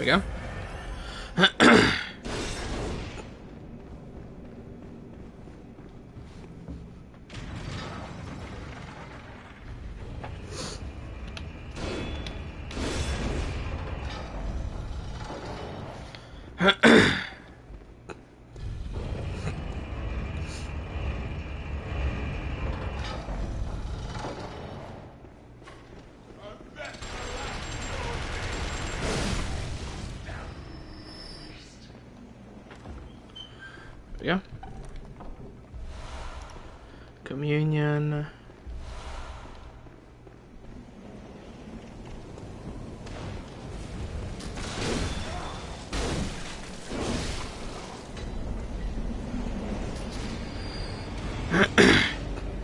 we go. Yeah. Communion.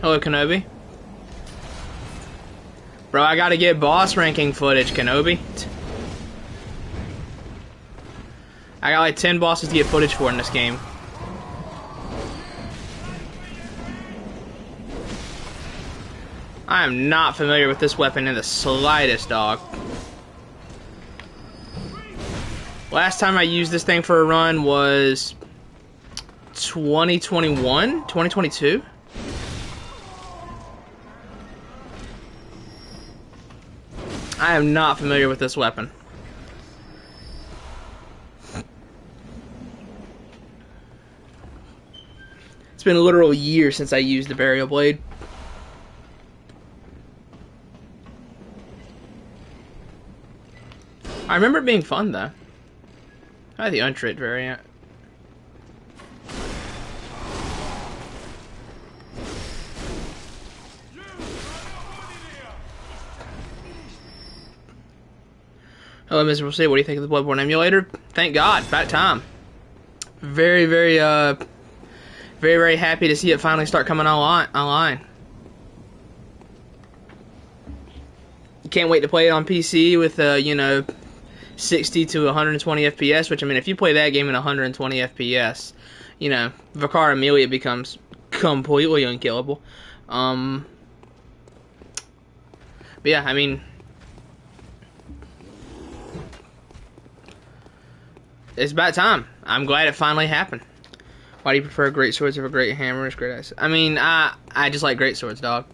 Hello, Kenobi. Bro, I gotta get boss ranking footage, Kenobi. I got like 10 bosses to get footage for in this game. I am not familiar with this weapon in the slightest, dog. Last time I used this thing for a run was 2021? 2022? I am not familiar with this weapon. It's been a literal year since I used the burial blade. I remember it being fun, though. I had the untrit variant. Hello, Miserable City. What do you think of the Bloodborne emulator? Thank God. About time. Very, very, very happy to see it finally start coming online. Can't wait to play it on PC with, you know, 60 to 120 FPS, which, I mean, if you play that game in 120 FPS, you know, Vicar Amelia becomes completely unkillable. But yeah, I mean, it's about time. I'm glad it finally happened. Why do you prefer great swords over great hammers, great axes? I mean, I just like great swords, dog.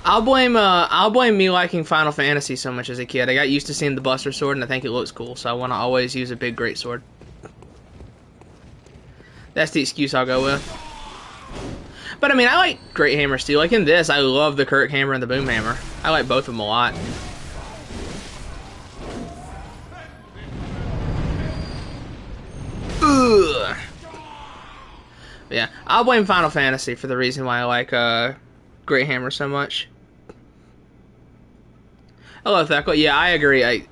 I'll blame me liking Final Fantasy so much as a kid. I got used to seeing the Buster Sword, and I think it looks cool, so I want to always use a big great sword. That's the excuse I'll go with. But I mean, I like great hammers too. Like in this, I love the Kirk hammer and the boom hammer. I like both of them a lot. Ugh. Yeah, I'll blame Final Fantasy for the reason why I like great hammer so much. Hello, Theckel. Yeah, I agree.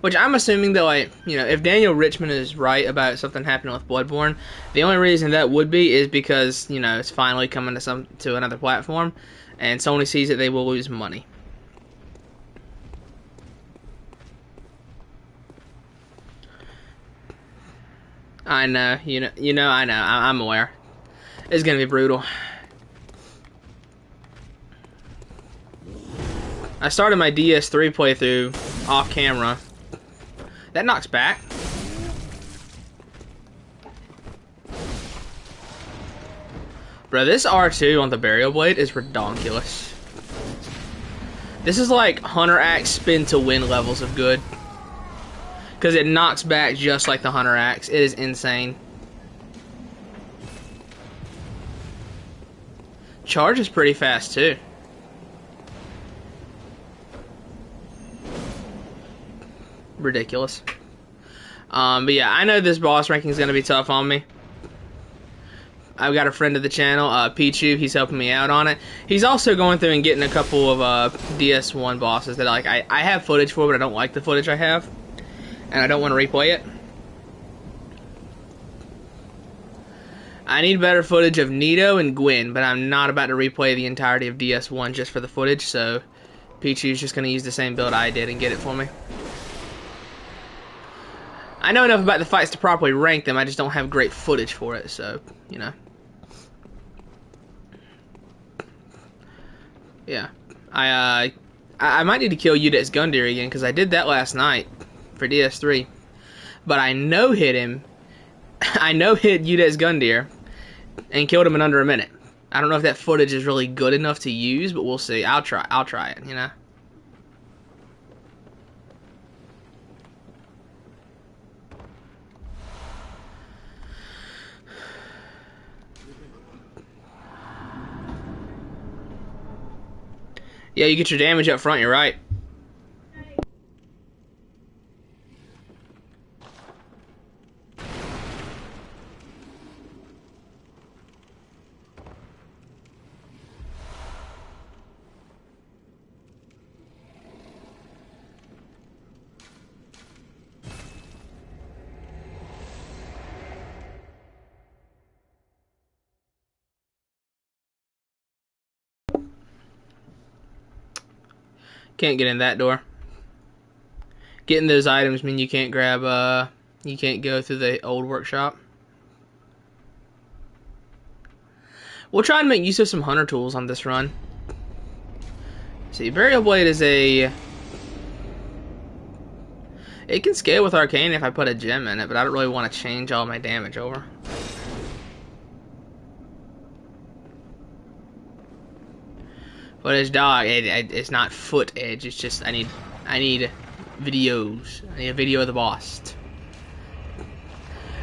Which I'm assuming that, like, you know, if Daniel Richmond is right about something happening with Bloodborne, the only reason that would be is because, you know, it's finally coming to another platform, and Sony sees that they will lose money. I know, I know. I'm aware. It's gonna be brutal. I started my DS3 playthrough off camera. That knocks back. Bro, this R2 on the Burial Blade is redonkulous. This is like Hunter Axe spin to win levels of good. Because it knocks back just like the Hunter Axe. It is insane. Charge is pretty fast too. Ridiculous. But yeah, I know this boss ranking is going to be tough on me. I've got a friend of the channel, Pichu. He's helping me out on it. He's also going through and getting a couple of DS1 bosses that I have footage for, but I don't like the footage I have, and I don't want to replay it. I need better footage of Nito and Gwen, but I'm not about to replay the entirety of DS1 just for the footage, so Pichu's just going to use the same build I did and get it for me. I know enough about the fights to properly rank them, I just don't have great footage for it, so, you know. Yeah. I might need to kill Udet's Gundyr again, because I did that last night for DS3. But I no-hit him. I no-hit Udet's Gundyr and killed him in under a minute. I don't know if that footage is really good enough to use, but we'll see. I'll try it, you know? Yeah, you get your damage up front, you're right. Can't get in that door. Getting those items mean you can't grab, you can't go through the old workshop. We'll try and make use of some hunter tools on this run. See, Burial Blade is a... It can scale with Arcane if I put a gem in it, but I don't really want to change all my damage over. But it's dog, it's not foot edge, it's just, I need videos. I need a video of the boss.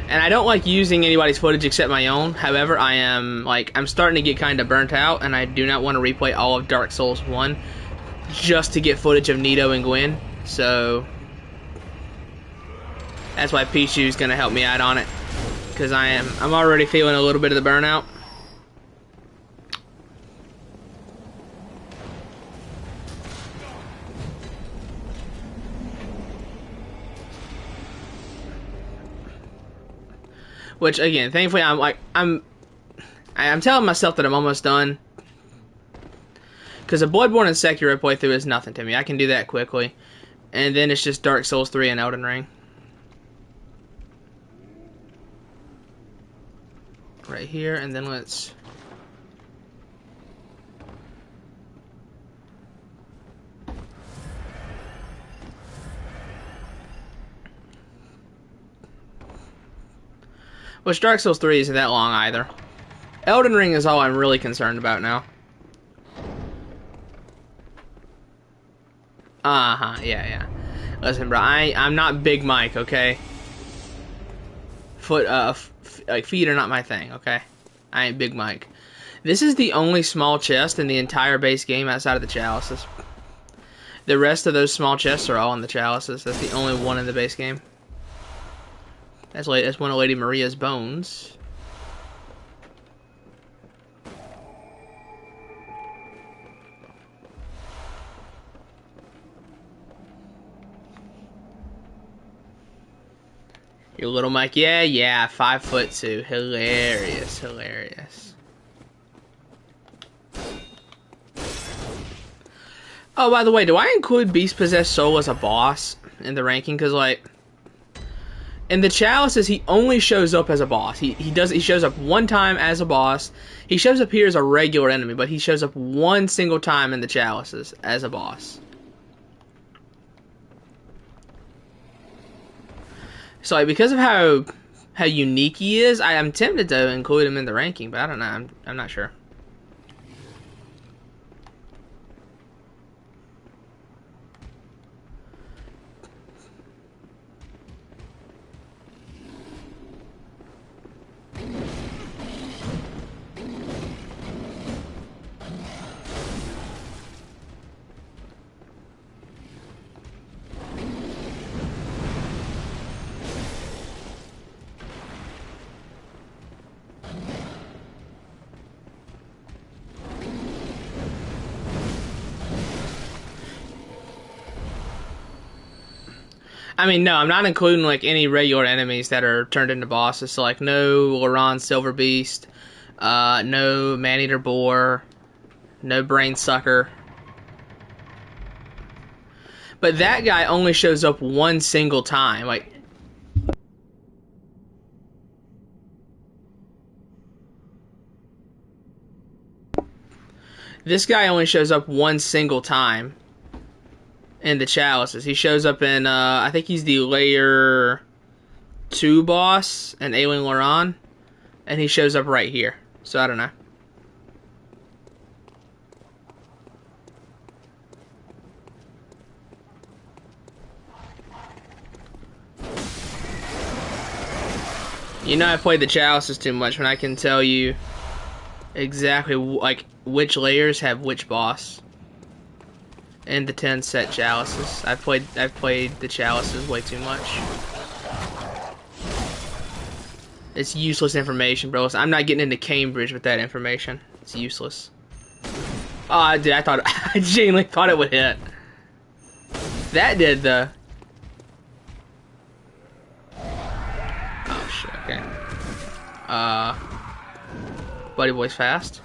And I don't like using anybody's footage except my own. However, I'm starting to get kind of burnt out, and I do not want to replay all of Dark Souls 1 just to get footage of Nito and Gwen. So that's why Pichu's gonna help me out on it, because I'm already feeling a little bit of the burnout. Which, again, thankfully, I'm telling myself that I'm almost done. Because a Bloodborne and Sekiro playthrough is nothing to me. I can do that quickly. And then it's just Dark Souls 3 and Elden Ring. Right here, and then let's... Which Dark Souls 3 isn't that long either. Elden Ring is all I'm really concerned about now. Yeah. Listen, bro, I'm not Big Mike, okay? Feet are not my thing, okay? I ain't Big Mike. This is the only small chest in the entire base game outside of the chalices. The rest of those small chests are all in the chalices. That's the only one in the base game. That's one of Lady Maria's bones. Your little Mike, yeah, 5'2", hilarious. Oh, by the way, do I include Beast Possessed Soul as a boss in the ranking? Because, like, in the chalices, he only shows up as a boss. He shows up one time as a boss. He shows up here as a regular enemy, but he shows up one single time in the chalices as a boss. So, like, because of how unique he is, I'm tempted to include him in the ranking, but I don't know. I'm not sure. I mean, no, I'm not including, like, any regular enemies that are turned into bosses. So, like, no Loran Silver Beast, no Maneater Boar, no Brain Sucker. But that guy only shows up one single time. Like, this guy only shows up one single time in the chalices. He shows up in, I think he's the layer 2 boss in Alien Loran, and he shows up right here. So I don't know. You know I played the chalices too much when I can tell you exactly like which layers have which boss. And the 10 set chalices. I've played the chalices way too much. It's useless information, bro. I'm not getting into Cambridge with that information. It's useless. Oh, dude, I genuinely thought it would hit. That did the. Oh shit. Okay. Buddy boy's fast.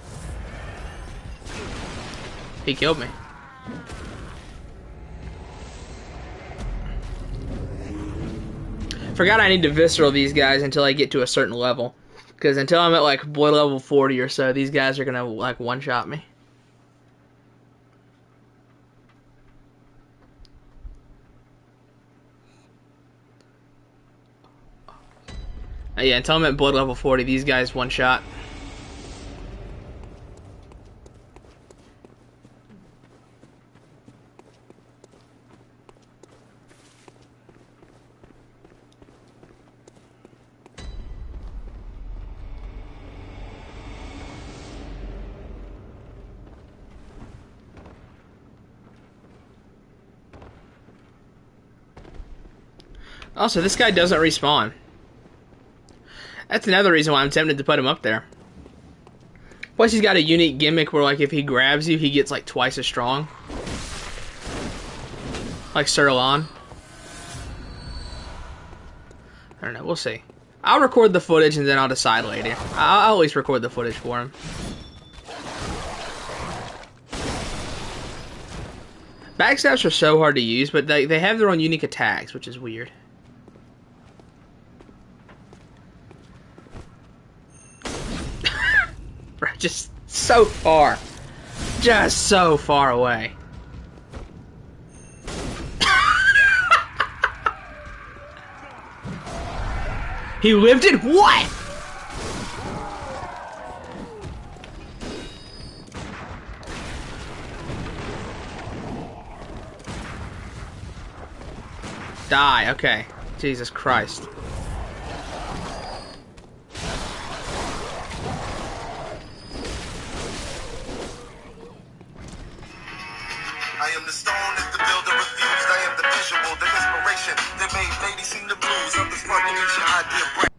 He killed me. Forgot I need to visceral these guys until I get to a certain level. Because until I'm at like blood level 40 or so, these guys are gonna like one-shot me. Yeah, until I'm at blood level 40, these guys one-shot. Also, this guy doesn't respawn. That's another reason why I'm tempted to put him up there. Plus, he's got a unique gimmick where, like, if he grabs you, he gets, like, twice as strong. Like Sirlon. I don't know, we'll see. I'll record the footage and then I'll decide later. I'll at least record the footage for him. Backstabs are so hard to use, but they have their own unique attacks, which is weird. Bro, just so far. Just so far away. He lived it? What? Die, okay. Jesus Christ. I am the stone that the builder refused. I am the visual, the inspiration that made ladies sing the blues. I'm the spark that makes your idea bright.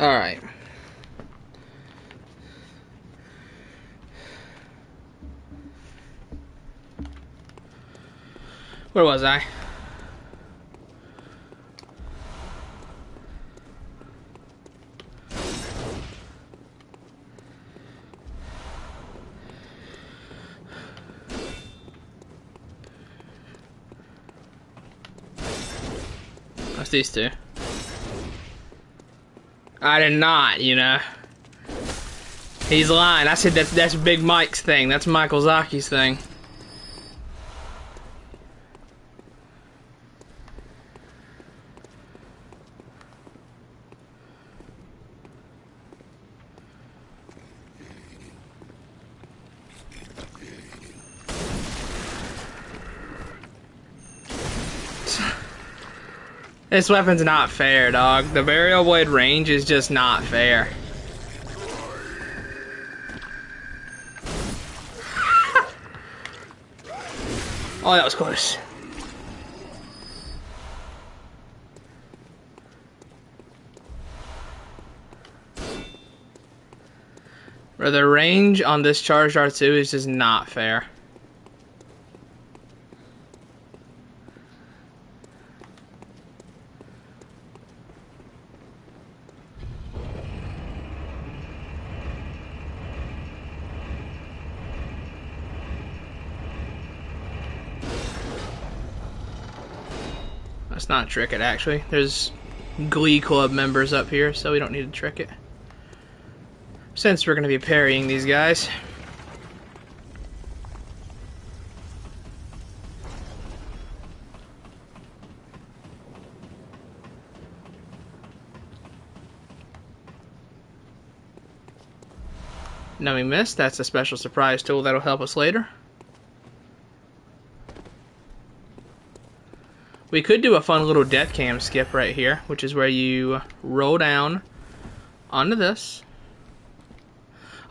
Alright. Where was I? What's these two? I did not, you know. He's lying. I said that's Big Mike's thing. That's Michael Zaki's thing. This weapon's not fair, dog. The burial blade range is just not fair. Oh, that was close. Bro, the range on this charged R2 is just not fair. Let's not trick it, actually. There's Glee Club members up here, so we don't need to trick it. Since we're going to be parrying these guys. No, we missed. That's a special surprise tool that'll help us later. We could do a fun little death cam skip right here, which is where you roll down onto this.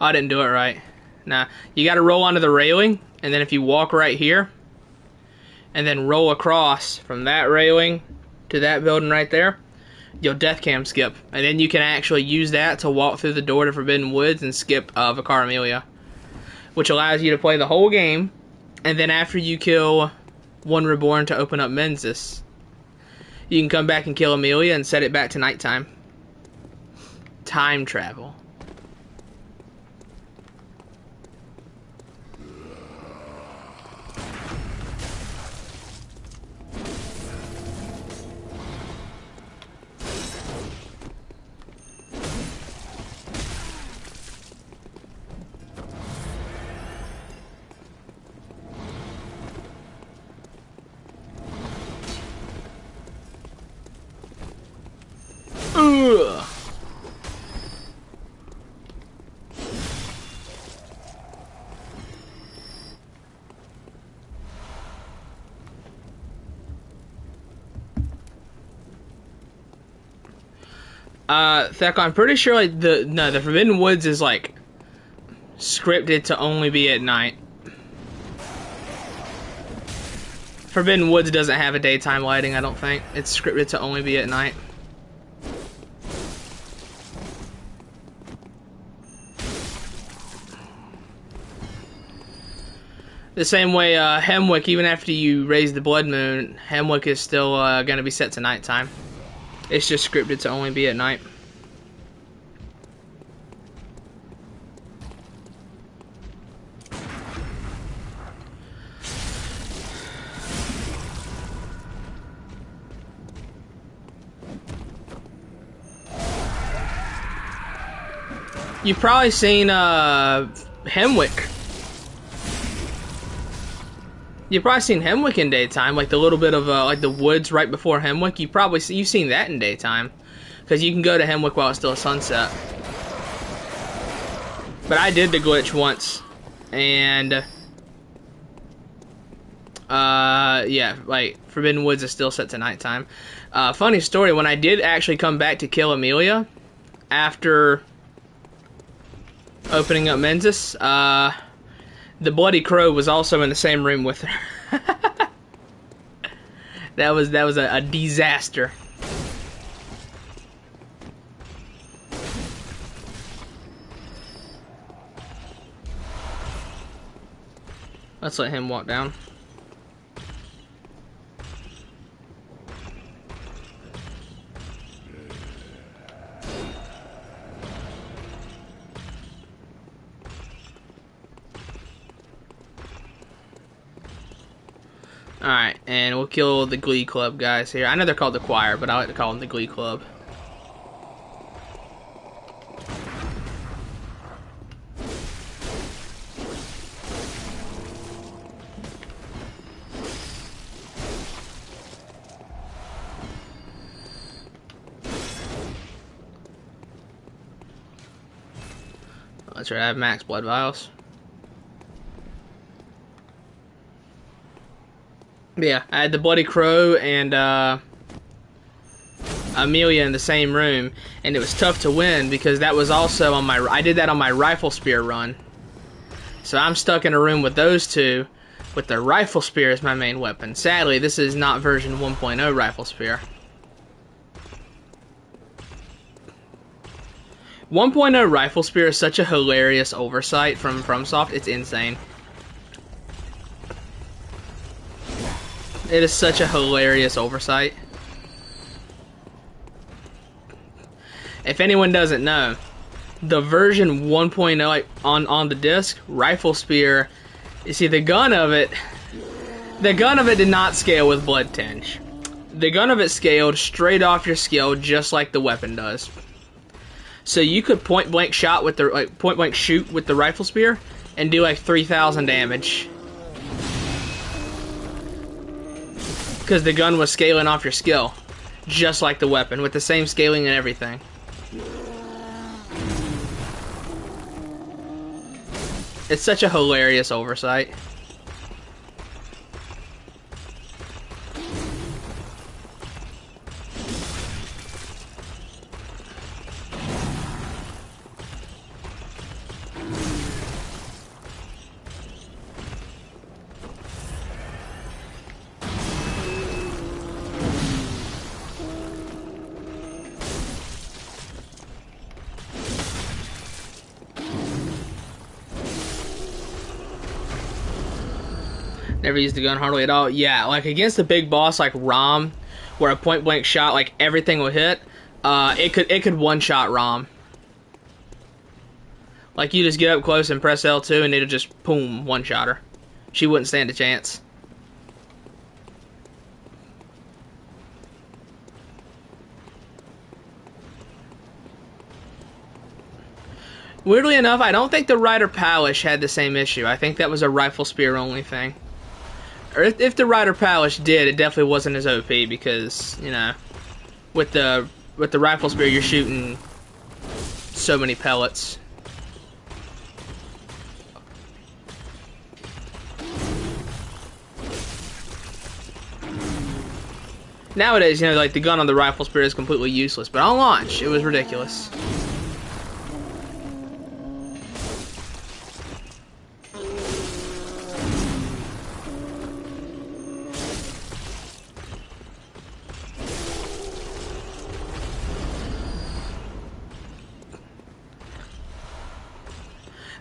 Oh, I didn't do it right. Nah, you gotta roll onto the railing, and then if you walk right here, and then roll across from that railing to that building right there, you'll death cam skip. And then you can actually use that to walk through the door to Forbidden Woods and skip Vicar Amelia, which allows you to play the whole game, and then after you kill one Reborn to open up Menzies, you can come back and kill Amelia and set it back to nighttime. Time travel. Ugh. Thek, I'm pretty sure like the Forbidden Woods is like scripted to only be at night. Forbidden Woods doesn't have a daytime lighting, I don't think. It's scripted to only be at night. The same way Hemwick, even after you raise the Blood Moon, Hemwick is still going to be set to nighttime. It's just scripted to only be at night. You've probably seen Hemwick. You've probably seen Hemwick in daytime, like the little bit of like the woods right before Hemwick. You've seen that in daytime, because you can go to Hemwick while it's still sunset. But I did the glitch once, and yeah, like Forbidden Woods is still set to nighttime. Funny story: when I did actually come back to kill Amelia after opening up Menzies, the Bloody Crow was also in the same room with her. that was a disaster. Let's let him walk down. Alright, and we'll kill the Glee Club guys here. I know they're called the Choir, but I like to call them the Glee Club. That's right, I have max blood vials. But yeah, I had the Bloody Crow and Amelia in the same room, and it was tough to win because that was also on my. I did that on my Rifle Spear run, so I'm stuck in a room with those two, with the Rifle Spear as my main weapon. Sadly, this is not version 1.0 Rifle Spear. 1.0 Rifle Spear is such a hilarious oversight from FromSoft. It's insane. It is such a hilarious oversight. If anyone doesn't know, the version 1.0 like, on the disc, Rifle Spear, you see the gun of it did not scale with Blood Tinge. The gun of it scaled straight off your skill just like the weapon does. So you could point blank shoot with the Rifle Spear and do like 3,000 damage. Because the gun was scaling off your skill, just like the weapon, with the same scaling and everything. It's such a hilarious oversight. Never used the gun hardly at all. Yeah, like against a big boss like Rom, where a point blank shot, like everything will hit, it could one shot Rom. Like you just get up close and press L2 and it'll just boom, one shot her. She wouldn't stand a chance. Weirdly enough, I don't think the Rider Palish had the same issue. I think that was a Rifle Spear only thing. Or if the Rider Palish did, it definitely wasn't as OP because, you know, with the Rifle Spear you're shooting so many pellets. Nowadays, you know, like the gun on the Rifle Spear is completely useless, but on launch, it was ridiculous.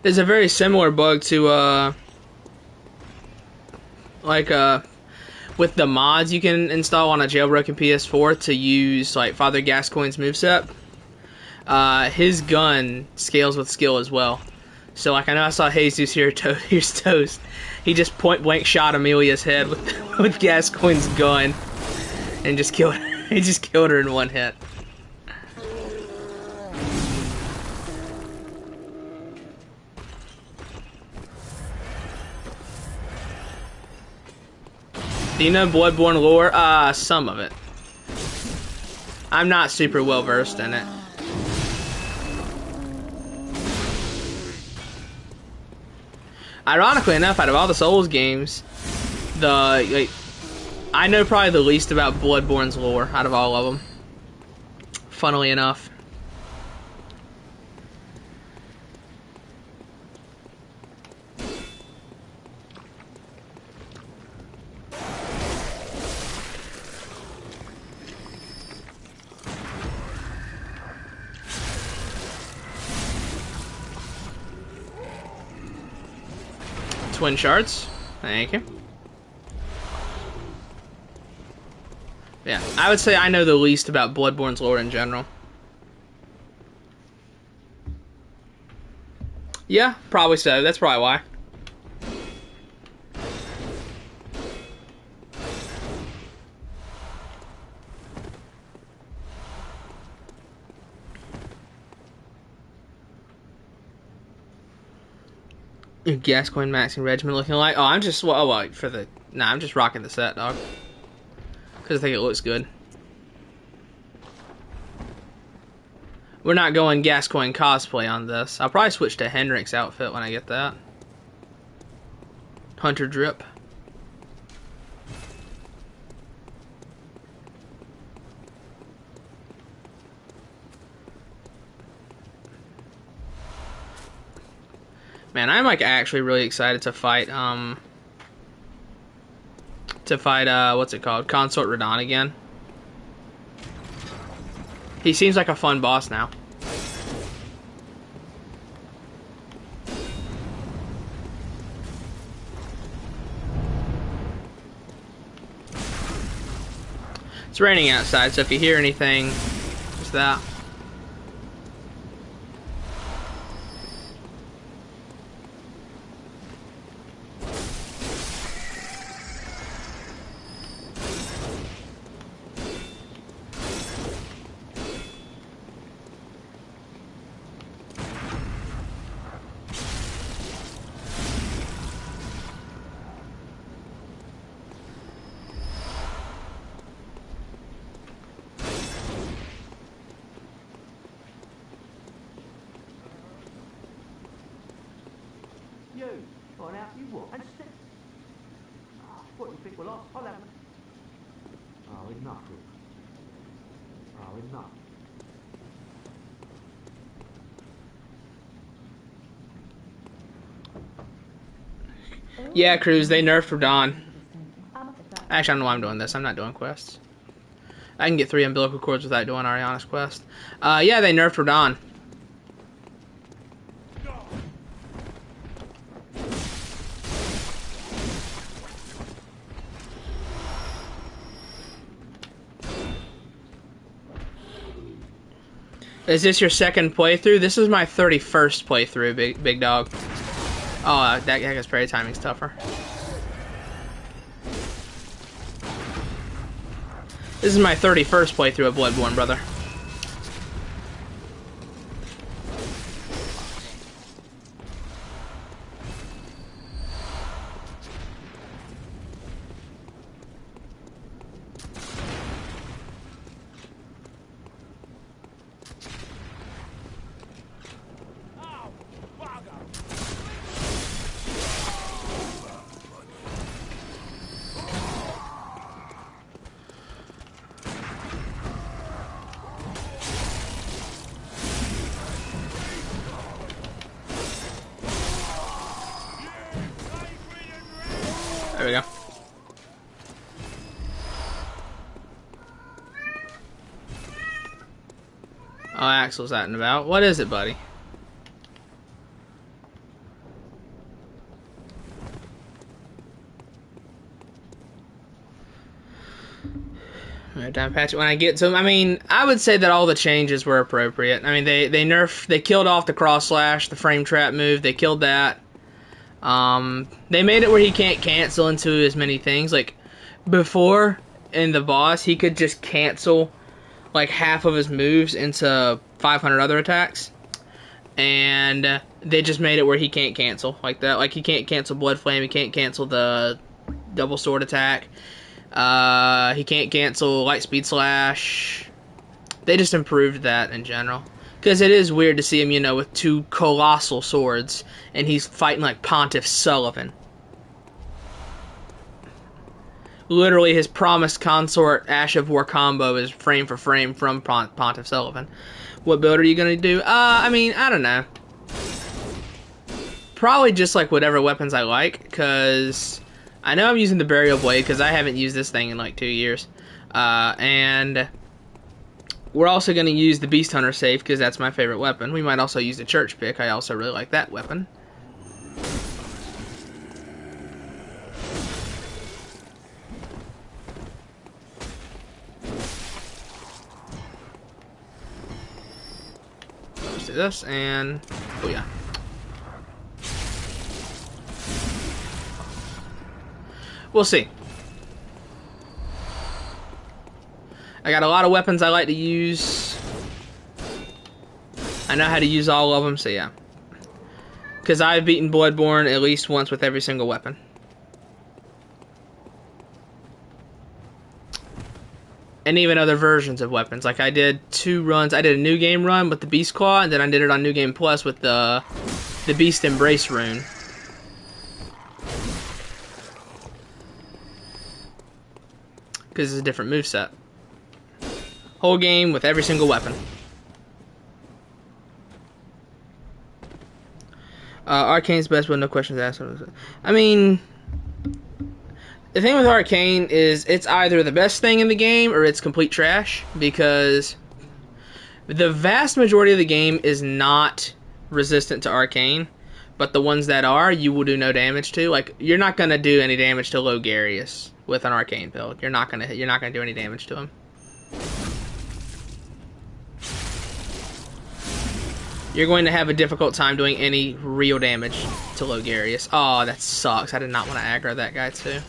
There's a very similar bug to, with the mods you can install on a jailbroken PS4 to use, like, Father Gascoigne's moveset. His gun scales with skill as well. So, like, I know I saw Jesus here, here's Toast. He just point-blank shot Amelia's head with Gascoigne's gun and just killed her. He just killed her in one hit. Do you know Bloodborne lore? Some of it. I'm not super well versed in it. Ironically enough, out of all the Souls games, I know probably the least about Bloodborne's lore out of all of them. Funnily enough. Twin shards. Thank you. Yeah, I would say I know the least about Bloodborne's lore in general. Yeah, probably so. That's probably why. Gascoigne Maxing Regiment looking like. Oh, I'm just for the. Nah, I'm just rocking the set, dog. Because I think it looks good. We're not going Gascoigne cosplay on this. I'll probably switch to Hendrick's outfit when I get that. Hunter drip. Man, I'm like actually really excited to fight what's it called? Consort Radon again. He seems like a fun boss now. It's raining outside, so if you hear anything, just that. Gone out, you what? And still. Oh, what do you think we're lost? I'll have. Oh, enough. Oh, enough. Yeah, Cruz, they nerfed Radon. Actually, I don't know why I'm doing this. I'm not doing quests. I can get 3 umbilical cords without doing Ariana's quest. Yeah, they nerfed Radon. Is this your second playthrough? This is my 31st playthrough, big dog. Oh, that guy's parry timing's tougher. This is my 31st playthrough of Bloodborne, brother. There we go. Oh, Axel's out and about. What is it, buddy? Down patch it when I get to them. I mean, I would say that all the changes were appropriate. I mean, they killed off the cross slash, the frame trap move. They killed that. They made it where he can't cancel into as many things. Like, before, in the boss, he could just cancel, like, half of his moves into 500 other attacks. And they just made it where he can't cancel like that. Like, he can't cancel Blood Flame, he can't cancel the double sword attack. He can't cancel Light Speed Slash. They just improved that in general. Because it is weird to see him, you know, with 2 colossal swords, and he's fighting like Pontiff Sullivan. Literally, his promised consort Ash of War combo is frame for frame from Pontiff Sullivan. What build are you going to do? I mean, I don't know. Probably just like whatever weapons I like, because I know I'm using the Burial Blade, because I haven't used this thing in like 2 years. And we're also going to use the Beast Hunter safe, because that's my favorite weapon. We might also use the Church Pick. I also really like that weapon. do this, and oh yeah. We'll see. I got a lot of weapons I like to use. I know how to use all of them, so yeah. Because I've beaten Bloodborne at least once with every single weapon. And even other versions of weapons. Like I did 2 runs. I did a New Game run with the Beast Claw, and then I did it on New Game Plus with the Beast Embrace rune. Because it's a different moveset. Whole game with every single weapon. Arcane's best, but no questions asked. I mean, the thing with Arcane is it's either the best thing in the game or it's complete trash, because the vast majority of the game is not resistant to Arcane, but the ones that are, you will do no damage to. Like, you're not gonna do any damage to Logarius with an Arcane build. You're not gonna do any damage to him. You're going to have a difficult time doing any real damage to Logarius. Oh, that sucks. I did not want to aggro that guy too.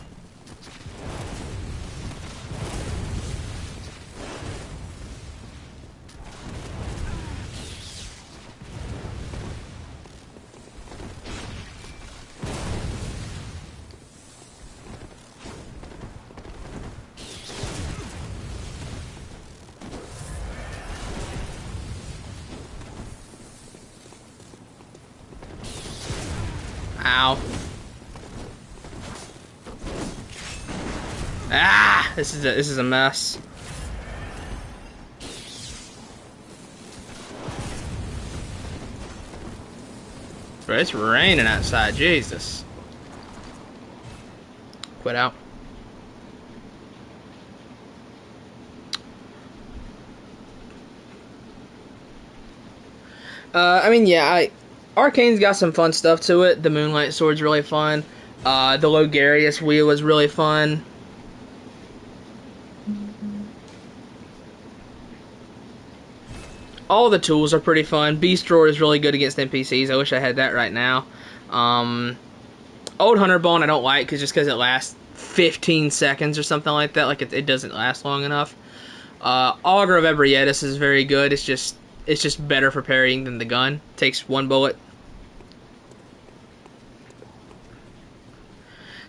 Ow. Ah! This is a mess. Bro, it's raining outside. Jesus. Quit out. I mean, yeah, Arcane's got some fun stuff to it. The Moonlight Sword's really fun. The Logarius wheel is really fun. All the tools are pretty fun. Beast Roar is really good against NPCs. I wish I had that right now. Old Hunter Bone I don't like just because it lasts 15 seconds or something like that. Like it doesn't last long enough. Augur of Ebrietas is very good. It's just better for parrying than the gun. Takes 1 bullet.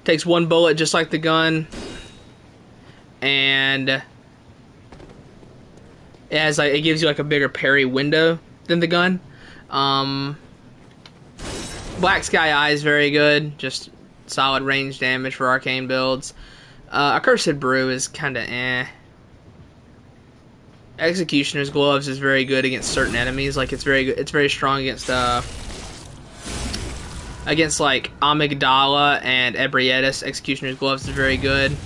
Takes 1 bullet just like the gun. And it gives you like a bigger parry window than the gun. Black Sky Eye is very good. Just solid range damage for arcane builds. Accursed Brew is kinda eh. Executioner's Gloves is very good against certain enemies. Like it's very good. It's very strong against like Amygdala and Ebrietas. Executioner's Gloves is very good.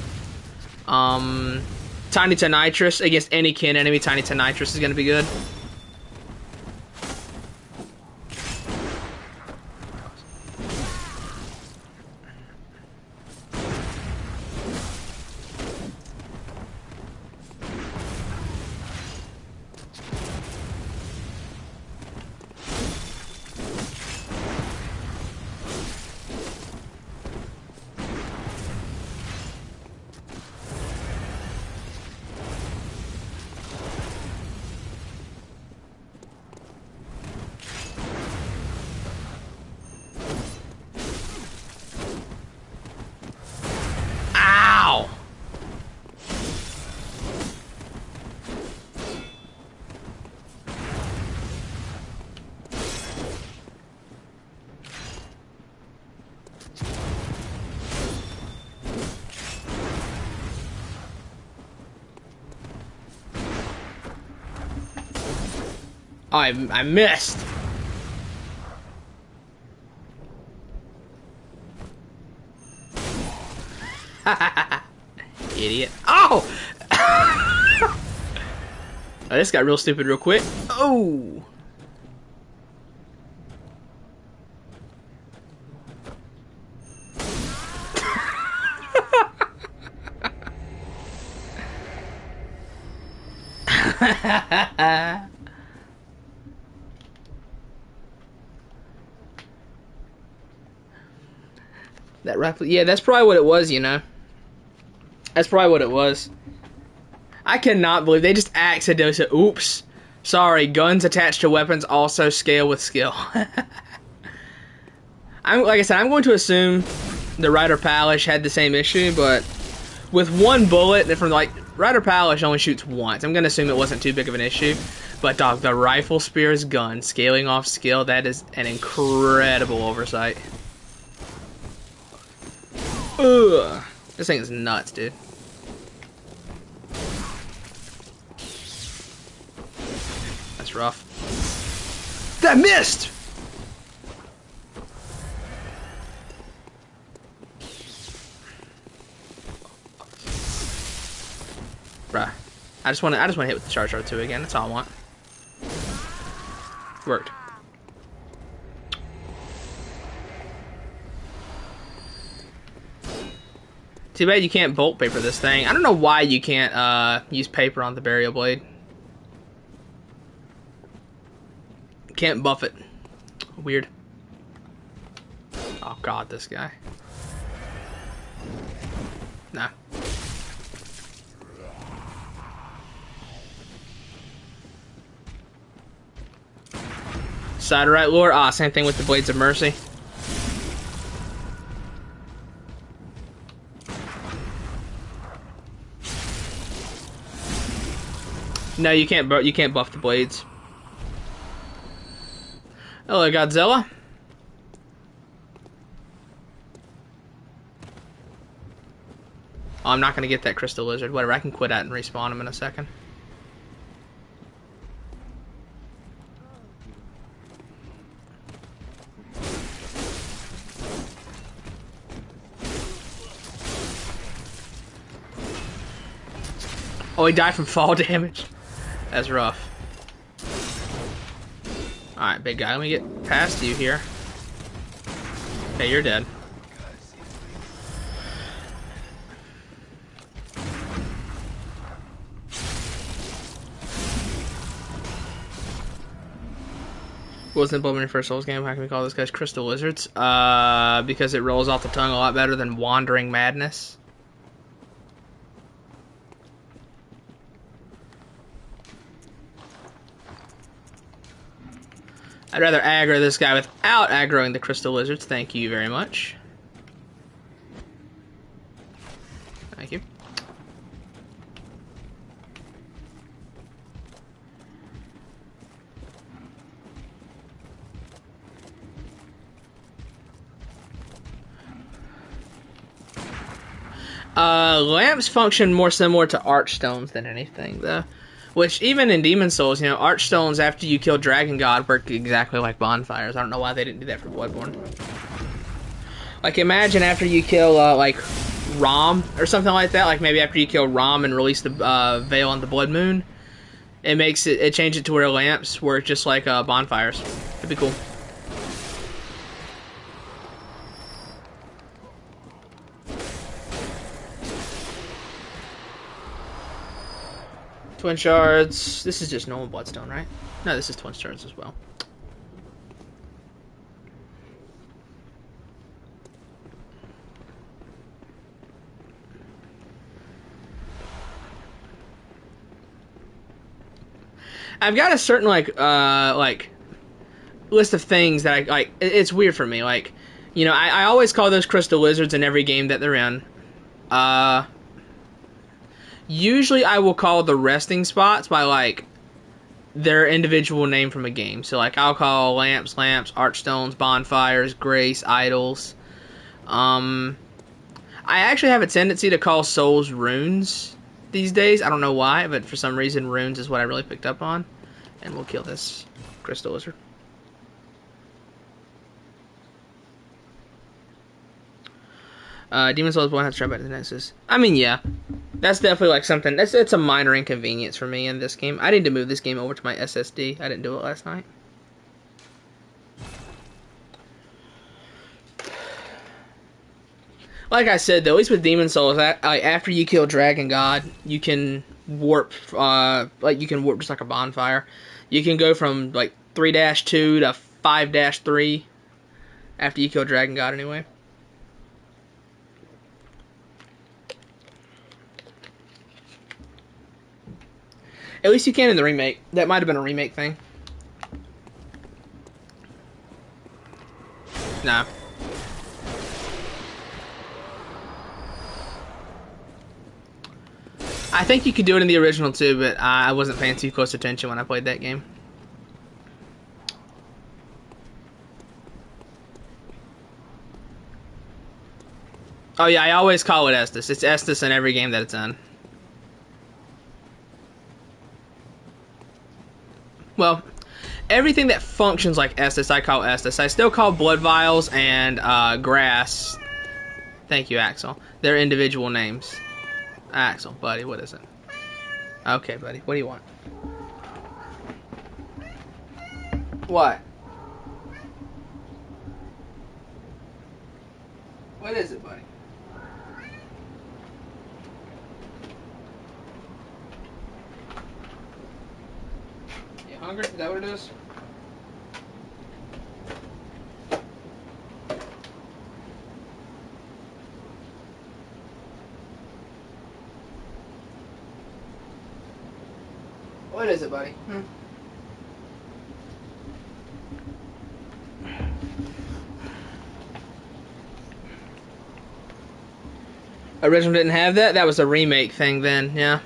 Tiny Tonitrus against any kin enemy. Tiny Tonitrus is gonna be good. I missed. Idiot. Oh! Oh, this got real stupid real quick. Oh! That rifle, yeah, that's probably what it was, you know. That's probably what it was. I cannot believe they just accidentally said, oops, sorry, guns attached to weapons also scale with skill. Like I said, I'm going to assume the Ryder Palish had the same issue, but with one bullet, from like, Ryder Palish only shoots once. I'm going to assume it wasn't too big of an issue. But dog, the Rifle Spear's gun, scaling off skill, that is an incredible oversight. Ugh. This thing is nuts, dude. That's rough. That missed! Bruh. I just want to hit with the charge R2 again. That's all I want. Worked. Too bad you can't bolt paper this thing. I don't know why you can't use paper on the burial blade. Can't buff it. Weird. Oh god, this guy. Nah. Side right lure. Ah, same thing with the Blades of Mercy. No, you can't buff the blades. Hello, Godzilla. Oh, I'm not gonna get that crystal lizard. Whatever, I can quit out and respawn him in a second. Oh, he died from fall damage. That's rough. Alright, big guy, let me get past you here. Okay, you're dead. Wasn't Bloodborne your first Souls game? How can we call those guys Crystal Lizards? Because it rolls off the tongue a lot better than Wandering Madness. I'd rather aggro this guy without aggroing the Crystal Lizards. Thank you very much. Thank you. Lamps function more similar to Archstones than anything, though. Which, even in Demon Souls, you know, Archstones, after you kill Dragon God, work exactly like bonfires. I don't know why they didn't do that for Bloodborne. Like, imagine after you kill, like, Rom, or something like that. Like, maybe after you kill Rom and release the Veil on the Blood Moon, it changes it to where lamps work just like bonfires. It'd be cool. Twin Shards. This is just normal Bloodstone, right? No, this is Twin Shards as well. I've got a certain like list of things that I like. It's weird for me. Like, you know, I always call those Crystal Lizards in every game that they're in. Usually I will call the resting spots by, like, their individual name from a game. So, like, I'll call lamps, archstones, bonfires, grace, idols. I actually have a tendency to call souls runes these days. I don't know why, but for some reason runes is what I really picked up on. And we'll kill this Crystal Lizard. Demon Souls won't have to try back to the Nexus. I mean, yeah. That's definitely like something. It's a minor inconvenience for me in this game. I need to move this game over to my SSD. I didn't do it last night. Like I said, though, at least with Demon Souls, after you kill Dragon God, you can warp. You can warp just like a bonfire. You can go from like 3-2 to 5-3 after you kill Dragon God. Anyway. At least you can in the remake. That might have been a remake thing. Nah. I think you could do it in the original too, but I wasn't paying too close attention when I played that game. Oh yeah, I always call it Estes. It's Estes in every game that it's in. Well, everything that functions like Estes, I call Estes. I still call Blood Vials and Grass. Thank you, Axel. They're individual names. Axel, buddy, what is it? Okay, buddy, what do you want? What? What is it, buddy? You hungry? Is that what it is? What is it, buddy? Original didn't have that? That was a remake thing then, yeah.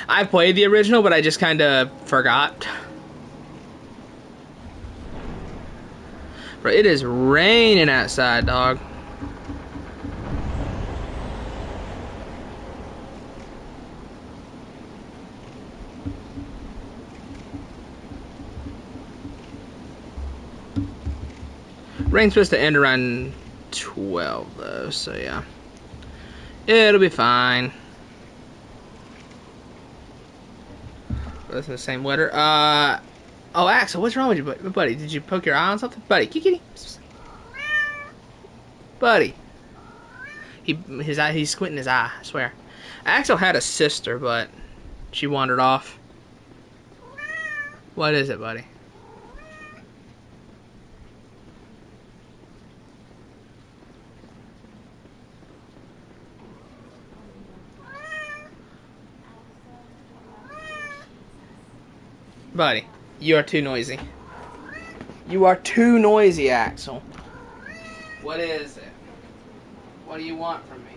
I played the original, but I just kind of forgot. Bro, it is raining outside, dog. Rain's supposed to end around 12, though, so yeah. It'll be fine. That's the same weather. Oh, Axel, what's wrong with you, buddy? Did you poke your eye on something? Buddy, kitty. Buddy. He's squinting his eye, I swear. Axel had a sister, but she wandered off. What is it, buddy? Buddy, you are too noisy. You are too noisy, Axel. What is it? What do you want from me?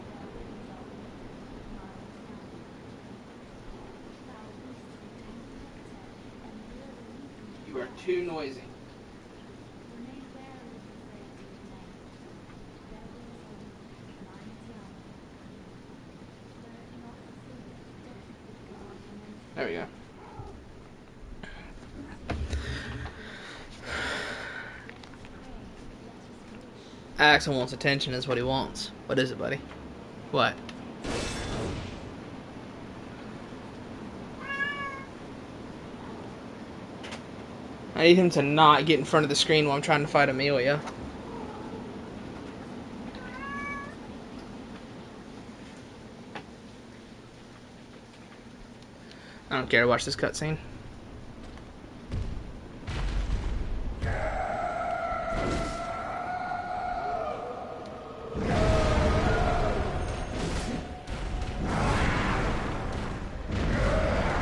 You are too noisy. There we go. Axel wants attention is what he wants. What is it, buddy? What? I need him to not get in front of the screen while I'm trying to fight Amelia. I don't care to watch this cutscene.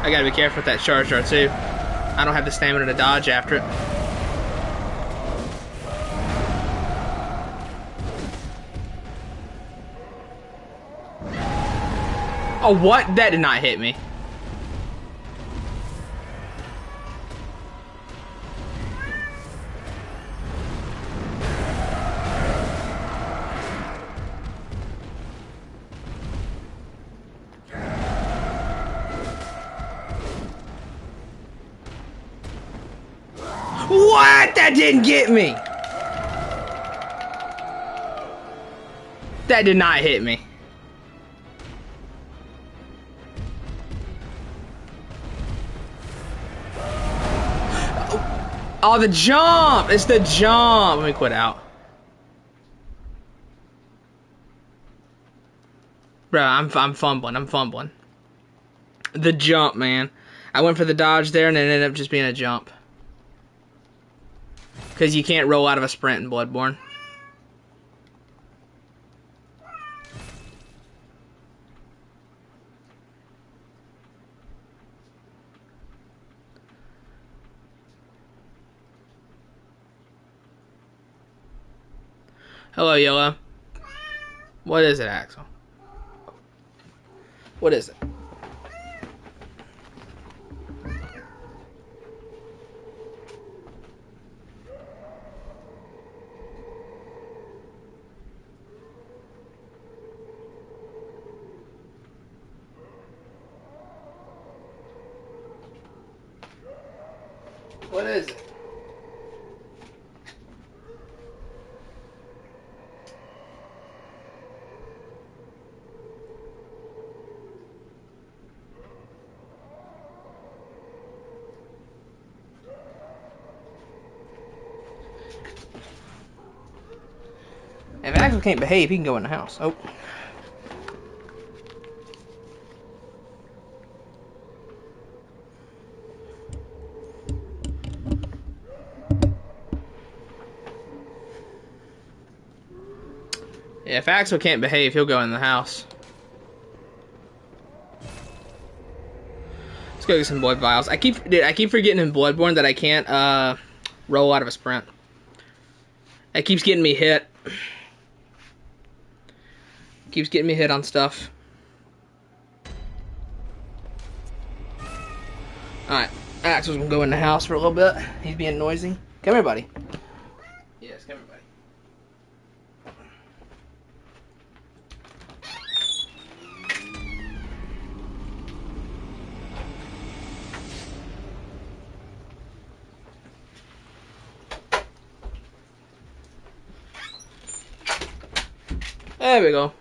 I gotta be careful with that charge jar too. I don't have the stamina to dodge after it. Oh, what? That did not hit me. What? That didn't get me. That did not hit me. Oh, the jump! It's the jump! Let me quit out. Bro, I'm fumbling. I'm fumbling. The jump, man. I went for the dodge there and it ended up just being a jump. Because you can't roll out of a sprint in Bloodborne. Hello, Yellow. What is it, Axel? What is it? What is it? If Axel can't behave, he can go in the house. Oh. Yeah, if Axel can't behave, he'll go in the house. Let's go get some blood vials. I keep forgetting in Bloodborne that I can't roll out of a sprint. That keeps getting me hit. Keeps getting me hit on stuff. Alright, Axel's gonna go in the house for a little bit. He's being noisy. Come here, buddy. Yes, come here, buddy. There we go.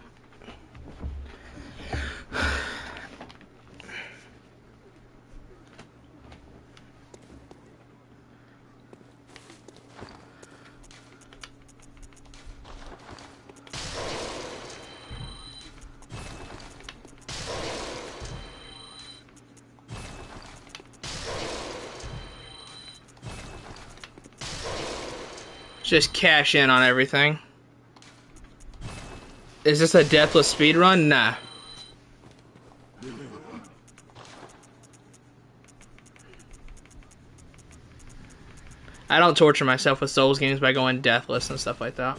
Just cash in on everything. Is this a deathless speedrun? Nah. I don't torture myself with Souls games by going deathless and stuff like that.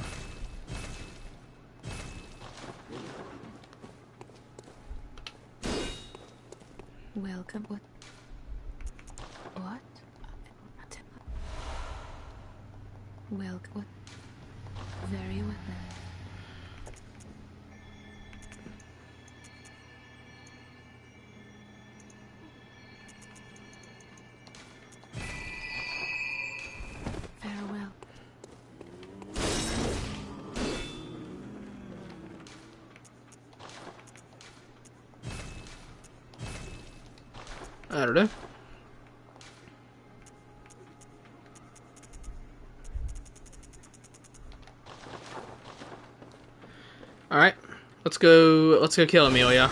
Welcome. What? What? Welcome. What? Very well. Farewell. I don't know. Alright. Let's go kill Amelia.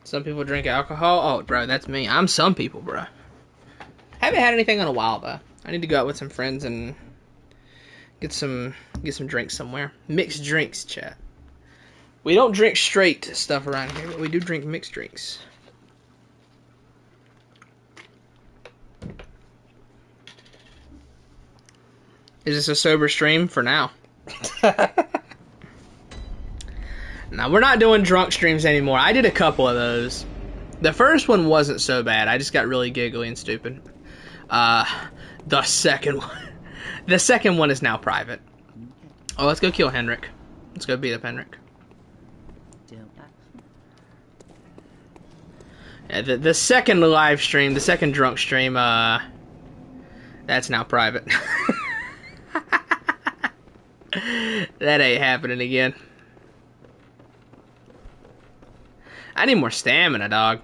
Some people drink alcohol. Oh, bro, that's me. I'm some people, bro. Haven't had anything in a while, though. I need to go out with some friends and get some drinks somewhere. Mixed drinks, chat. We don't drink straight stuff around here, but we do drink mixed drinks. Is this a sober stream? For now. Now, we're not doing drunk streams anymore. I did a couple of those. The first one wasn't so bad. I just got really giggly and stupid. The second one. The second one is now private. Oh, let's go kill Henrik. Let's go beat up Henrik. Yeah, the second live stream, the second drunk stream, that's now private. That ain't happening again. I need more stamina, dog.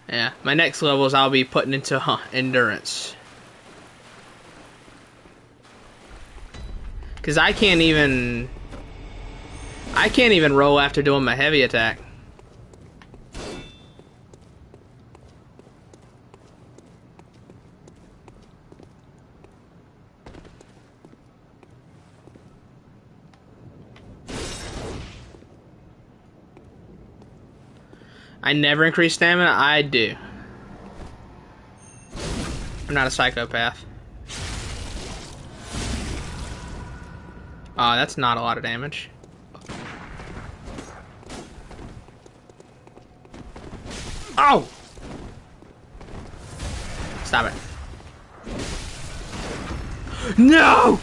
Yeah, my next levels I'll be putting into endurance. Cause I can't even roll after doing my heavy attack. I never increase stamina. I do. I'm not a psychopath. That's not a lot of damage. Oh! Stop it. No!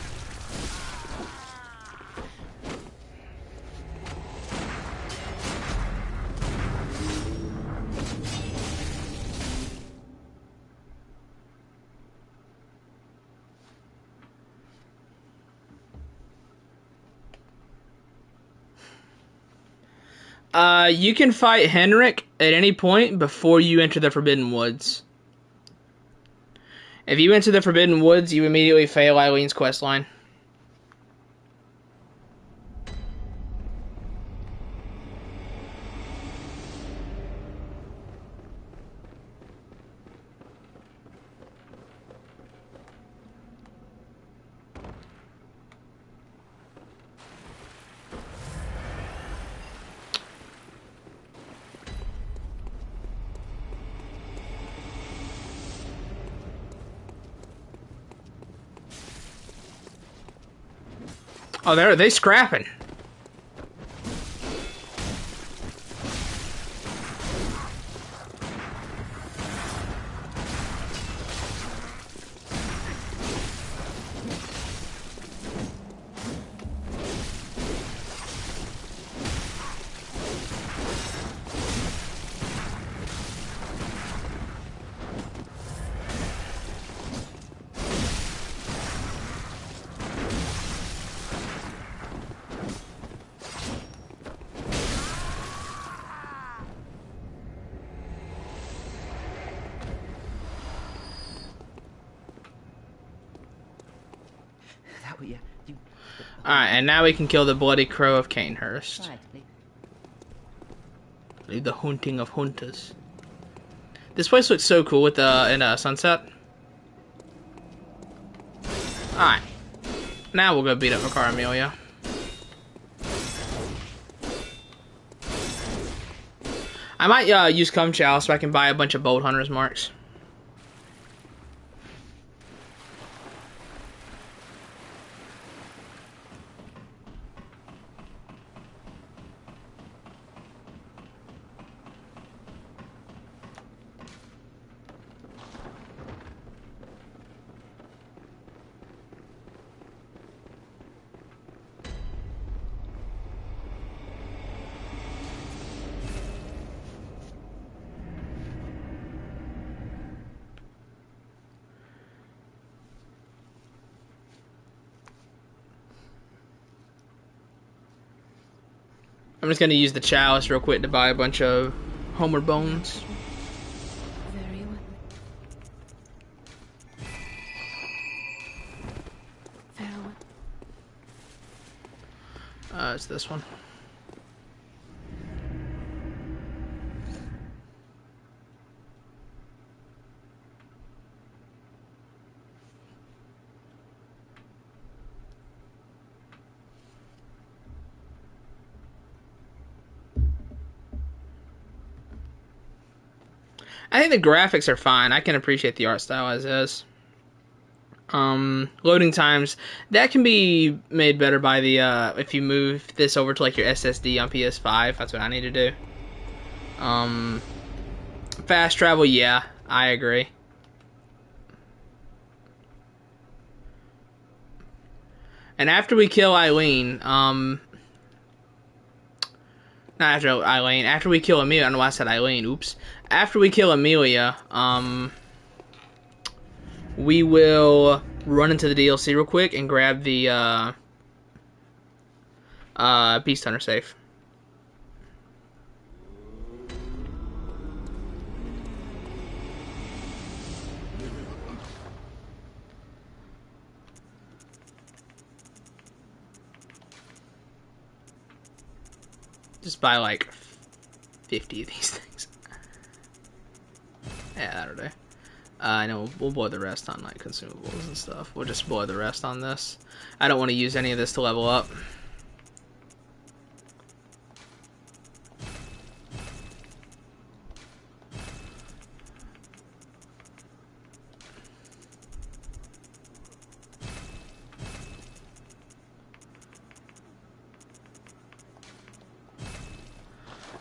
You can fight Henrik at any point before you enter the Forbidden Woods. If you enter the Forbidden Woods, you immediately fail Eileen's questline. Oh, they scrapping. That what you Alright, and now we can kill the Bloody Crow of Canehurst. right. The hunting of hunters. This place looks so cool with in sunset. Alright. Now we'll go beat up Vicar Amelia. I might use Cum Chalice so I can buy a bunch of Bolt Hunter's marks. I'm just gonna use the chalice real quick to buy a bunch of Homer bones. Very well. Farewell. It's this one. I think the graphics are fine. I can appreciate the art style as is. Loading times, that can be made better by the, if you move this over to like your SSD on PS5, that's what I need to do. Fast travel, yeah, I agree. And after we kill Eileen, not after Eileen, after we kill Amelia, I don't know why I said Eileen, oops. After we kill Amelia, we will run into the DLC real quick and grab the Beast Hunter safe. Just buy like 50 of these things. Yeah, that'll do. I know we'll blow the rest on like consumables and stuff. We'll just blow the rest on this. I don't want to use any of this to level up.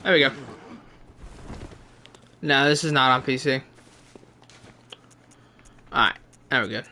There we go. No, this is not on PC. Alright, there we go.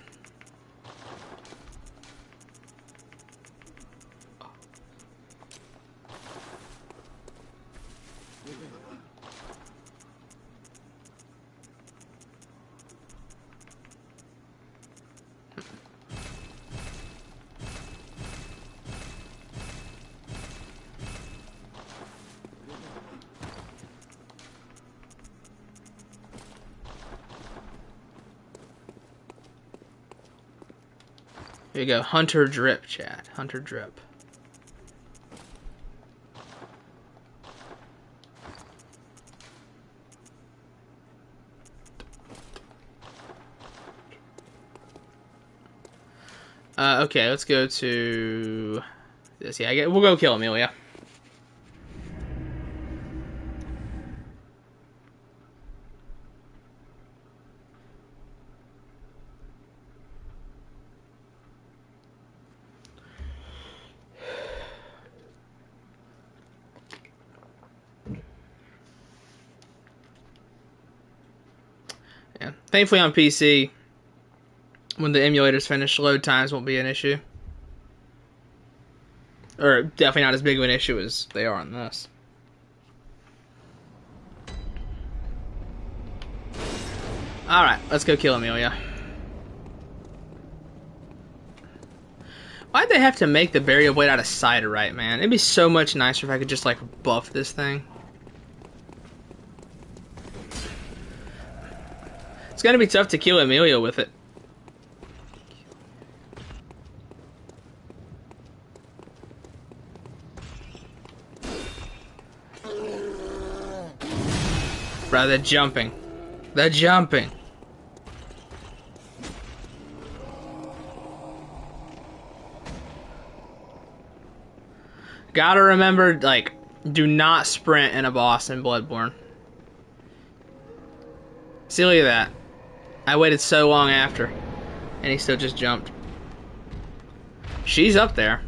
Here you go, Hunter Drip, chat. Hunter Drip. Okay, let's go to this. Yeah, we'll go kill Amelia. Yeah, thankfully on PC, when the emulator's finished, load times won't be an issue. Or definitely not as big of an issue as they are on this. Alright, let's go kill Amelia. Why'd they have to make the burial blade out of ciderite, man? It'd be so much nicer if I could just, like, buff this thing. It's gonna be tough to kill Amelia with it. Bro, the jumping. The jumping. Gotta remember, like, do not sprint in a boss in Bloodborne. See, look at that. I waited so long after, and he still just jumped. She's up there.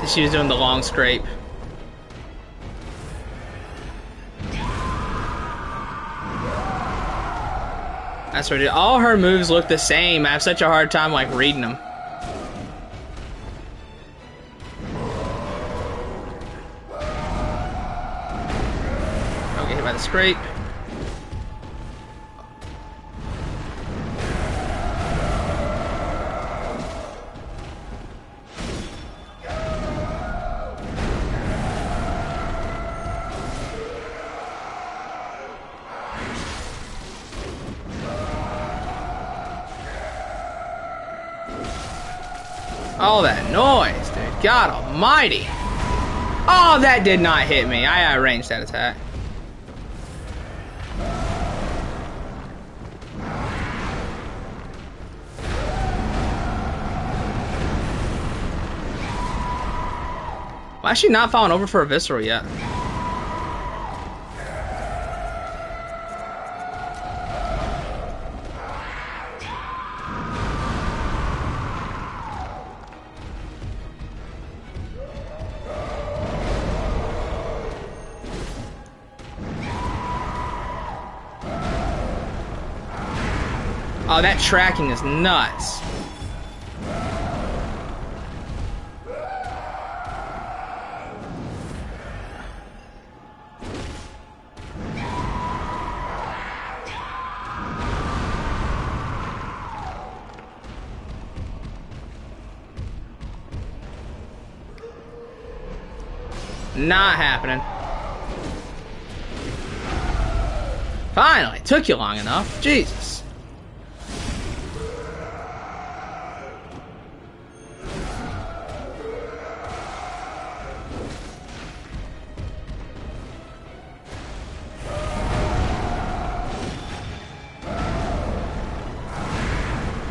She was doing the long scrape. That's what it is. All her moves look the same. I have such a hard time like reading them. Okay, hit by the scrape. All that noise, dude. God almighty. Oh, that did not hit me. I arranged that attack. Why is she not falling over for a visceral yet? Oh, that tracking is nuts. Not happening. Finally, took you long enough. Jesus.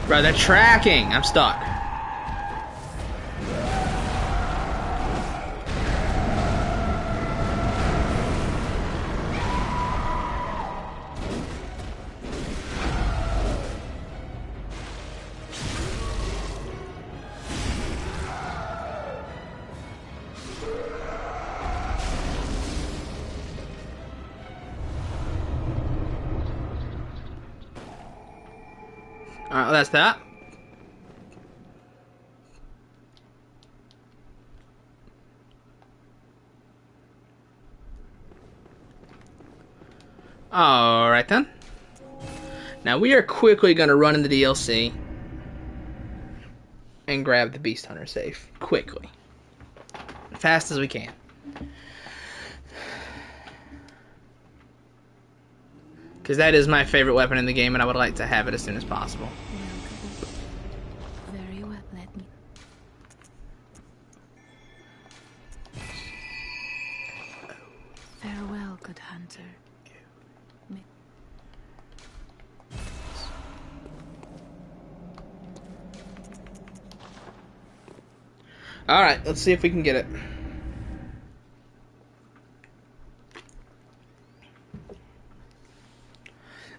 Bro, they're tracking. I'm stuck. Alright, well, that's that. Alright then. Now we are quickly going to run into the DLC and grab the Beast Hunter safe. Quickly. Fast as we can. Because that is my favorite weapon in the game and I would like to have it as soon as possible. Very well, let me. Farewell, good hunter. May- Alright, let's see if we can get it.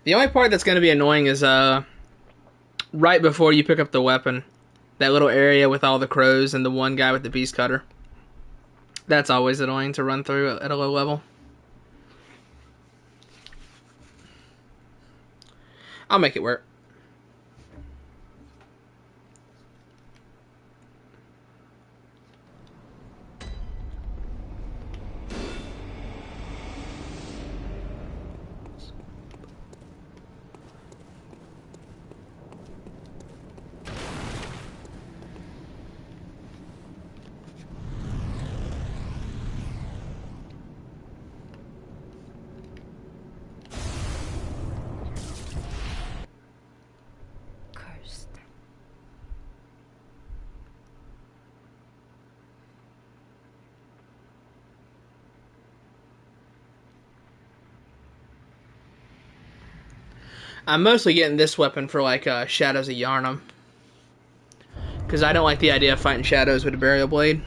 The only part that's going to be annoying is right before you pick up the weapon. That little area with all the crows and the one guy with the beast cutter. That's always annoying to run through at a low level. I'll make it work. Cursed. I'm mostly getting this weapon for like Shadows of Yharnam. Because I don't like the idea of fighting shadows with a burial blade.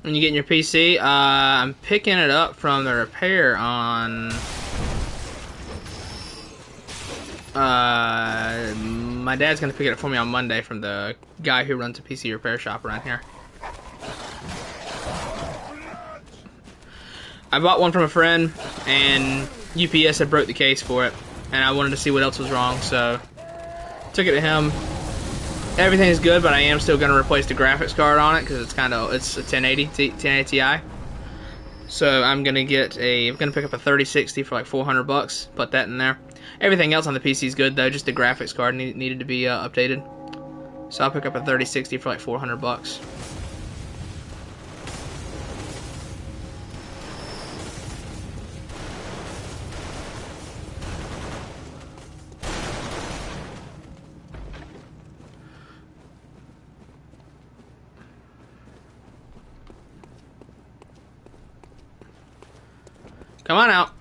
When you get in your PC, I'm picking it up from the repair on... my dad's going to pick it up for me on Monday from the guy who runs a PC repair shop around here. I bought one from a friend, and UPS had broke the case for it, and I wanted to see what else was wrong, so took it to him. Everything is good, but I am still going to replace the graphics card on it because it's a 1080 Ti. So I'm going to pick up a 3060 for like $400. Put that in there. Everything else on the PC is good though. Just the graphics card needed to be updated. So I'll pick up a 3060 for like $400. Come on out.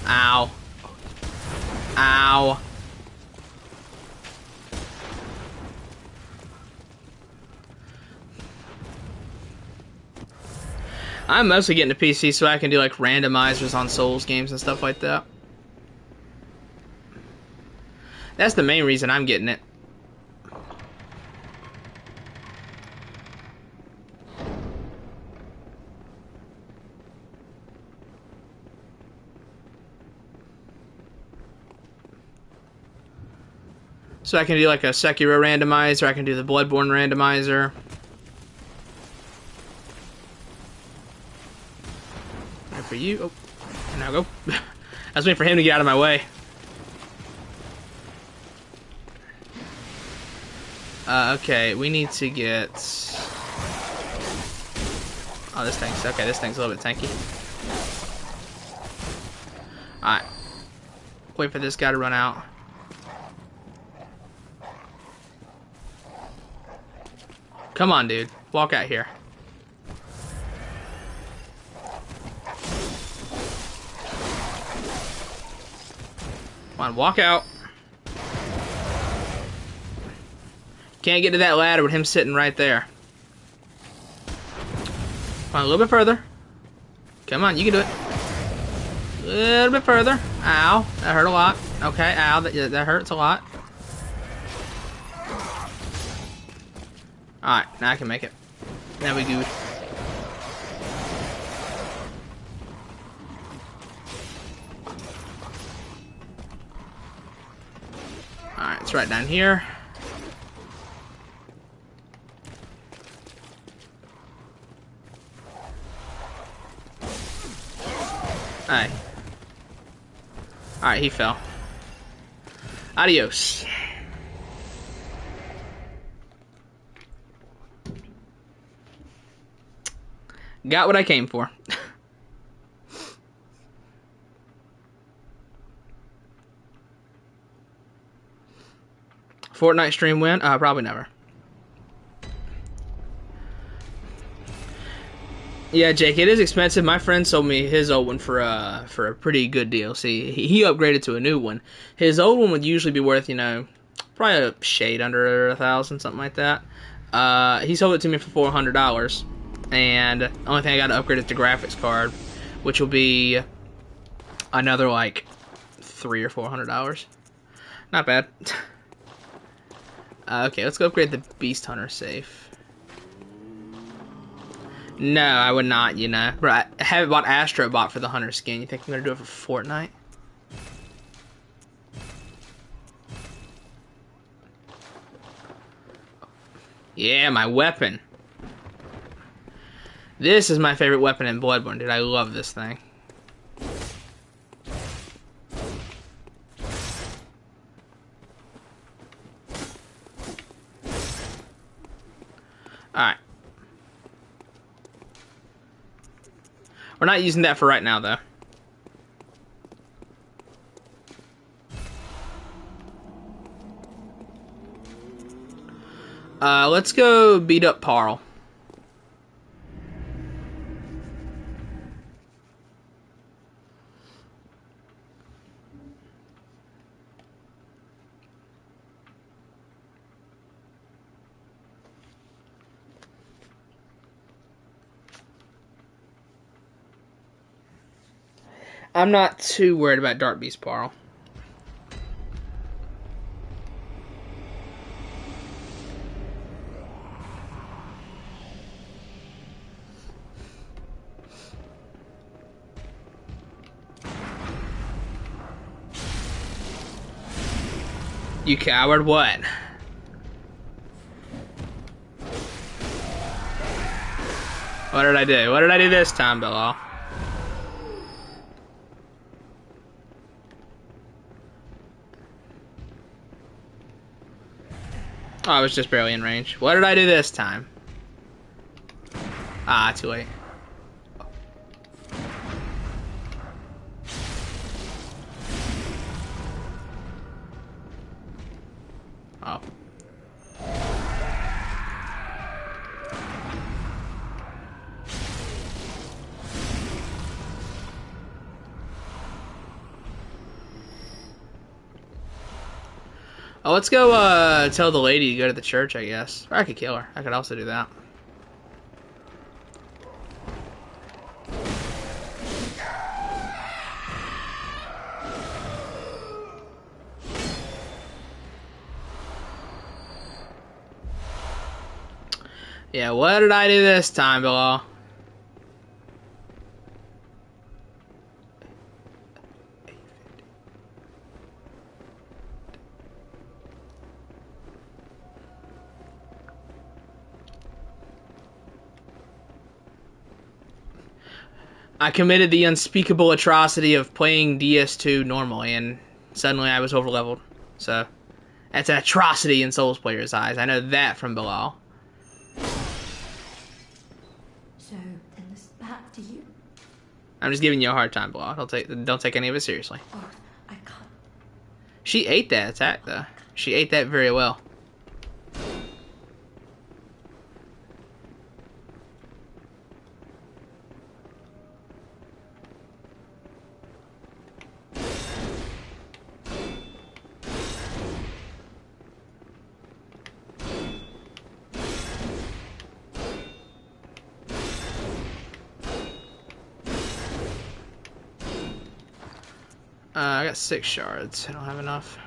Ow. Ow. I'm mostly getting a PC so I can do like randomizers on Souls games and stuff like that. That's the main reason I'm getting it. So I can do like a Sekiro randomizer, I can do the Bloodborne randomizer. And for you, oh, now go. I was waiting for him to get out of my way. Okay, we need to get... Oh, this thing's... Okay, this thing's a little bit tanky. Alright. Wait for this guy to run out. Come on, dude. Walk out here. Come on, walk out. Can't get to that ladder with him sitting right there. Come on, a little bit further. Come on, you can do it. A little bit further. Ow, that hurt a lot. Okay, ow, that hurts a lot. Alright, now I can make it. Now we good. Alright, it's right down here. Alright. Alright, he fell. Adios. Got what I came for. Fortnite stream win? Probably never. Yeah, Jake, it is expensive. My friend sold me his old one for a pretty good deal. See, he upgraded to a new one. His old one would usually be worth, you know, probably a shade under $1,000, something like that. He sold it to me for $400, and the only thing I got to upgrade is the graphics card, which will be another like $300 or $400. Not bad. Okay, let's go upgrade the Beast Hunter safe. No, I would not, you know. But I haven't bought Astrobot for the Hunter skin. You think I'm going to do it for Fortnite? Yeah, my weapon. This is my favorite weapon in Bloodborne, dude. I love this thing. Alright. We're not using that for right now, though. Let's go beat up Parl. I'm not too worried about Dark Beast Parl. You coward, what? What did I do? What did I do this time, Bilal? Oh, I was just barely in range. What did I do this time? Ah, too late. Oh. Oh, let's go tell the lady to go to the church, I guess. Or I could kill her. I could also do that. Yeah, what did I do this time, Bilal? I committed the unspeakable atrocity of playing DS2 normally, and suddenly I was overleveled. So, that's an atrocity in Souls players' eyes. I know that from Bilal. So, then it's back to you? I'm just giving you a hard time, Bilal. Don't take any of it seriously. Or I can't. She ate that attack, though. She ate that very well. I got 6 shards. I don't have enough.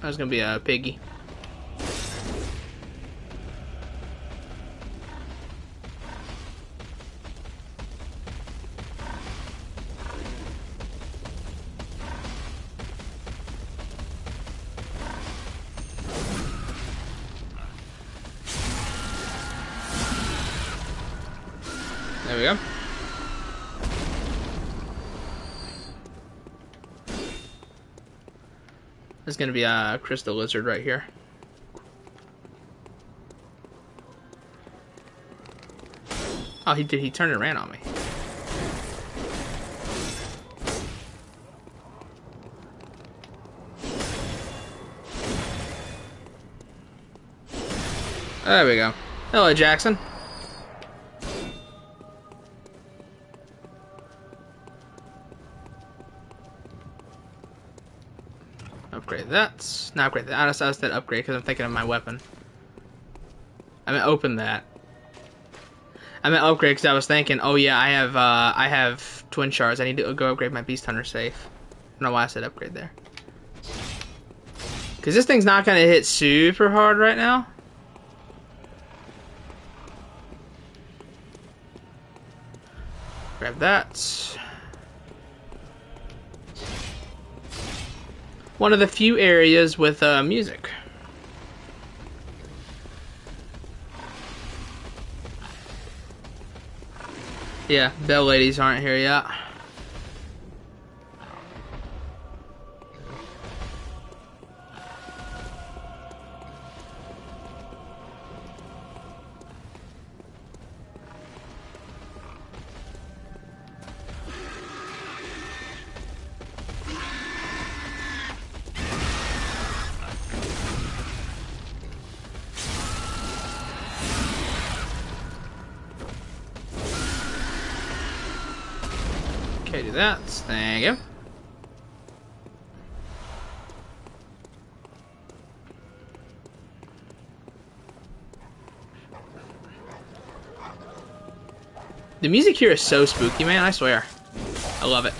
I was gonna be a piggy. There we go. There's gonna be a crystal lizard right here. Oh, he turned and ran on me. There we go. Hello, Jackson. Upgrade that. Not upgrade that. I said upgrade because I'm thinking of my weapon. I meant open that. I meant upgrade because I was thinking, oh yeah, I have twin shards. I need to go upgrade my beast hunter safe. I don't know why I said upgrade there. Because this thing's not going to hit super hard right now. Grab that. One of the few areas with music. Yeah, bell ladies aren't here yet. Okay, do that. Thank you. The music here is so spooky, man, I swear. I love it.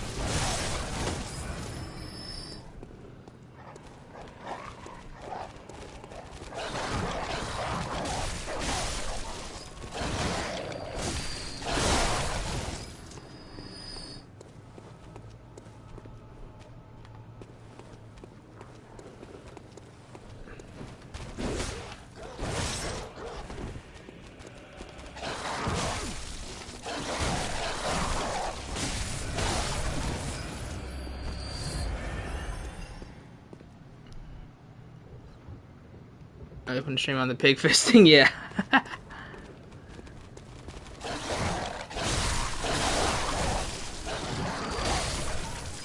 I opened stream on the pig fisting, yeah.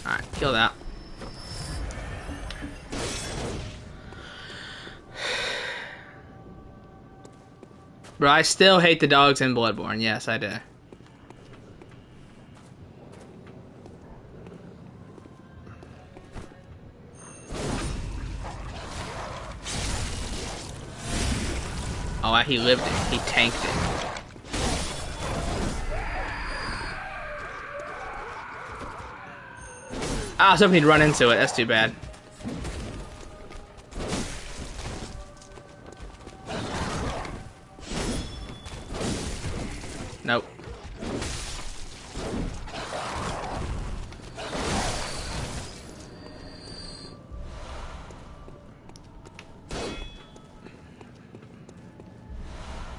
Alright, kill that. Bro, I still hate the dogs in Bloodborne. Yes, I do. Oh, he lived it. He tanked it. Ah, I was hoping he'd run into it. That's too bad. Nope.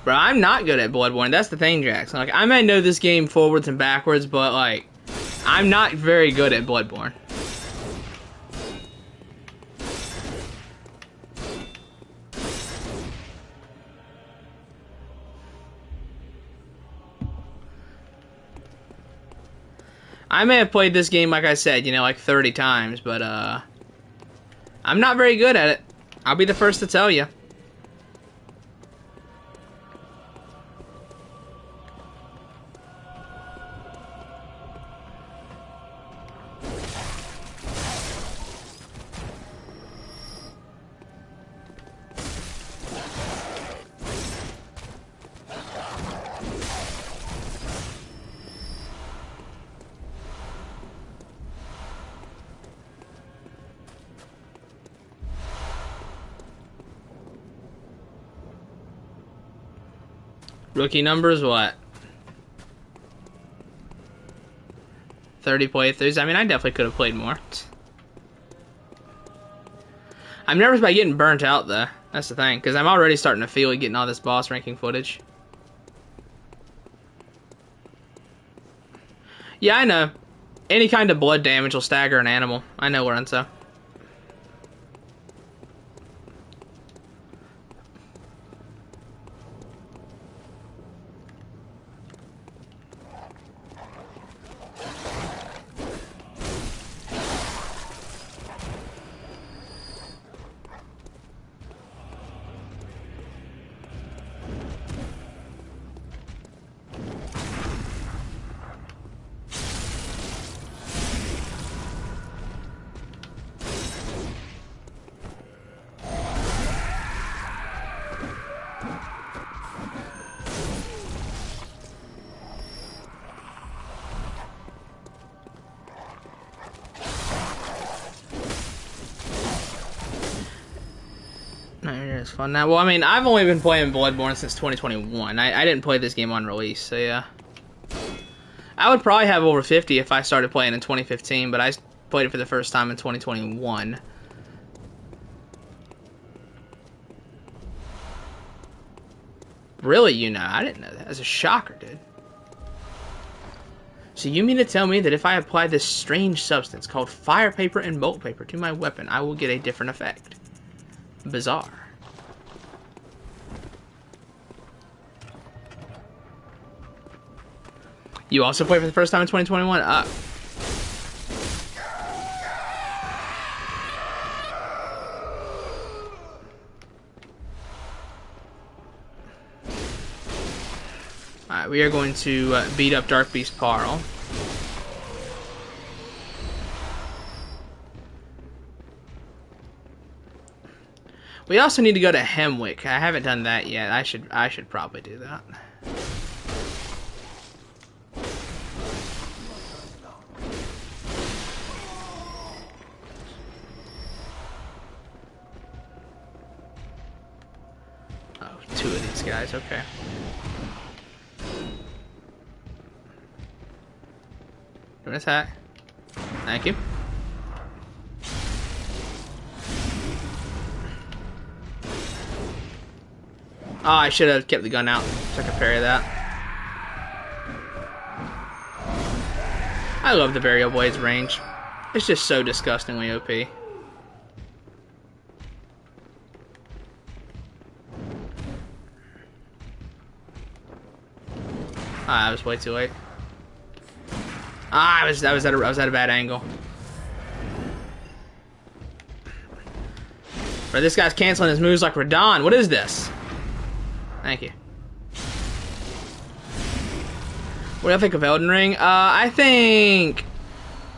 Bro, I'm not good at Bloodborne. That's the thing, Jackson. Like, I may know this game forwards and backwards, but, like, I'm not very good at Bloodborne. I may have played this game, like I said, you know, like 30 times, but, I'm not very good at it. I'll be the first to tell you. Rookie numbers, what? 30 playthroughs? I mean, I definitely could have played more. I'm nervous about getting burnt out, though. That's the thing, because I'm already starting to feel like getting all this boss ranking footage. Yeah, I know. Any kind of blood damage will stagger an animal. I know, Lorenzo. It's fun now. Well, I mean, I've only been playing Bloodborne since 2021. I didn't play this game on release, so yeah. I would probably have over 50 if I started playing in 2015, but I played it for the first time in 2021. Really, you know? I didn't know that. That's a shocker, dude. So you mean to tell me that if I apply this strange substance called fire paper and bolt paper to my weapon, I will get a different effect? Bizarre. You also played for the first time in 2021? Alright, we are going to beat up Dark Beast Parl. We also need to go to Hemwick. I haven't done that yet. I should probably do that. Oh, two of these guys, okay. Doing attack. Thank you. Oh, I should have kept the gun out so I could parry that. I love the Burial Blade's range. It's just so disgustingly OP. Ah, I was way too late. Ah, I was at a bad angle. But this guy's canceling his moves like Radon. What is this? Thank you. What do I think of Elden Ring? I think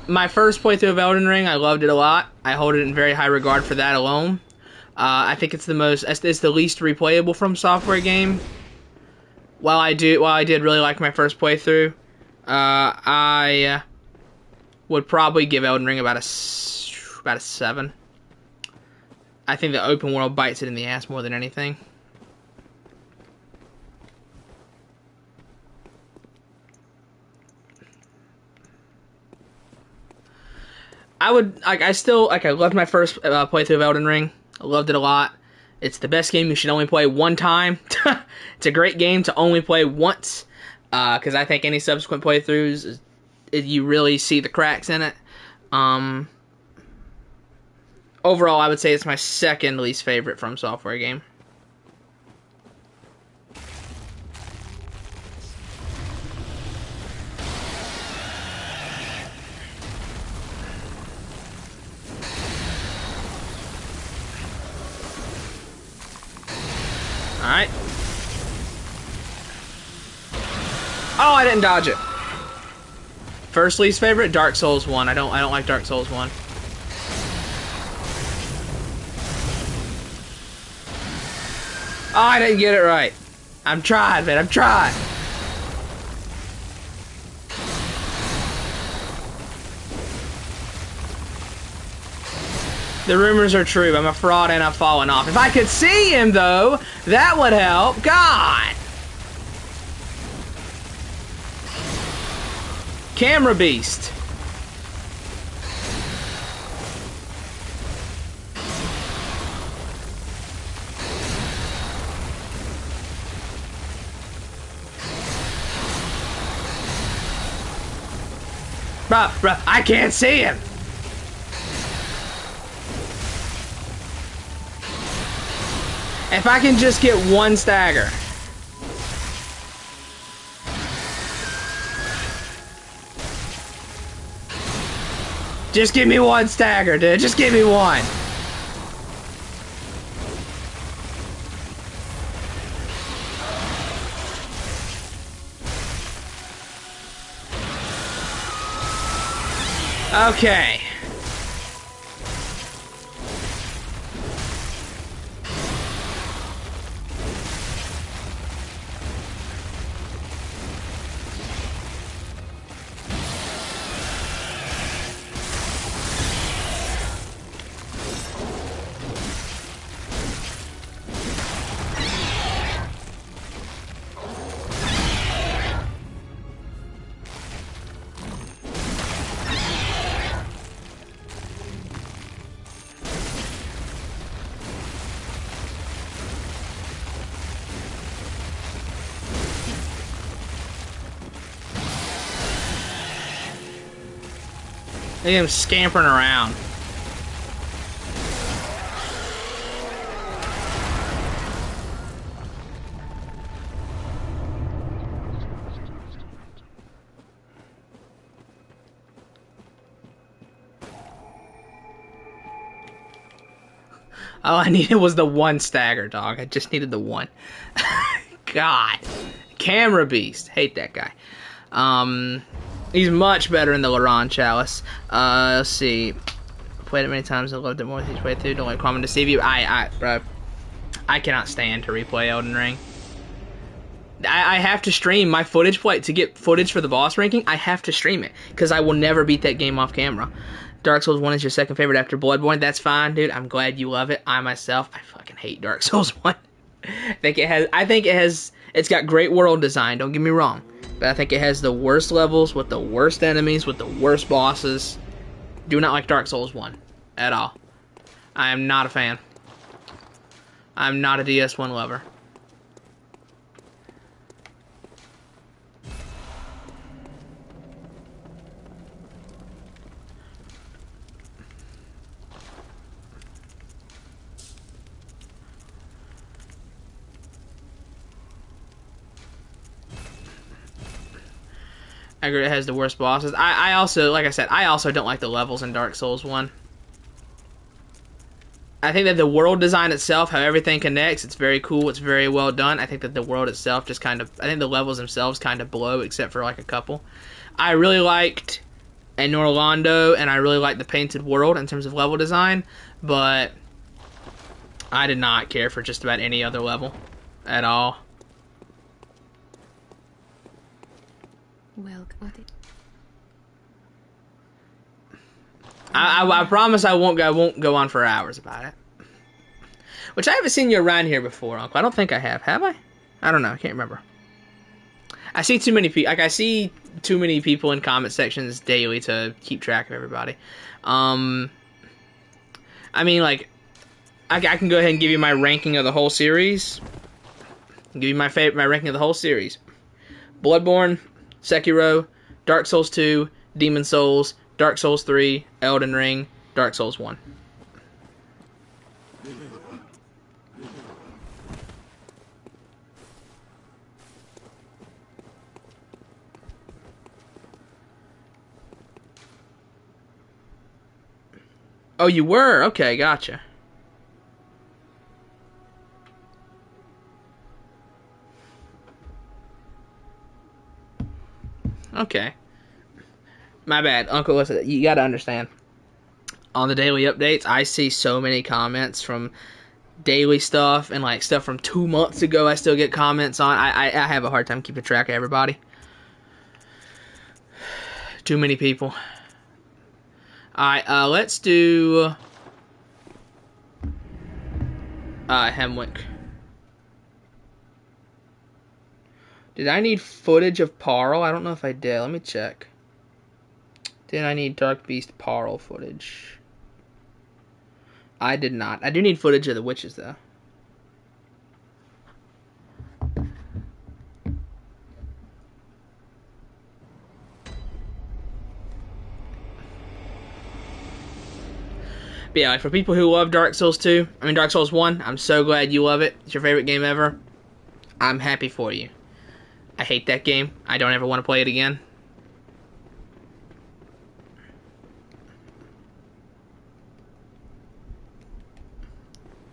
my first playthrough of Elden Ring, I loved it a lot. I hold it in very high regard for that alone. I think it's the least replayable From Software game. While I did really like my first playthrough, I would probably give Elden Ring about a 7. I think the open world bites it in the ass more than anything. I loved my first playthrough of Elden Ring. I loved it a lot. It's the best game you should only play one time. It's a great game to only play once, because I think any subsequent playthroughs, you really see the cracks in it. Overall, I would say it's my second least favorite From Software game. Alright. Oh, I didn't dodge it. First least favorite, Dark Souls 1. I don't like Dark Souls 1. Oh, I didn't get it right. I'm trying, man. I'm trying. The rumors are true. I'm a fraud and I've fallen off. If I could see him, though, that would help. God. Camera beast. Bruh, I can't see him. If I can just get one stagger. Just give me one stagger, dude. Just give me one. Okay. Look at him scampering around. All I needed was the one stagger, dog. I just needed the one. God. Camera beast. Hate that guy. He's much better in the Laron Chalice. Let's see. Played it many times. I loved it more each way through. Don't let Common deceive you. Bro, I cannot stand to replay Elden Ring. I have to stream my footage play to get footage for the boss ranking. I have to stream it because I will never beat that game off camera. Dark Souls 1 is your second favorite after Bloodborne. That's fine, dude. I'm glad you love it. I fucking hate Dark Souls 1. It's got great world design, don't get me wrong. But I think it has the worst levels with the worst enemies, with the worst bosses. Do not like Dark Souls 1 at all. I am not a fan. I'm not a DS1 lover. I agree it has the worst bosses. I also, like I said, I also don't like the levels in Dark Souls 1. I think that the world design itself, how everything connects, it's very cool, it's very well done. I think that the world itself just kind of, I think the levels themselves kind of blow, except for like a couple. I really liked Anor Londo, and I really liked the Painted World in terms of level design, but I did not care for just about any other level at all. Well, got it. I promise I won't go on for hours about it. Which I haven't seen you around here before, Uncle. I don't think I have. Have I? I don't know. I can't remember. I see too many people. Like, I see too many people in comment sections daily to keep track of everybody. I mean, like, I can go ahead and give you my ranking of the whole series. I'll give you my ranking of the whole series. Bloodborne, Sekiro, Dark Souls 2, Demon Souls, Dark Souls 3, Elden Ring, Dark Souls 1. Oh, you were? Okay, gotcha. Okay. My bad. Uncle, listen, you gotta understand. On the daily updates, I see so many comments from daily stuff and, like, stuff from 2 months ago I still get comments on. I have a hard time keeping track of everybody. Too many people. Alright, let's do Hemwick. Did I need footage of Parl? I don't know if I did. Let me check. Did I need Dark Beast Parl footage? I did not. I do need footage of the witches, though. But yeah, like, for people who love Dark Souls 2, I mean Dark Souls 1, I'm so glad you love it. It's your favorite game ever. I'm happy for you. I hate that game. I don't ever want to play it again.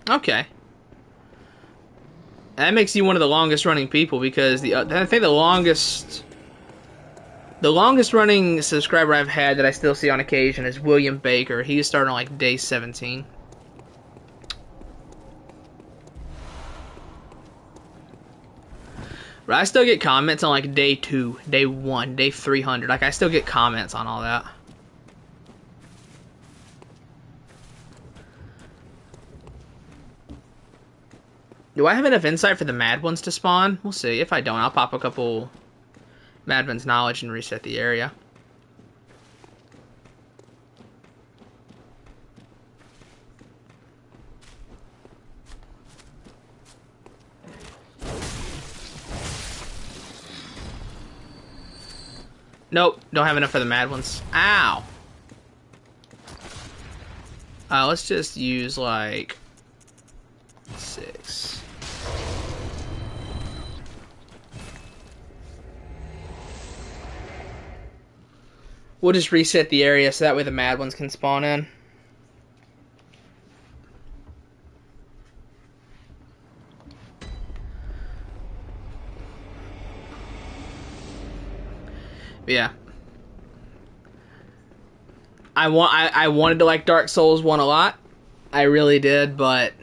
Okay. That makes you one of the longest running people, because I think the longest running subscriber I've had that I still see on occasion is William Baker. He started on like day 17. But I still get comments on like day 2, day 1, day 300. Like, I still get comments on all that. Do I have enough insight for the Mad Ones to spawn? We'll see. If I don't, I'll pop a couple Mad Ones knowledge and reset the area. Nope, don't have enough for the Mad Ones. Ow! Let's just use, like, 6. We'll just reset the area so that way the Mad Ones can spawn in. But yeah. I wanted to like Dark Souls 1 a lot. I really did, but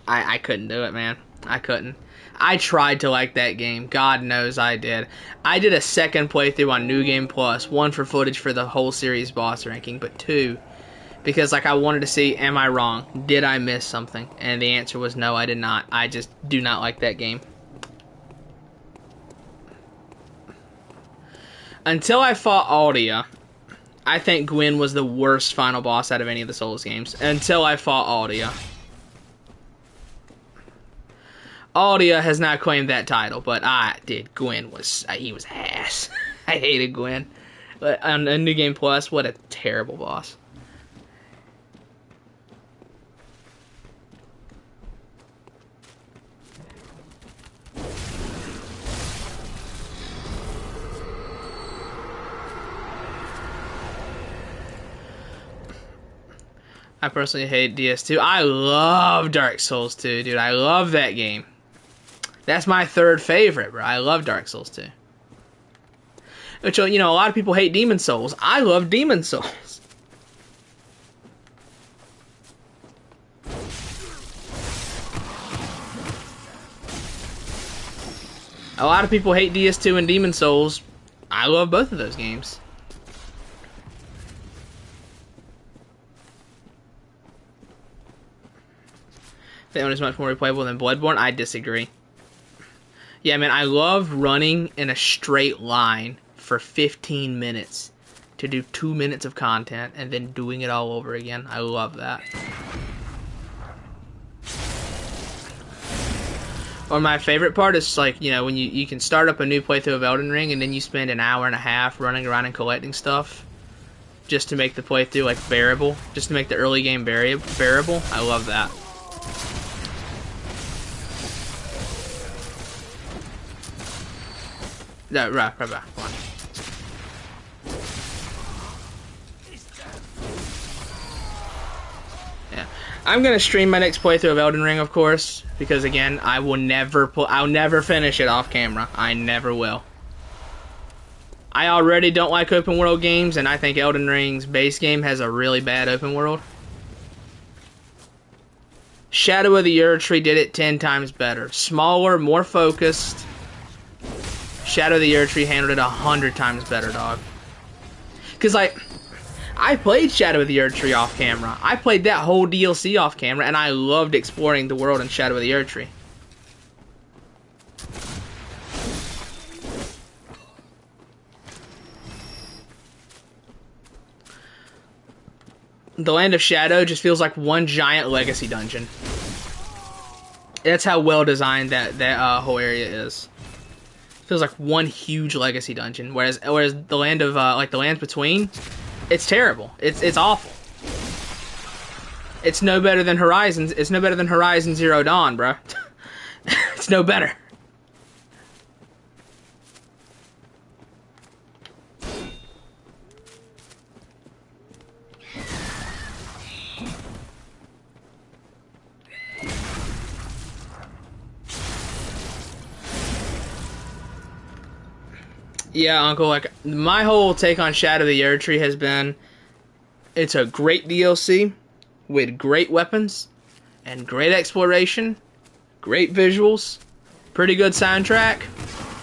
I couldn't do it, man. I couldn't. I tried to like that game. God knows I did. I did a second playthrough on New Game Plus. 1 for footage for the whole series boss ranking, but 2 because, like, I wanted to see, am I wrong? Did I miss something? And the answer was no, I did not. I just do not like that game. Until I fought Aldia, I think Gwyn was the worst final boss out of any of the Souls games. Until I fought Aldia. Aldia has not claimed that title, but I did. Gwyn was, he was ass. I hated Gwyn. But on New Game Plus, what a terrible boss. I personally hate DS2. I love Dark Souls 2, dude. I love that game. That's my third favorite, bro. I love Dark Souls 2. Which, you know, a lot of people hate Demon Souls. I love Demon Souls. A lot of people hate DS2 and Demon Souls. I love both of those games. That one is much more replayable than Bloodborne. I disagree. Yeah, man, I love running in a straight line for 15 minutes to do 2 minutes of content and then doing it all over again. I love that. Or my favorite part is, like, you know, when you can start up a new playthrough of Elden Ring and then you spend an hour and a half running around and collecting stuff just to make the playthrough, like, bearable. Just to make the early game bearable. I love that. No, right. Come on. Yeah, I'm gonna stream my next playthrough of Elden Ring, of course, because again, I'll never finish it off camera. I never will. I already don't like open world games, and I think Elden Ring's base game has a really bad open world. Shadow of the Erdtree did it 10 times better. Smaller, more focused. Shadow of the Erdtree handled it 100 times better, dog. Cause, like, I played Shadow of the Erdtree off camera. I played that whole DLC off camera, and I loved exploring the world in Shadow of the Erdtree. The Land of Shadow just feels like one giant legacy dungeon. That's how well designed that whole area is. Feels like one huge legacy dungeon, whereas the land of like the Lands Between, it's terrible. It's awful. It's no better than Horizons. It's no better than Horizon Zero Dawn, bro. It's no better. Yeah, Uncle, like, my whole take on Shadow of the Erdtree has been, it's a great DLC with great weapons and great exploration, great visuals, pretty good soundtrack,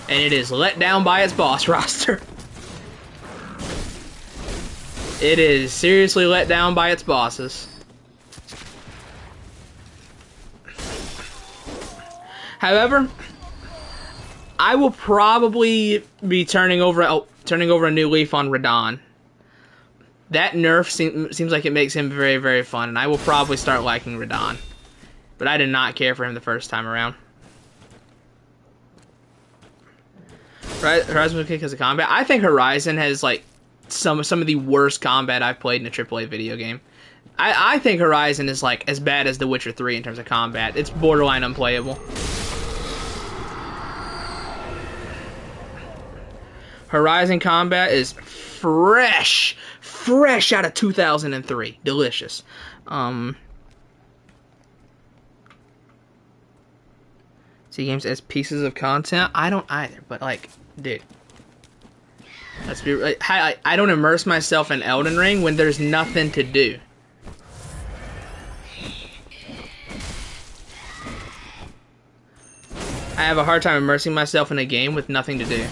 and it is let down by its boss roster. It is seriously let down by its bosses. However, I will probably be turning over a new leaf on Radon. That nerf seems like it makes him very, very fun, and I will probably start liking Radon. But I did not care for him the first time around. Horizon was because of combat. I think Horizon has, like, some of the worst combat I've played in a AAA video game. I think Horizon is, like, as bad as The Witcher 3 in terms of combat. It's borderline unplayable. Horizon combat is fresh out of 2003. Delicious. See games as pieces of content? I don't either, but, like, dude. Let's be like, I don't immerse myself in Elden Ring when there's nothing to do. I have a hard time immersing myself in a game with nothing to do.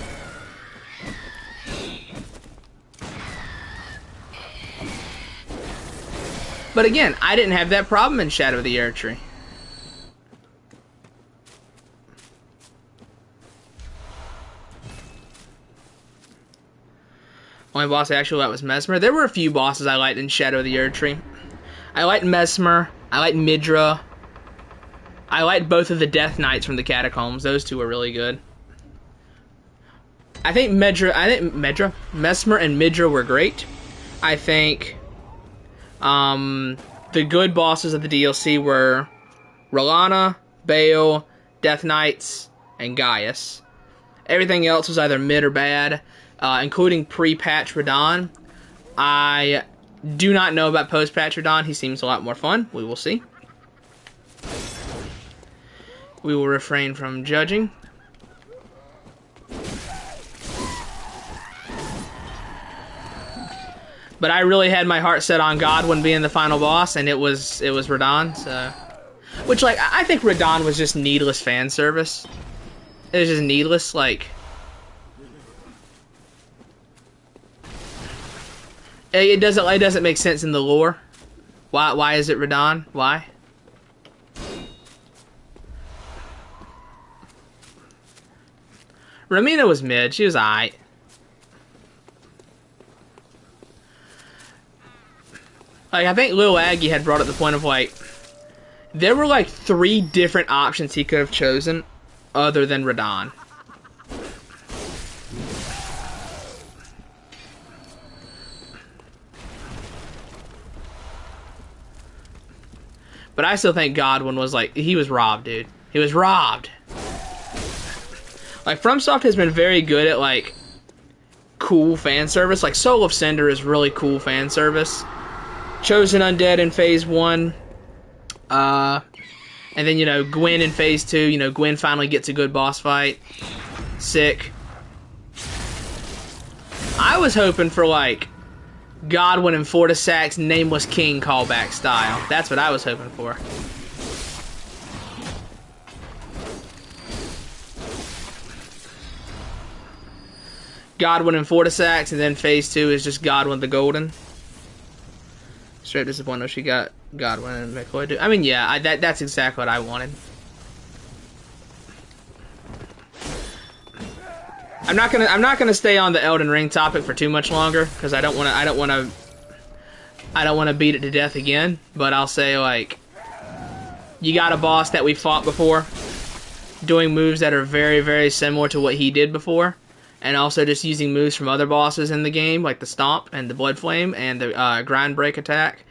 But again, I didn't have that problem in Shadow of the Erdtree. Only boss I actually liked was Mesmer. There were a few bosses I liked in Shadow of the Erdtree. I liked Mesmer. I liked Midra. I liked both of the Death Knights from the Catacombs. Those two were really good. I think Mesmer and Midra were great. I think the good bosses of the DLC were R'Lana, Bale, Death Knights, and Gaius. Everything else was either mid or bad, including pre-patch Radon. I do not know about post-patch Radon. He seems a lot more fun. We will see. We will refrain from judging. But I really had my heart set on Godwin being the final boss, and it was Radon. So, which, like, I think Radon was just needless fan service. It was just needless, like. It doesn't make sense in the lore. Why is it Radon? Why? Ramina was mid. She was alright. Like, I think Lil Aggie had brought up the point of, like, there were, like, 3 different options he could have chosen other than Radahn. But I still think Godwin was, like, he was robbed, dude. He was robbed. Like, FromSoft has been very good at, like, cool fan service. Like, Soul of Cinder is really cool fan service. Chosen Undead in Phase 1. And then, you know, Gwen in Phase 2. You know, Gwen finally gets a good boss fight. Sick. I was hoping for, like, Godwin and Fortisac's Nameless King callback style. That's what I was hoping for. Godwin and Fortisac's, and then Phase 2 is just Godwin the Golden. Straight disappointed she got Godwin and McCoy. I mean, yeah, that's exactly what I wanted. I'm not gonna stay on the Elden Ring topic for too much longer because I don't want to beat it to death again. But I'll say, like, you got a boss that we fought before, doing moves that are very, very similar to what he did before, and also just using moves from other bosses in the game, like the Stomp and the Blood Flame and the Grind Break attack.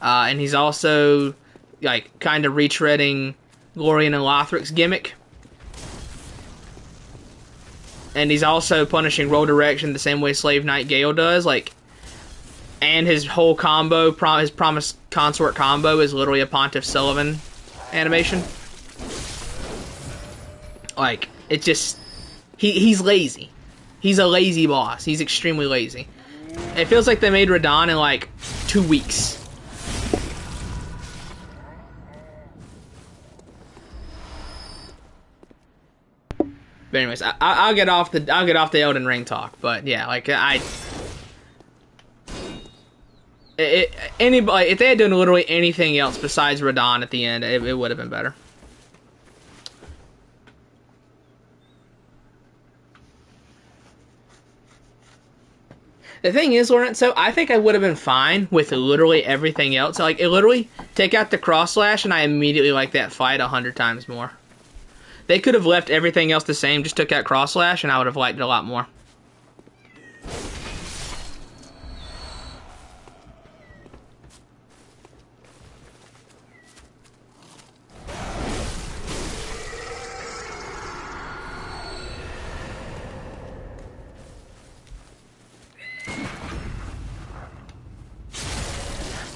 And he's also, like, kind of retreading Glorian and Lothric's gimmick. And he's also punishing Roll Direction the same way Slave Knight Gale does, like, and his whole combo, his Promised Consort combo is literally a Pontiff Sullivan animation. Like, it just, he's lazy. He's a lazy boss. He's extremely lazy. It feels like they made Radahn in, like, 2 weeks. But anyways, I'll get off the Elden Ring talk. But yeah, like, anybody, if they had done literally anything else besides Radahn at the end, it would have been better. The thing is, Lorenzo, I think I would have been fine with literally everything else. Like, it literally, take out the cross slash, and I immediately like that fight 100 times more. They could have left everything else the same, just took out cross slash, and I would have liked it a lot more.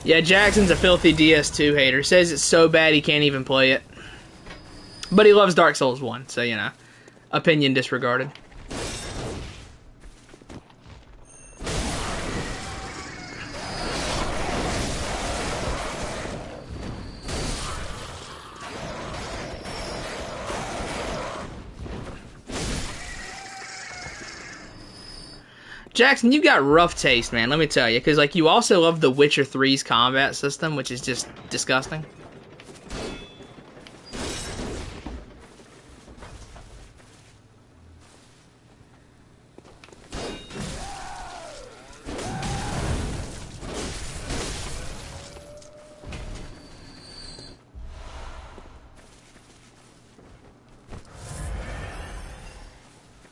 Yeah, Jackson's a filthy DS2 hater. Says it's so bad he can't even play it. But he loves Dark Souls 1, so, you know, opinion disregarded. Jackson, you got rough taste, man, let me tell you. Because, like, you also love The Witcher 3's combat system, which is just disgusting.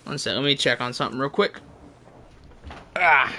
One sec, let me check on something real quick. Ah.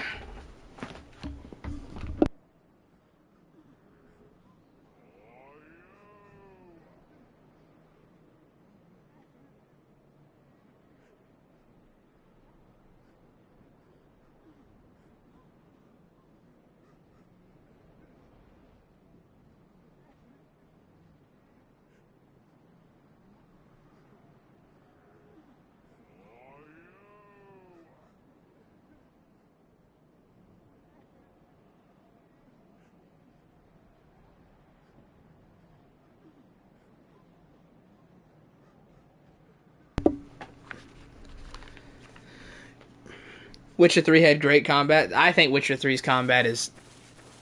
Witcher 3 had great combat. I think Witcher 3's combat is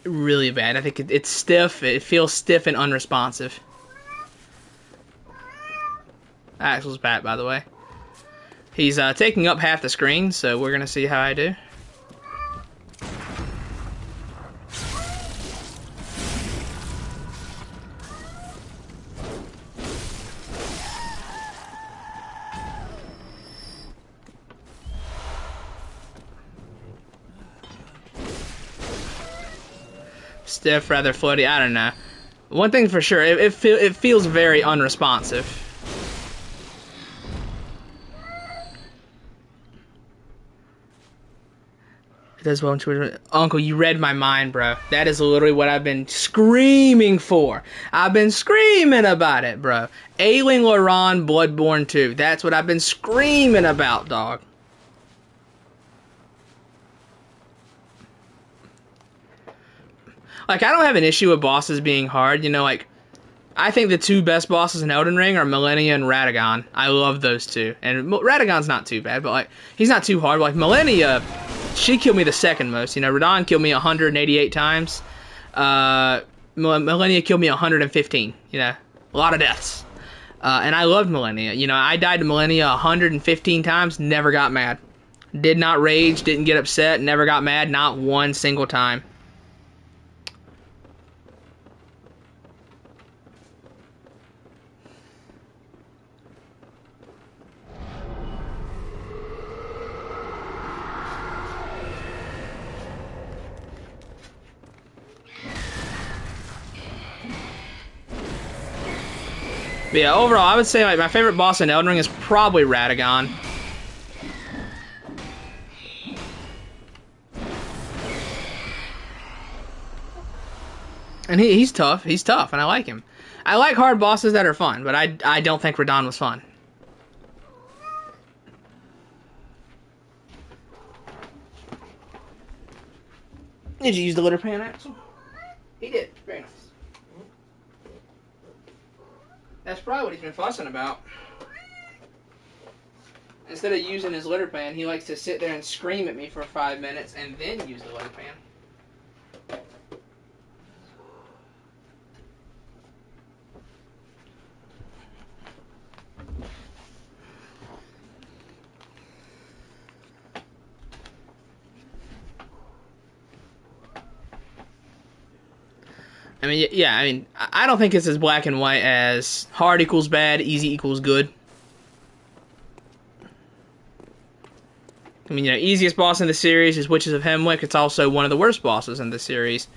really bad. I think it's stiff. It feels stiff and unresponsive. Axel's back, by the way. He's taking up half the screen, so we're gonna see how I do. Stiff, rather floaty. I don't know. One thing for sure, it feels very unresponsive. It does well on Twitter. Uncle, you read my mind, bro. That is literally what I've been screaming for. I've been screaming about it, bro. Ailing Laurent Bloodborne 2. That's what I've been screaming about, dog. Like, I don't have an issue with bosses being hard, you know, like, I think the two best bosses in Elden Ring are Millennia and Radagon. I love those two. And Radagon's not too bad, but, like, he's not too hard. But, like, Millennia, she killed me the second most. You know, Radahn killed me 188 times. Millennia killed me 115. You know, a lot of deaths. And I loved Millennia. You know, I died to Millennia 115 times, never got mad. Did not rage, didn't get upset, never got mad, not one single time. But yeah, overall, I would say like my favorite boss in Elden Ring is probably Radagon. And he's tough. He's tough, and I like him. I like hard bosses that are fun, but I don't think Radahn was fun. Did you use the litter pan, Axel? He did. Very nice. That's probably what he's been fussing about. Instead of using his litter pan, he likes to sit there and scream at me for 5 minutes and then use the litter pan. I mean, yeah, I mean, I don't think it's as black and white as hard equals bad, easy equals good. I mean, you know, easiest boss in the series is Witches of Hemwick. It's also one of the worst bosses in the series.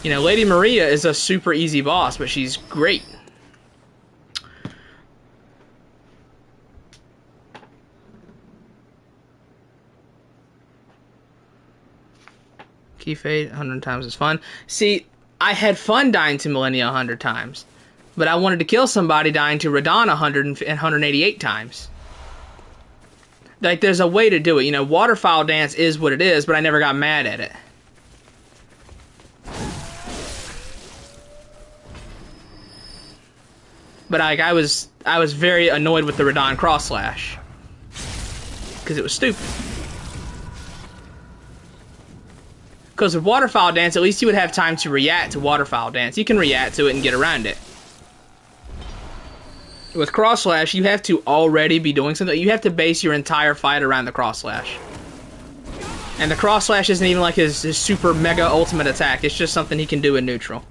You know, Lady Maria is a super easy boss, but she's great. Key Fade 100 times is fun. See, I had fun dying to Millennia 100 times, but I wanted to kill somebody dying to Radahn 188 times. Like, there's a way to do it. You know, Waterfowl Dance is what it is, but I never got mad at it. But like, I was very annoyed with the Radahn cross slash because it was stupid. Because with Waterfowl Dance, at least you would have time to react to Waterfowl Dance. You can react to it and get around it. With Cross Slash, you have to already be doing something. You have to base your entire fight around the Cross Slash. And the Cross Slash isn't even like his super mega ultimate attack. It's just something he can do in neutral.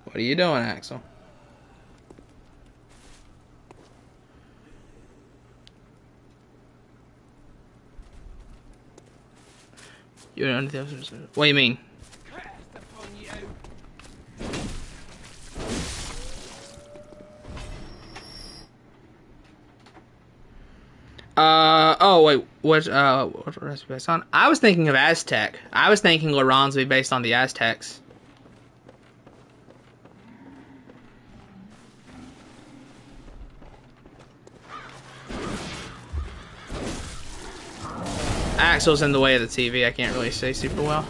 What are you doing, Axel? You don't know anything. What do you mean? Oh wait, what recipe based on? I was thinking of Aztec. I was thinking Laurent's would be based on the Aztecs. Axel's in the way of the TV, I can't really see super well.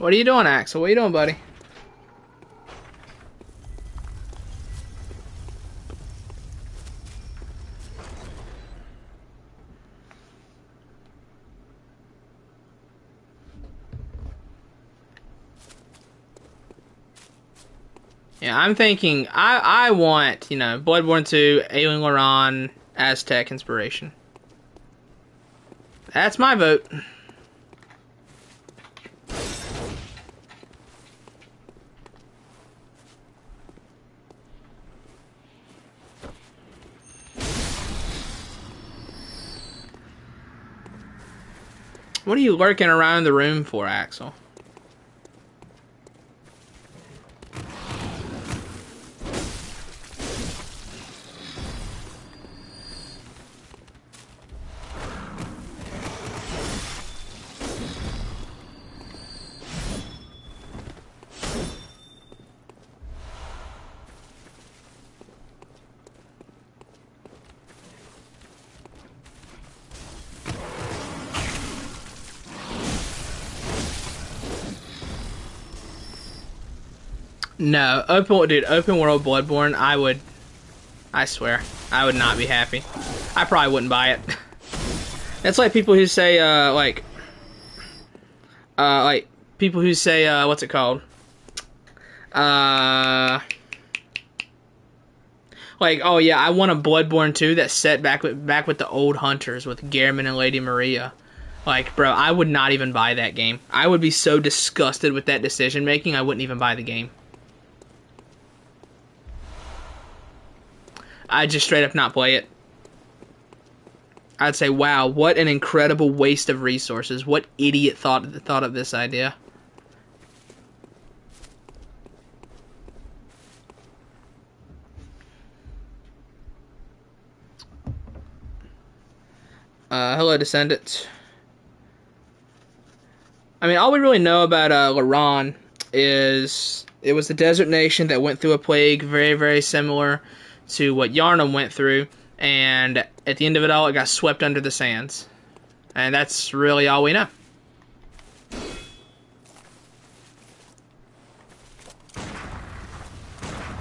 What are you doing, Axel? What are you doing, buddy? Yeah, I'm thinking, I want, you know, Bloodborne 2, Alien Laran, Aztec inspiration. That's my vote. What are you lurking around the room for, Axel? No, open world Bloodborne, I swear, I would not be happy. I probably wouldn't buy it. It's like people who say, like people who say, what's it called? Like, oh yeah, I want a Bloodborne 2 that's set back with the old hunters with Gehrman and Lady Maria. Like, bro, I would not even buy that game. I would be so disgusted with that decision making, I wouldn't even buy the game. I'd just straight up not play it. I'd say, wow, what an incredible waste of resources. What idiot thought of this idea? Hello, Descendants. I mean, all we really know about Laran is it was the desert nation that went through a plague very, very similar to what Yharnam went through, and at the end of it all, it got swept under the sands. And that's really all we know.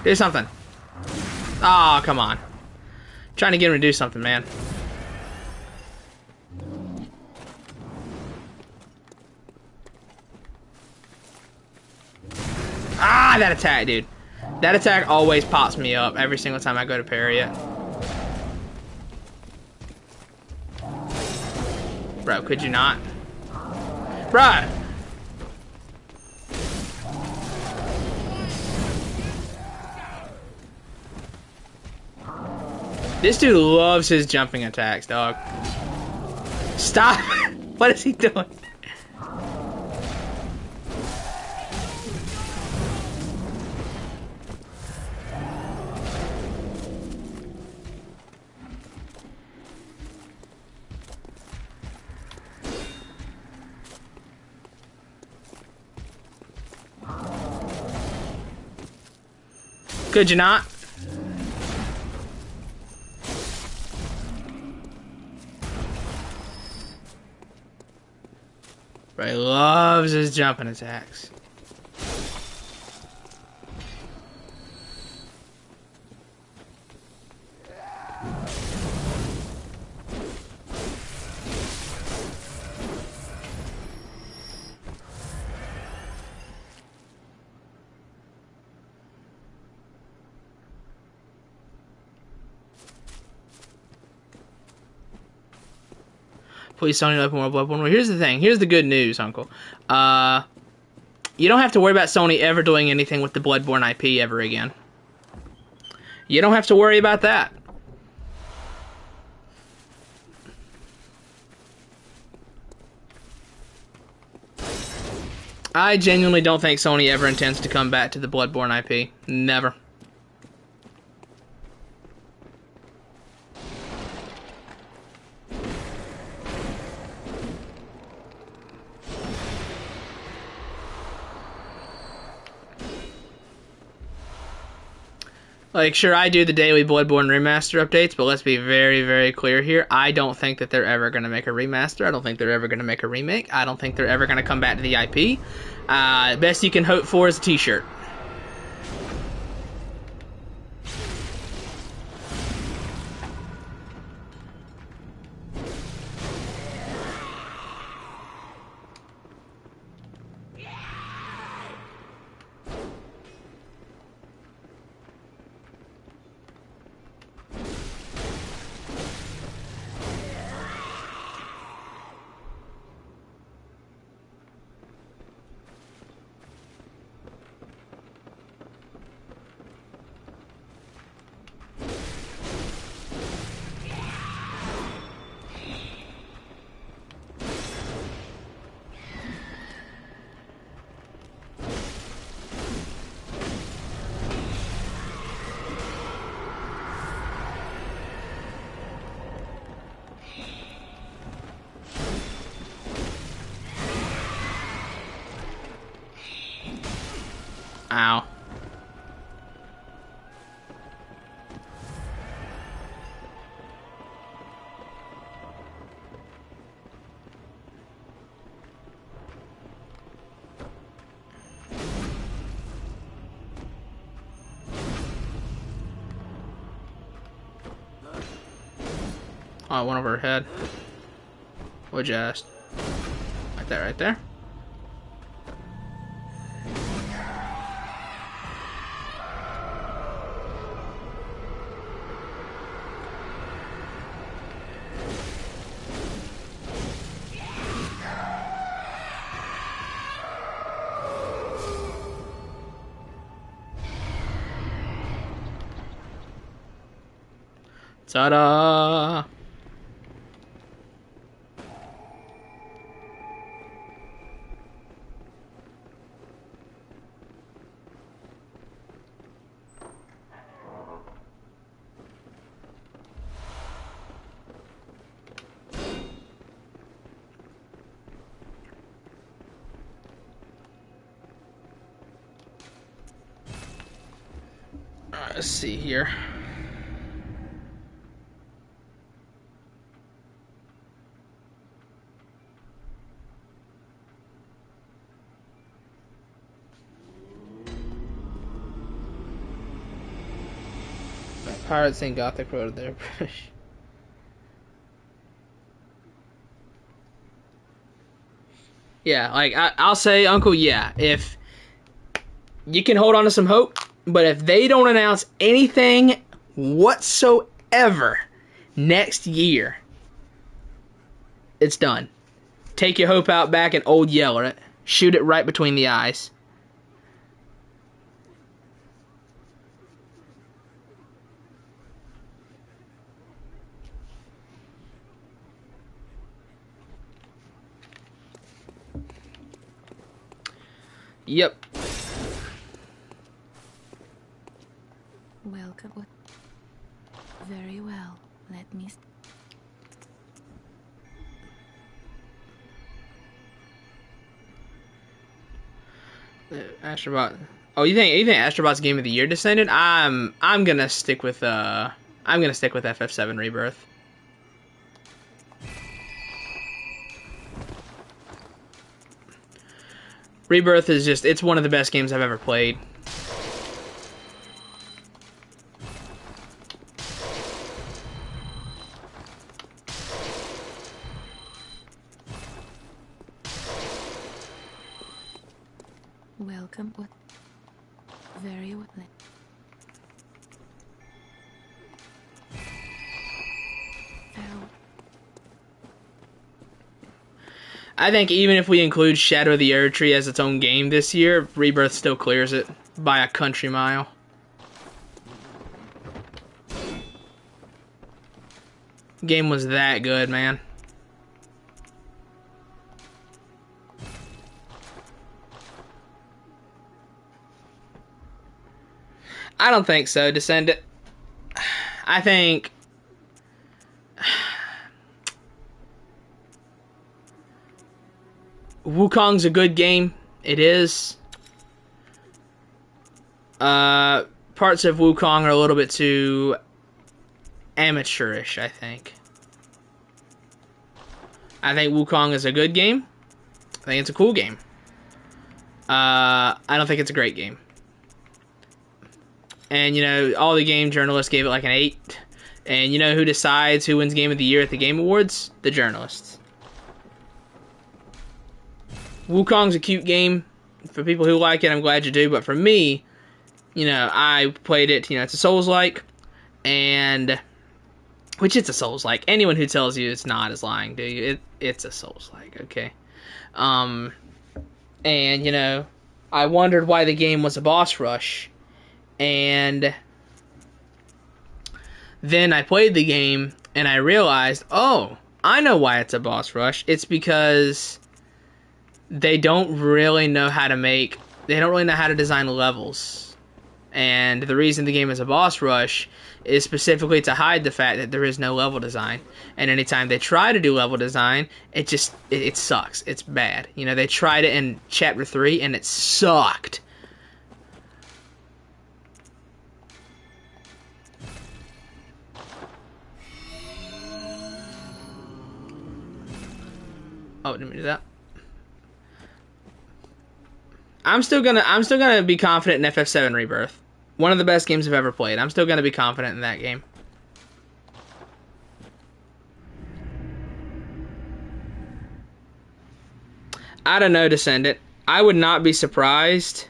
Do something. Oh, come on. Trying to get him to do something, man. Ah, that attack, dude. That attack always pops me up every single time I go to parry it. Bro, could you not? Bruh! This dude loves his jumping attacks, dog. Stop! What is he doing? Could you not? Bro, he loves his jumping attacks. Please, Sony, open world Bloodborne. Well, here's the thing. Here's the good news, Uncle. You don't have to worry about Sony ever doing anything with the Bloodborne IP ever again. You don't have to worry about that. I genuinely don't think Sony ever intends to come back to the Bloodborne IP. Never. Like, sure, I do the daily Bloodborne remaster updates, but let's be very, very clear here. I don't think that they're ever going to make a remaster. I don't think they're ever going to make a remake. I don't think they're ever going to come back to the IP. Best you can hope for is a t-shirt. Ow. Oh, one over her head. Or just like that right there. Ta-da! Let's see here. Pirates in Gothic Road there. Yeah, like I'll say, Uncle, yeah, if you can hold on to some hope, but if they don't announce anything whatsoever next year, it's done. Take your hope out back and Old Yeller it. Shoot it right between the eyes. Yep. Welcome. Very well. Let me. Astrobot. Oh, you think Astrobot's Game of the Year descended? I'm gonna stick with FF7 Rebirth. Rebirth is just, it's one of the best games I've ever played. Welcome. Very well. I think even if we include Shadow of the Erdtree as its own game this year, Rebirth still clears it by a country mile. Game was that good, man. I don't think so, Descendant. I think... Wukong's a good game. It is. parts of Wukong are a little bit too amateurish, I think. I think Wukong is a good game. I think it's a cool game. I don't think it's a great game. And, you know, all the game journalists gave it like an 8. And you know who decides who wins Game of the Year at the Game Awards? The journalists. Wukong's a cute game. For people who like it, I'm glad you do. But for me, you know, I played it, you know, it's a Souls-like. And... which it's a Souls-like. Anyone who tells you it's not is lying, do you? It's a Souls-like, okay? And, you know, I wondered why the game was a boss rush. And then I played the game, and I realized, oh, I know why it's a boss rush. It's because they don't really know how to design levels. And the reason the game is a boss rush is specifically to hide the fact that there is no level design. And anytime they try to do level design, it sucks. It's bad. You know, they tried it in Chapter 3, and it sucked. Oh, didn't mean to do that. I'm still gonna be confident in FF7 Rebirth. One of the best games I've ever played. I'm still gonna be confident in that game. I don't know, Descendant. I would not be surprised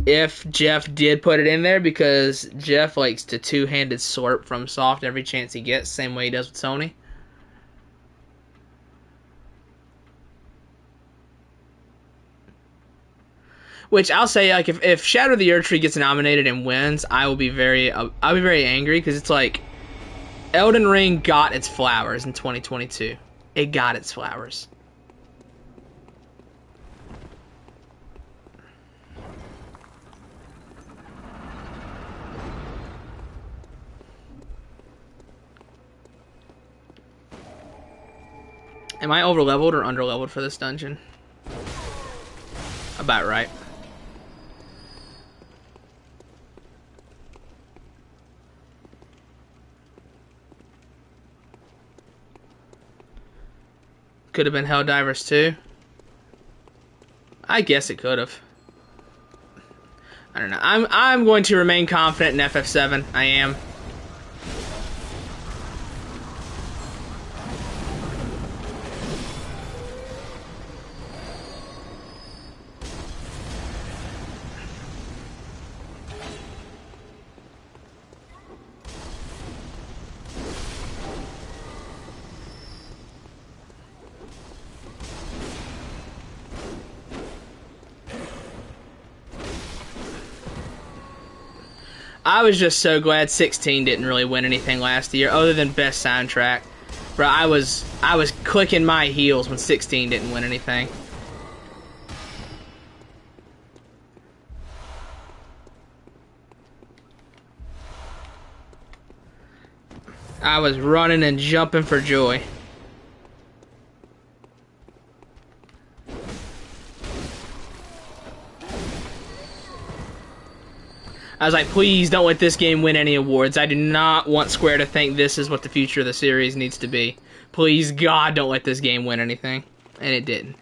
if Jeff did put it in there, because Jeff likes to two-handed slurp from Soft every chance he gets, same way he does with Sony. Which I'll say, like, if Shadow of the Erdtree gets nominated and wins, I'll be very angry, because it's like Elden Ring got its flowers in 2022. It got its flowers. Am I over-leveled or under-leveled for this dungeon? About right. Could have been Helldivers 2. I guess it could have. I don't know. I'm going to remain confident in FF7. I am. I was just so glad 16 didn't really win anything last year, other than best soundtrack. Bro, I was clicking my heels when 16 didn't win anything. I was running and jumping for joy. I was like, please don't let this game win any awards. I do not want Square to think this is what the future of the series needs to be. Please, God, don't let this game win anything. And it didn't.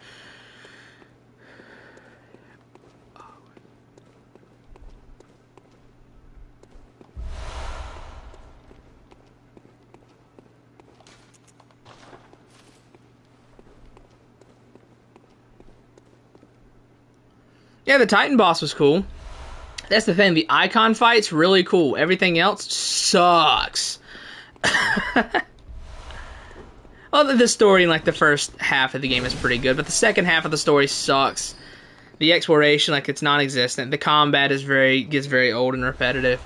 Yeah, the Titan boss was cool. That's the thing, the icon fight's really cool. Everything else sucks. Well, the story in like the first half of the game is pretty good, but the second half of the story sucks. The exploration, like, it's non-existent. The combat is gets very old and repetitive.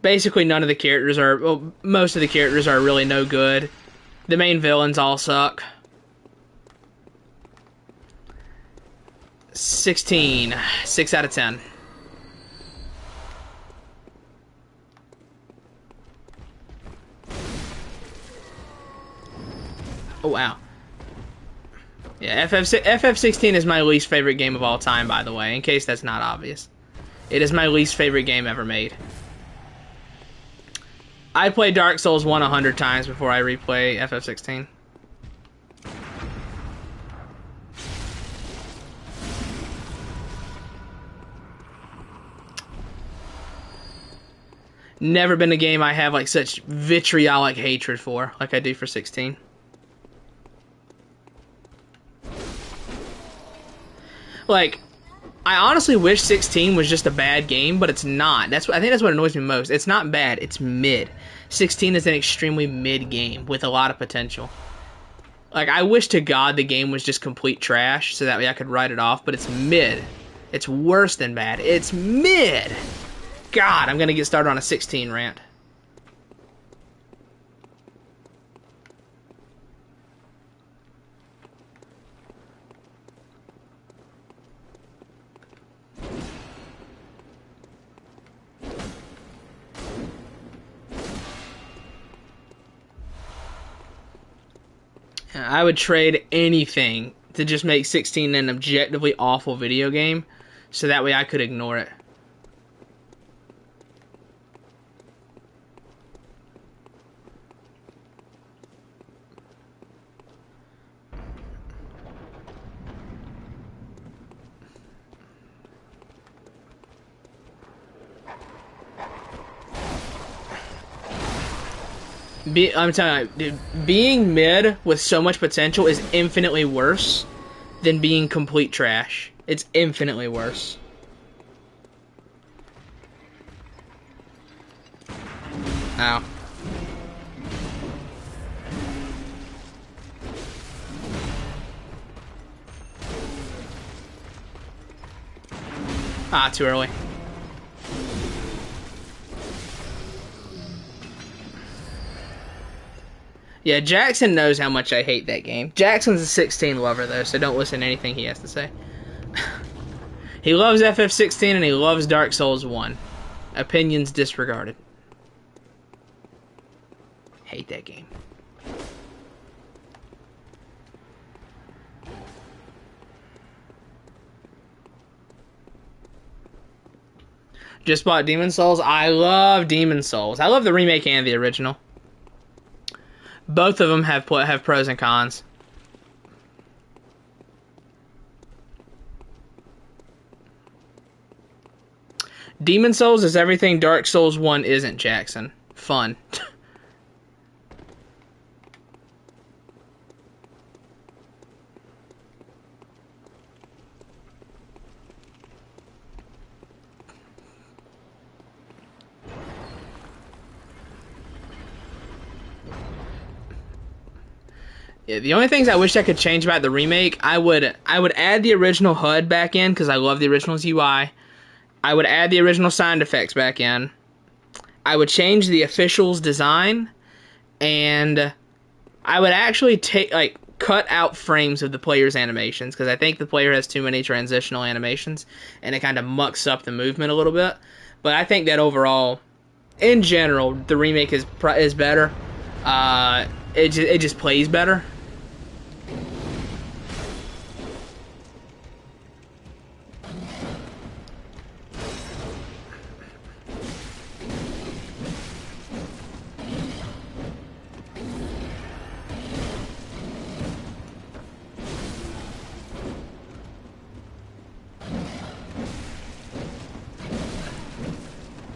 Basically, none of the characters are, well, most of the characters are really no good. The main villains all suck. 16. 6 out of 10. Oh, wow. Yeah, FF16 is my least favorite game of all time, by the way, in case that's not obvious. It is my least favorite game ever made. I play Dark Souls 1 100 times before I replay FF16. Never been a game I have like such vitriolic hatred for, like I do for 16. Like, I honestly wish 16 was just a bad game, but it's not. I think that's what annoys me most. It's not bad, it's mid. 16 is an extremely mid game with a lot of potential. Like, I wish to God the game was just complete trash so that way I could write it off, but it's mid. It's worse than bad. It's mid! God, I'm gonna get started on a 16 rant. I would trade anything to just make 16 an objectively awful video game so that way I could ignore it. I'm telling you, dude, being mid with so much potential is infinitely worse than being complete trash. It's infinitely worse. Ow. Ah, too early. Yeah, Jackson knows how much I hate that game. Jackson's a 16 lover, though, so don't listen to anything he has to say. He loves FF16 and he loves Dark Souls 1. Opinions disregarded. Hate that game. Just bought Demon Souls. I love Demon Souls. I love the remake and the original. Both of them have pros and cons. Demon Souls is everything Dark Souls 1 isn't, Jackson. Fun. Yeah, the only things I wish I could change about the remake, I would add the original HUD back in because I love the original's UI. I would add the original sound effects back in. I would change the official's design, and I would actually cut out frames of the player's animations because I think the player has too many transitional animations and it kind of mucks up the movement a little bit. But I think that overall, in general, the remake is better. It just plays better.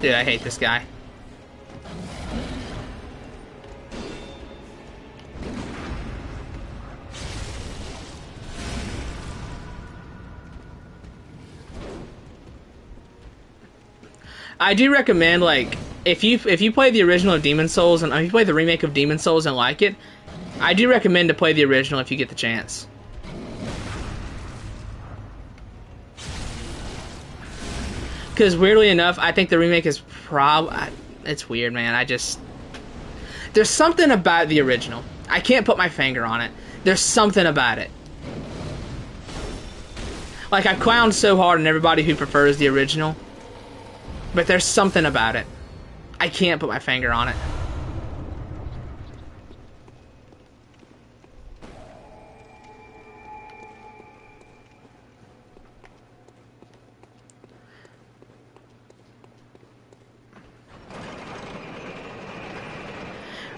Dude, I hate this guy. I do recommend, like, if you play the original of Demon Souls and if you play the remake of Demon Souls and like it, I do recommend to play the original if you get the chance. Because weirdly enough, I think the remake is it's weird, man. There's something about the original. I can't put my finger on it. There's something about it. Like, I clowned so hard on everybody who prefers the original, but there's something about it. I can't put my finger on it.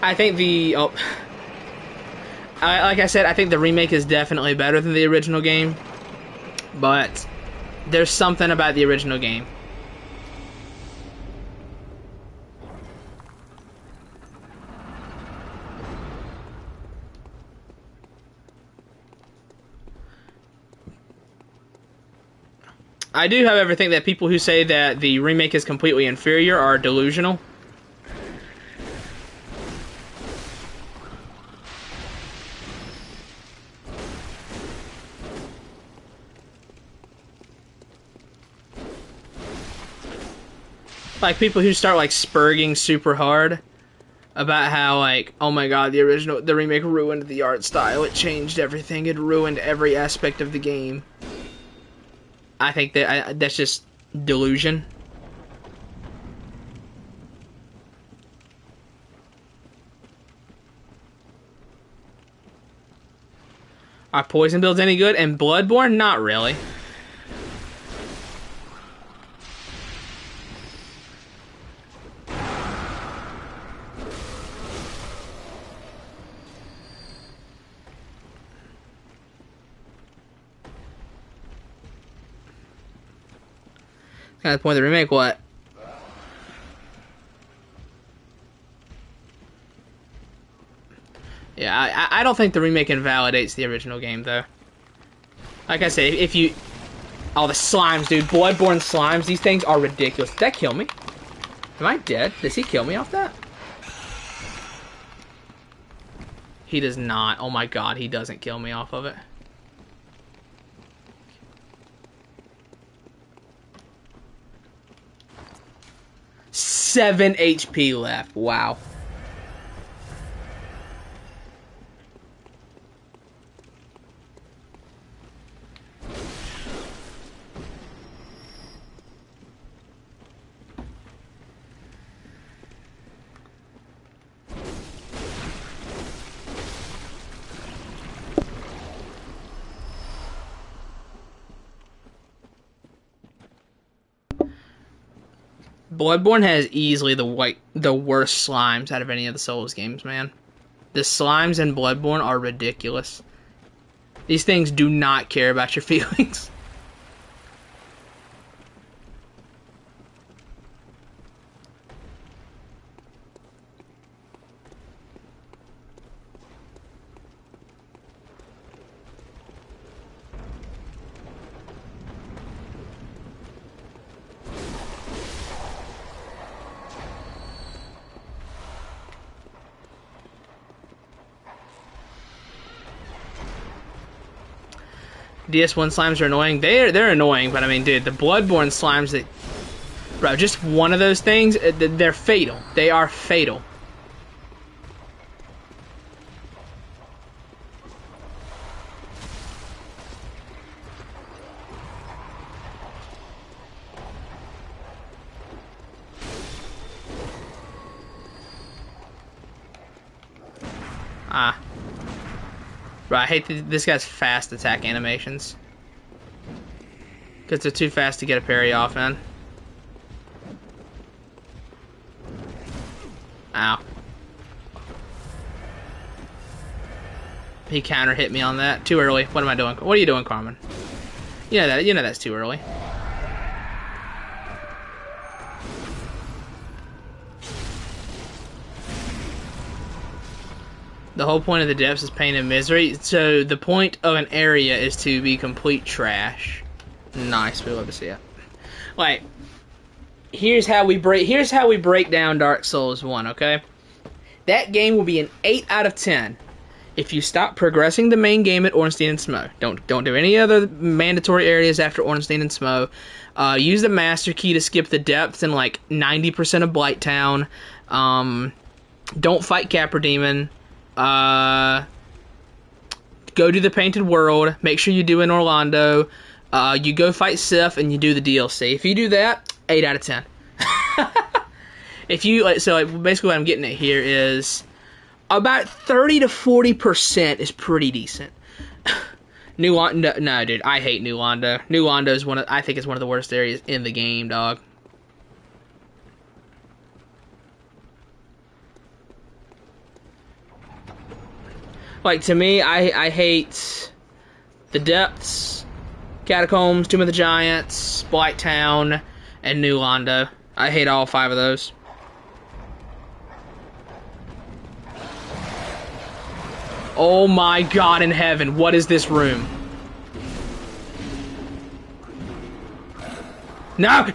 I think like I said, I think the remake is definitely better than the original game, but there's something about the original game. I do, however, think that people who say that the remake is completely inferior are delusional. Like, people who start, like, spurging super hard about how, like, oh my god, the remake ruined the art style, it changed everything, it ruined every aspect of the game. I think that's just delusion. Are poison builds any good? And Bloodborne? Not really. Kind of the point of the remake, what? Yeah, I don't think the remake invalidates the original game, though. Like I said, if you... Oh, the slimes, dude. Bloodborne slimes, these things are ridiculous. Did that kill me? Am I dead? Does he kill me off that? He does not. Oh my god, he doesn't kill me off of it. Seven HP left. Wow. Bloodborne has easily the worst slimes out of any of the Souls games, man. The slimes in Bloodborne are ridiculous. These things do not care about your feelings. DS1 slimes are annoying. They're annoying, but I mean, dude, the Bloodborne slimes that... Bro, just one of those things, they're fatal. They are fatal. Ah. Bro, I hate this guy's fast attack animations. Because they're too fast to get a parry off, man. Ow. He counter hit me on that. Too early. What am I doing? What are you doing, Carmen? You know that's too early. The whole point of the depths is pain and misery. So the point of an area is to be complete trash. Nice, we love to see it. Like, here's how we break down Dark Souls 1, okay? That game will be an 8 out of 10 if you stop progressing the main game at Ornstein and Smough. Don't do any other mandatory areas after Ornstein and Smough. Use the Master Key to skip the depths in like 90% of Blighttown. Don't fight Capra Demon. Go to the Painted World. Make sure you do in Orlando. You go fight Sif and you do the DLC. If you do that, 8 out of 10. If you basically what I'm getting at here is about 30 to 40% is pretty decent. No, dude, I hate New Londo. New Londo is I think it's one of the worst areas in the game, dog. Like, to me, I hate the Depths, Catacombs, Tomb of the Giants, Blighttown, and New Londo. I hate all 5 of those. Oh my God in heaven, what is this room? No!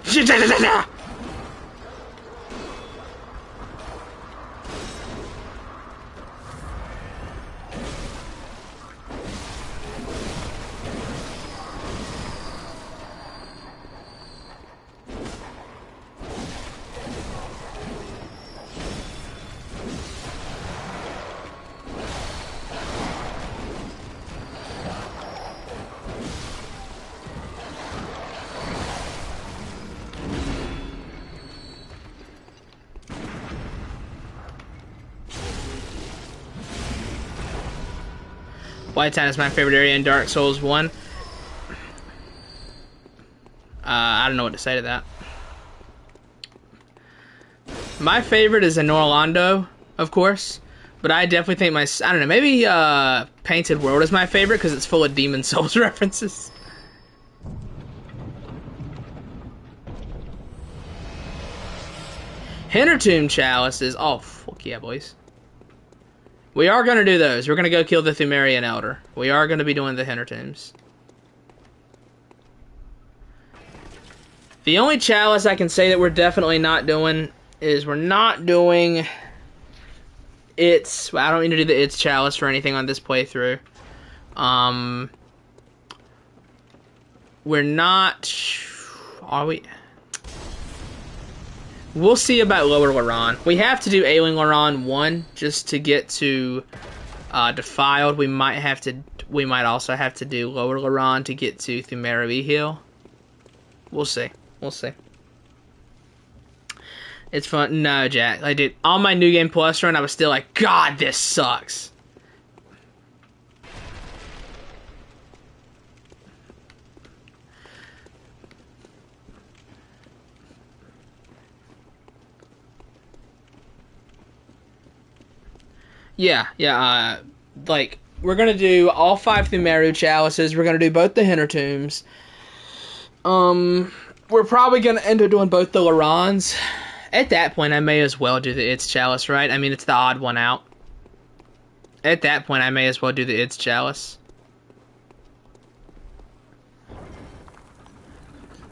Blighttown is my favorite area in Dark Souls 1. I don't know what to say to that. My favorite is in Orlando, of course. But I definitely think I don't know, maybe Painted World is my favorite because it's full of Demon Souls references. Hintertomb Chalices. Oh, fuck yeah, boys. We are going to do those. We're going to go kill the Thumerian Elder. We are going to be doing the Hintertombs. The only chalice I can say that we're definitely not doing is we're not doing its... I don't need to do the its chalice for anything on this playthrough. We're not... Are we... We'll see about Lower Loran. We have to do Ailing Loran 1 just to get to Defiled. We might also have to do Lower Loran to get to Thumeri Hill. We'll see. We'll see. It's fun. No, Jack. I did on my New Game Plus run. I was still like, God, this sucks. Yeah, like, we're gonna do all 5 Thumeru chalices, we're gonna do both the Hintertombs. We're probably gonna end up doing both the Lorans. At that point, I may as well do the Its chalice, right? I mean, it's the odd one out. At that point, I may as well do the Its chalice.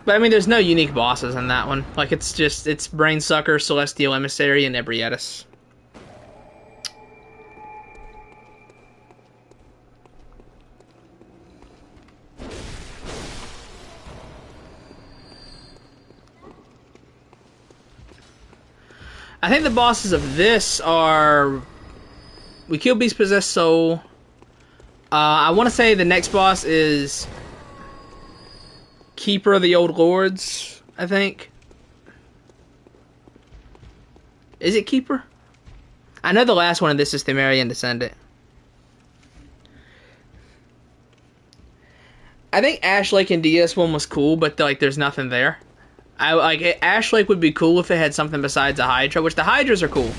But, I mean, there's no unique bosses in that one. Like, it's Brainsucker, Celestial Emissary, and Ebrietis. I think the bosses of this are... We kill Beast Possessed Soul. I want to say the next boss is... Keeper of the Old Lords, I think. Is it Keeper? I know the last one of this is Thumerian Descendant. I think Ash Lake and DS one was cool, but like there's nothing there. Ash Lake would be cool if it had something besides a Hydra, which the Hydras are cool.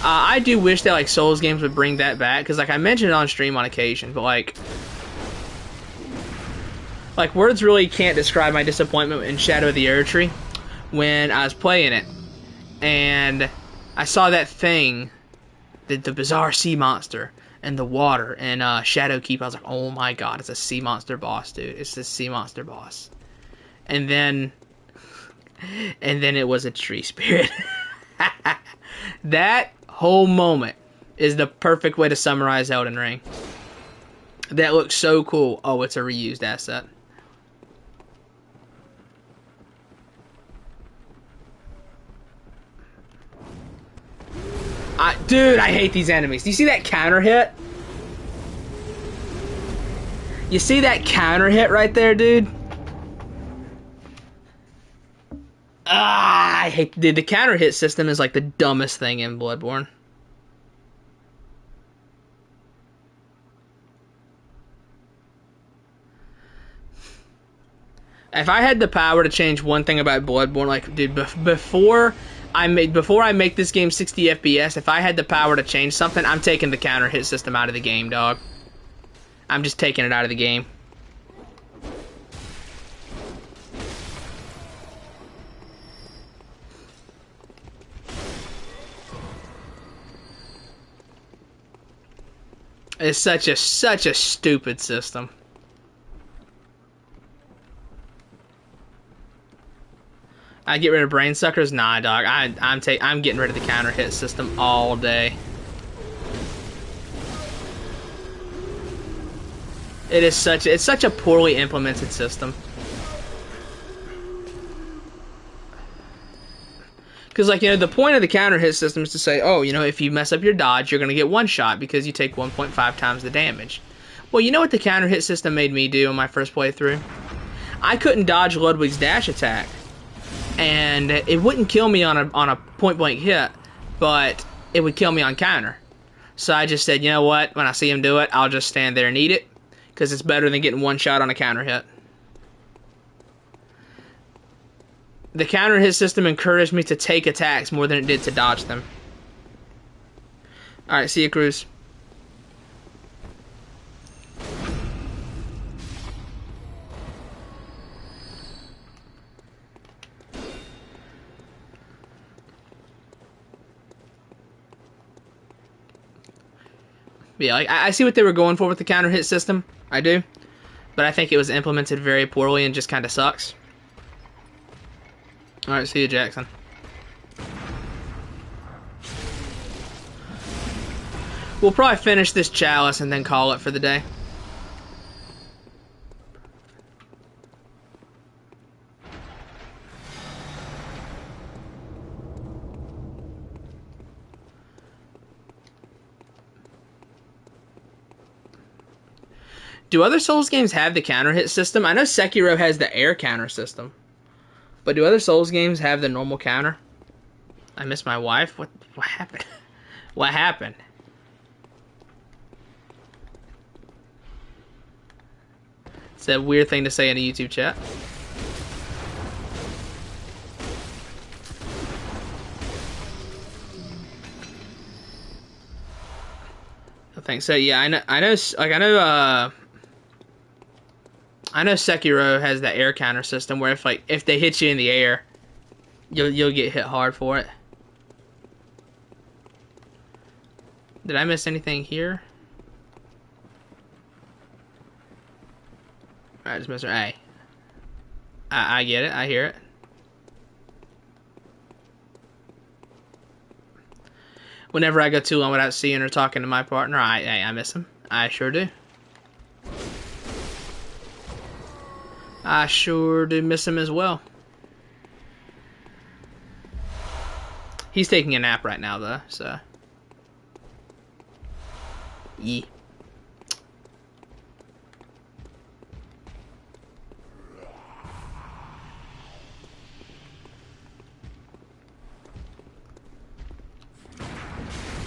I do wish that like Souls games would bring that back, because like I mentioned it on stream on occasion, but like words really can't describe my disappointment in Shadow of the Erdtree when I was playing it, and I saw that thing, the bizarre sea monster in the water, and Shadowkeep. I was like, oh my god, it's a sea monster boss, dude. It's this sea monster boss. And then it was a tree spirit. That whole moment is the perfect way to summarize Elden Ring. That looks so cool. Oh, it's a reused asset. Dude, I hate these enemies. Do you see that counter hit? You see that counter hit right there, dude? I hate... Dude, the counter hit system is like the dumbest thing in Bloodborne. If I had the power to change one thing about Bloodborne, like, dude, before before I make this game 60 FPS, if I had the power to change something, I'm taking the counter hit system out of the game, dog. I'm just taking it out of the game. It's such a stupid system. I get rid of brain suckers? Nah, dog. I'm getting rid of the counter hit system all day. It's such a poorly implemented system. Because, like, you know, the point of the counter hit system is to say, oh, you know, if you mess up your dodge, you're going to get one shot because you take 1.5 times the damage. Well, you know what the counter hit system made me do in my first playthrough? I couldn't dodge Ludwig's dash attack. And it wouldn't kill me on a point-blank hit, but it would kill me on counter. So I just said, you know what? When I see him do it, I'll just stand there and eat it, because it's better than getting one shot on a counter hit. The counter hit system encouraged me to take attacks more than it did to dodge them. Alright, see you, Cruz. Yeah, like, I see what they were going for with the counter hit system. I do. But I think it was implemented very poorly and just kind of sucks. Alright, see you, Jackson. We'll probably finish this chalice and then call it for the day. Do other Souls games have the counter hit system? I know Sekiro has the air counter system. But do other Souls games have the normal counter? I miss my wife? What happened? What happened? It's a weird thing to say in a YouTube chat. I think so. Yeah, I know Sekiro has the air counter system where if they hit you in the air, you'll get hit hard for it. Did I miss anything here? I just missed her. Hey, I get it. I hear it. Whenever I go too long without seeing or talking to my partner, I miss him. I sure do. I sure do miss him as well. He's taking a nap right now, though, so. Yeah.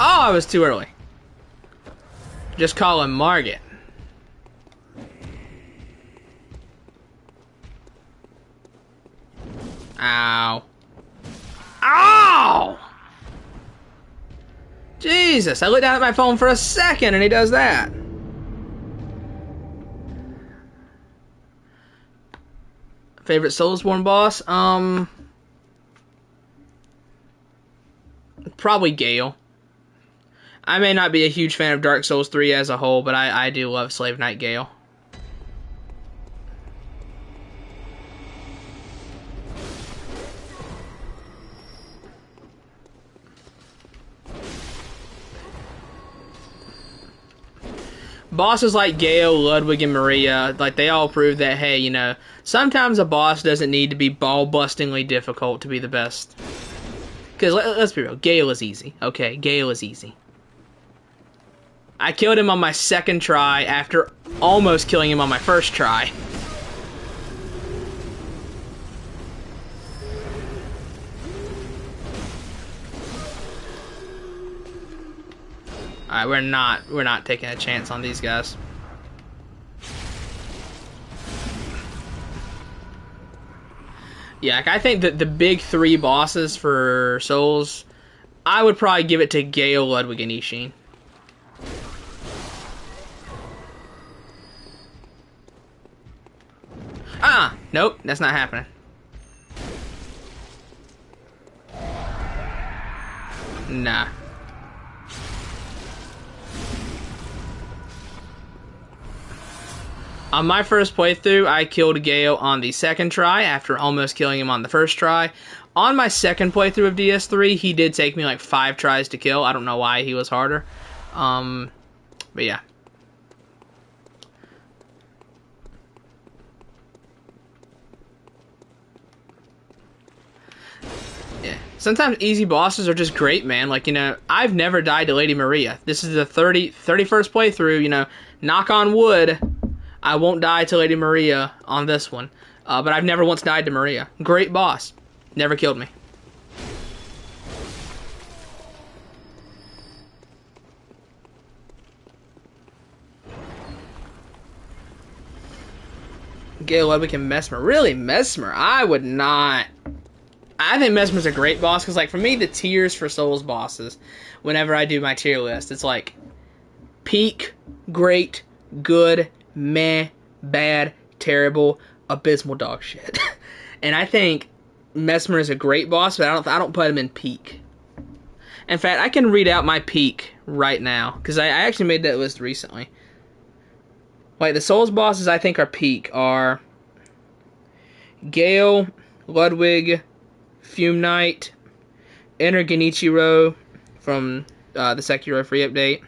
Oh, I was too early. Just call him Margit. Ow. Ow! Jesus, I looked down at my phone for a second and he does that. Favorite Soulsborne boss? Probably Gale. I may not be a huge fan of Dark Souls 3 as a whole, but I do love Slave Knight Gale. Bosses like Gale, Ludwig, and Maria, like, they all prove that, hey, you know, sometimes a boss doesn't need to be ball-bustingly difficult to be the best. Because, let's be real, Gale is easy. Okay, Gale is easy. I killed him on my second try after almost killing him on my first try. Alright, we're not taking a chance on these guys. Yeah, like, I think that the big 3 bosses for Souls, I would probably give it to Gale, Ludwig, and Ishin. Ah! Nope, that's not happening. Nah. On my first playthrough, I killed Gale on the second try after almost killing him on the first try. On my second playthrough of DS3, he did take me like 5 tries to kill. I don't know why he was harder. But yeah. Yeah. Sometimes easy bosses are just great, man. Like, you know, I've never died to Lady Maria. This is the 31st playthrough, you know, knock on wood. I won't die to Lady Maria on this one. But I've never once died to Maria. Great boss. Never killed me. Gale, Ludwig, and Mesmer. Really? Mesmer? I would not. I think Mesmer's a great boss, because, like, for me, the tiers for Souls bosses, whenever I do my tier list, it's like peak, great, good, meh, bad, terrible, abysmal dog shit. And I think Mesmer is a great boss, but I don't put him in peak. In fact, I can read out my peak right now, because I actually made that list recently. Like, the Souls bosses I think are peak are Gale, Ludwig, Fume Knight, Enter Genichiro from the Sekiro free update,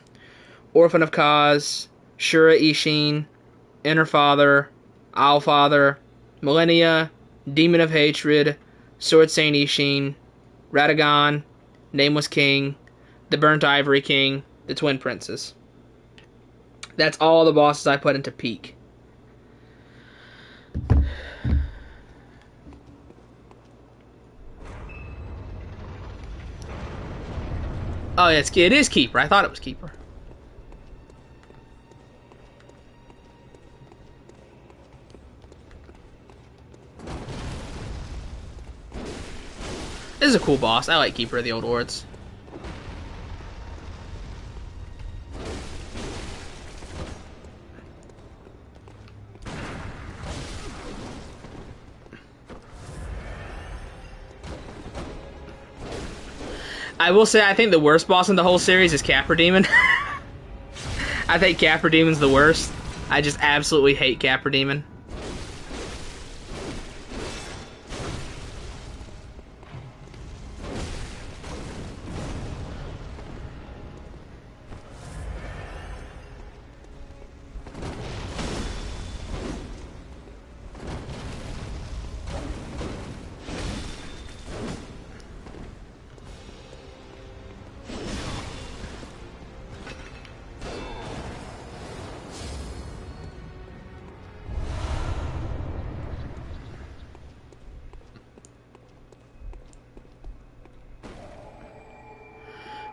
Orphan of Kaz, Shura Ishin, Inner Father, Owl Father, Millennia, Demon of Hatred, Sword Saint Ishin, Radagon, Nameless King, the Burnt Ivory King, the Twin Princes. That's all the bosses I put into peak. Oh, it is Keeper. I thought it was Keeper. This is a cool boss. I like Keeper of the Old Lords. I will say, I think the worst boss in the whole series is Capra Demon. I think Capra Demon's the worst. I just absolutely hate Capra Demon.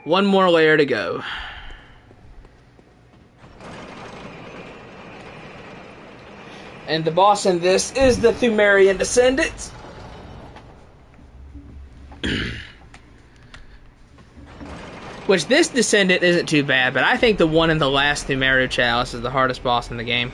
One more layer to go. And the boss in this is the Thumerian Descendant. Which, this Descendant isn't too bad, but I think the one in the last Thumeru Chalice is the hardest boss in the game.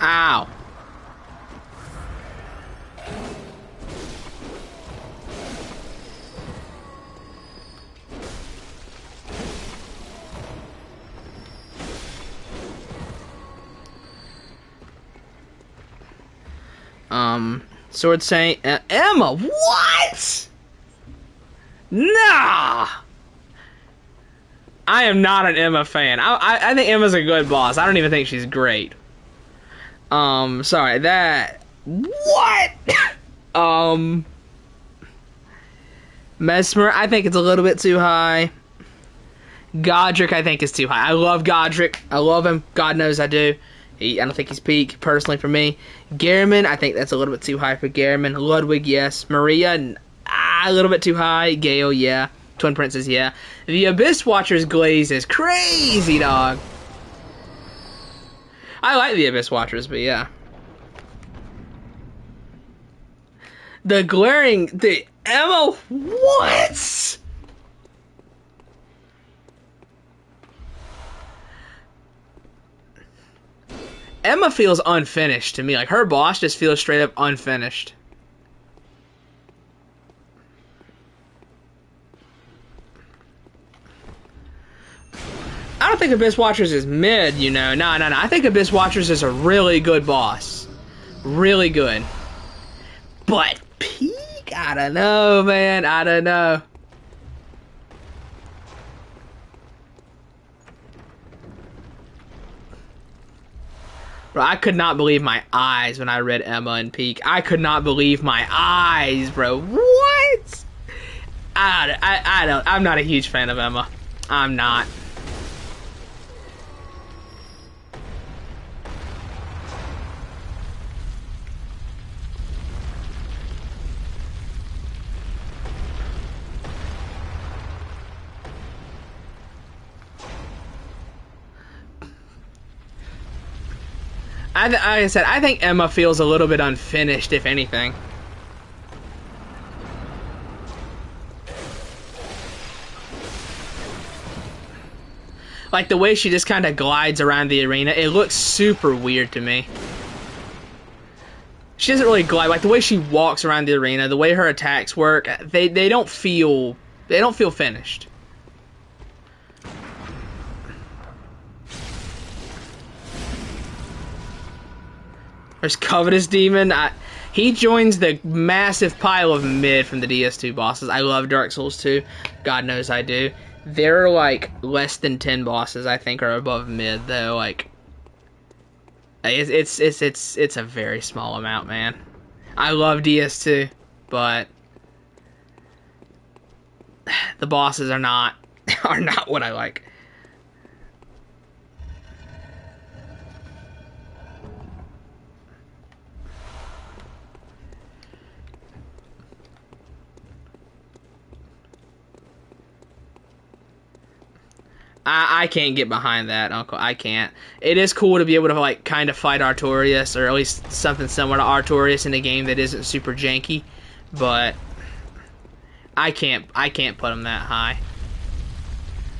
Ow. Sword Saint Emma, what? Nah. I am not an Emma fan. I think Emma's a good boss. I don't even think she's great. Sorry, that... What? Mesmer, I think it's a little bit too high. Godric, I think is too high. I love Godric. I love him. God knows I do. I don't think he's peak, personally, for me. Gehrman, I think that's a little bit too high for Gehrman. Ludwig, yes. Maria, a little bit too high. Gale, yeah. Twin Princess, yeah. The Abyss Watcher's glaze is crazy, dog. I like the Abyss Watchers, but yeah. The glaring... The Emma... What? Emma feels unfinished to me. Like, her boss just feels straight up unfinished. I don't think Abyss Watchers is mid, you know. No. I think Abyss Watchers is a really good boss. Really good. But peak? I don't know, man. I don't know. Bro, I could not believe my eyes when I read Emma and Peak. I could not believe my eyes, bro. What? I'm not a huge fan of Emma. I'm not. Like I said, I think Emma feels a little bit unfinished, if anything. Like, the way she just kind of glides around the arena, it looks super weird to me. She doesn't really glide. Like, the way she walks around the arena, the way her attacks work, they don't feel finished. There's Covetous Demon. He joins the massive pile of mid from the DS2 bosses. I love Dark Souls 2. God knows I do. There are like less than 10 bosses I think are above mid though. Like, it's a very small amount, man. I love DS2, but the bosses are not what I like. I can't get behind that, Uncle. I can't. It is cool to be able to, like, kind of fight Artorias, or at least something similar to Artorias in a game that isn't super janky, but I can't put him that high.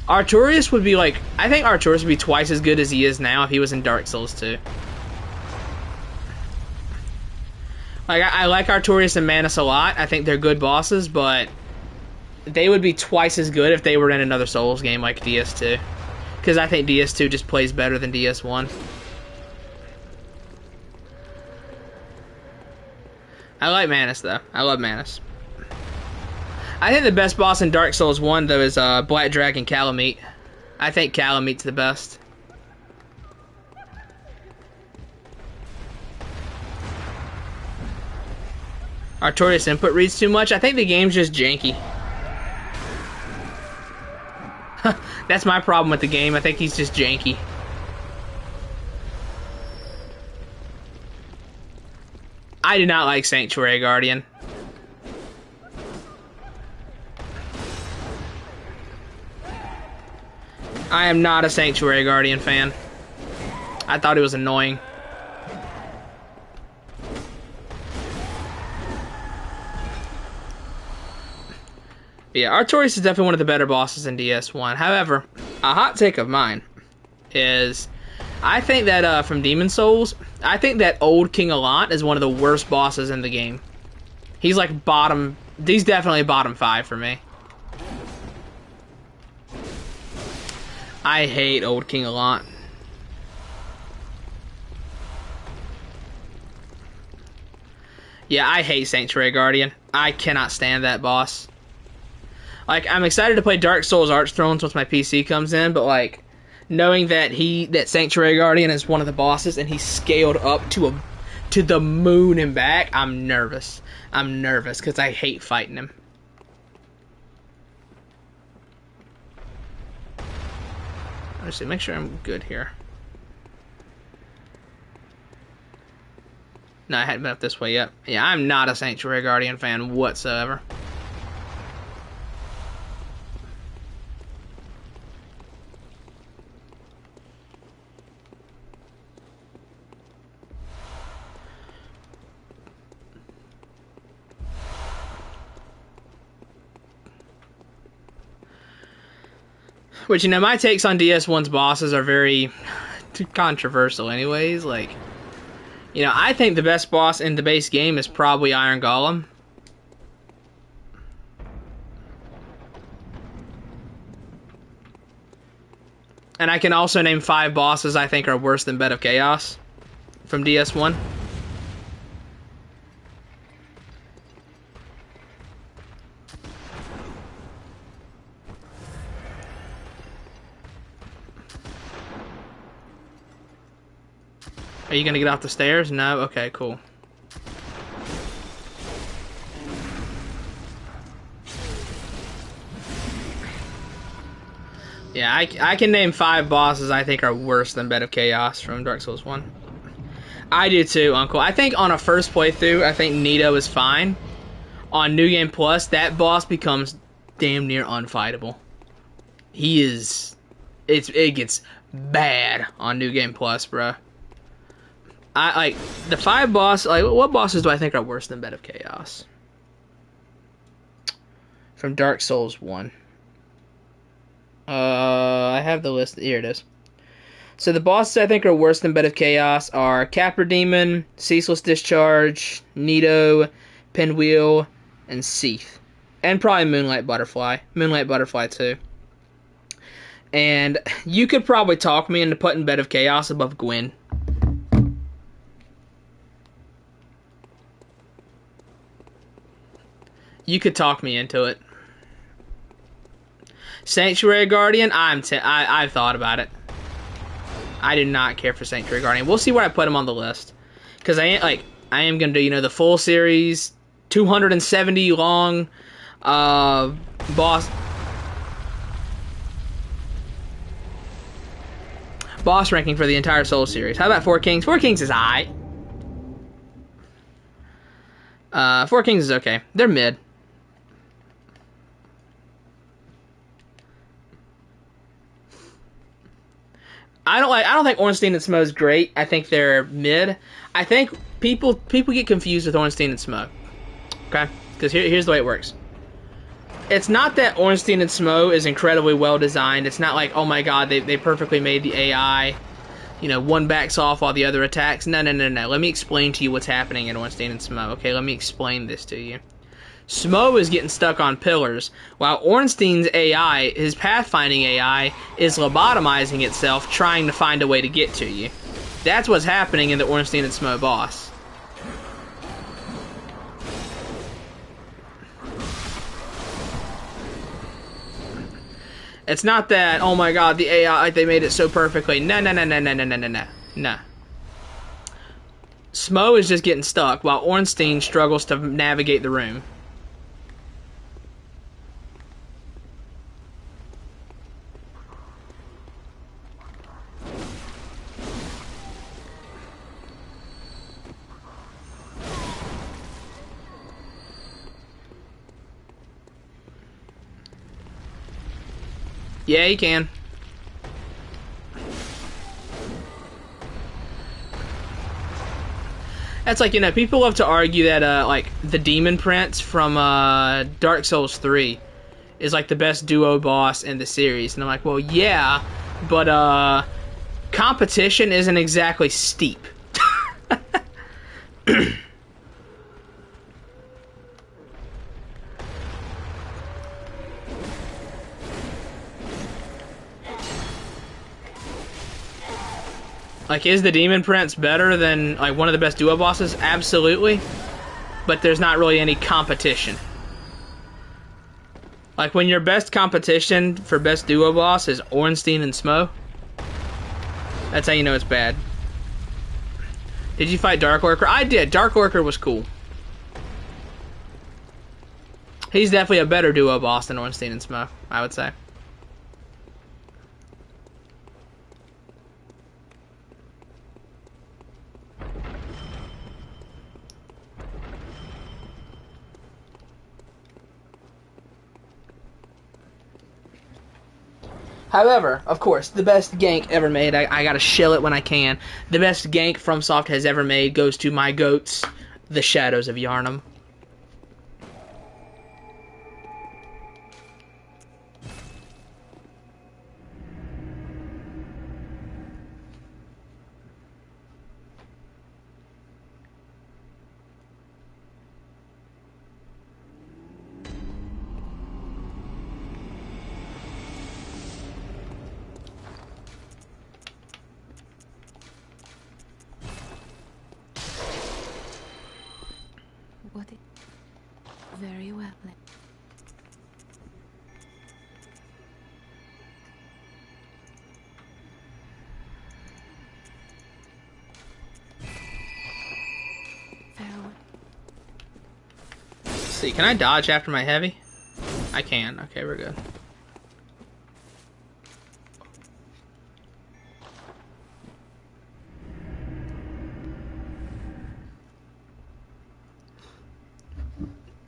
Artorias would be, like, I think Artorias would be twice as good as he is now if he was in Dark Souls 2. Like, I like Artorias and Manus a lot. I think they're good bosses, but they would be twice as good if they were in another Souls game like DS2. Because I think DS2 just plays better than DS1. I like Manus, though. I love Manus. I think the best boss in Dark Souls 1, though, is Black Dragon Kalameet. I think Kalameet's the best. Artorias input reads too much. I think the game's just janky. That's my problem with the game. I think he's just janky. I do not like Sanctuary Guardian. I am not a Sanctuary Guardian fan. I thought he was annoying. Yeah, Artorias is definitely one of the better bosses in DS1. However, a hot take of mine is, I think that from Demon Souls, I think that old King Allant is one of the worst bosses in the game. He's like he's definitely bottom 5 for me. I hate old King Allant. Yeah, I hate Sanctuary Guardian. I cannot stand that boss. Like, I'm excited to play Dark Souls Archthrones once my PC comes in, but like, knowing that Sanctuary Guardian is one of the bosses and he's scaled up to the moon and back, I'm nervous. I'm nervous because I hate fighting him. Let's see, make sure I'm good here. No, I hadn't been up this way yet. Yeah, I'm not a Sanctuary Guardian fan whatsoever. Which, you know, my takes on DS1's bosses are very controversial anyways. Like, you know, I think the best boss in the base game is probably Iron Golem. And I can also name 5 bosses I think are worse than Bed of Chaos from DS1. Are you gonna get off the stairs? No? Okay, cool. Yeah, I can name 5 bosses I think are worse than Bed of Chaos from Dark Souls 1. I do too, Uncle. I think on a first playthrough, I think Nito is fine. On New Game Plus, that boss becomes damn near unfightable. He is... It gets bad on New Game Plus, bruh. I like the 5 boss. Like, what bosses do I think are worse than Bed of Chaos from Dark Souls 1? I have the list. Here it is. So the bosses I think are worse than Bed of Chaos are Capra Demon, Ceaseless Discharge, Nito, Pinwheel, and Seath, and probably Moonlight Butterfly. Moonlight Butterfly too. And you could probably talk me into putting Bed of Chaos above Gwyn. You could talk me into it. Sanctuary Guardian, I've thought about it. I do not care for Sanctuary Guardian. We'll see where I put him on the list, because I am gonna do, you know, the full series, 270 long boss ranking for the entire Soul series. How about 4 Kings? 4 Kings is alright. 4 Kings is okay. They're mid. I don't think Ornstein and Smoke is great. I think they're mid. I think people get confused with Ornstein and Smoke. Okay? Because here's the way it works. It's not that Ornstein and Smoke is incredibly well designed. It's not like, oh my god, they perfectly made the AI, you know, one backs off while the other attacks. No. Let me explain to you what's happening in Ornstein and Smoke. Okay, let me explain this to you. Smoke is getting stuck on pillars, while Ornstein's AI, his pathfinding AI, is lobotomizing itself, trying to find a way to get to you. That's what's happening in the Ornstein and Smoke boss. It's not that, oh my god, the AI, like, they made it so perfectly. No. Smoke is just getting stuck, while Ornstein struggles to navigate the room. Yeah, you can. That's like, you know, people love to argue that, like, the Demon Prince from, Dark Souls 3 is, like, the best duo boss in the series. And I'm like, well, yeah, but, competition isn't exactly steep. Like, is the Demon Prince better than, like, one of the best duo bosses? Absolutely. But there's not really any competition. Like, when your best competition for best duo boss is Ornstein and Smoke, that's how you know it's bad. Did you fight Dark Lurker? I did. Dark Lurker was cool. He's definitely a better duo boss than Ornstein and Smoke, I would say. However, of course, the best gank ever made, I gotta shill it when I can. The best gank FromSoft has ever made goes to my goats, the Shadows of Yharnam. What it... Very well. Farewell. Let's see, can I dodge after my heavy? I can. Okay, we're good.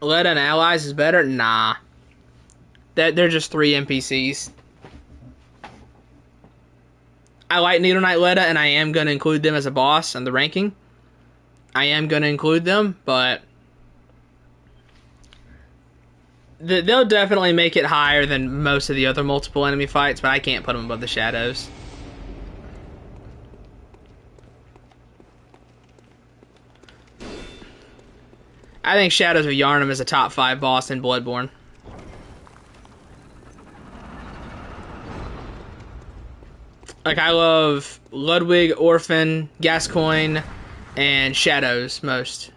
Leda and allies is better? Nah. They're just 3 NPCs. I like Needle Knight Leda, and I am going to include them as a boss in the ranking. I am going to include them, but they'll definitely make it higher than most of the other multiple enemy fights, but I can't put them above the Shadows. I think Shadows of Yharnam is a top 5 boss in Bloodborne. Like, I love Ludwig, Orphan, Gascoigne, and Shadows most.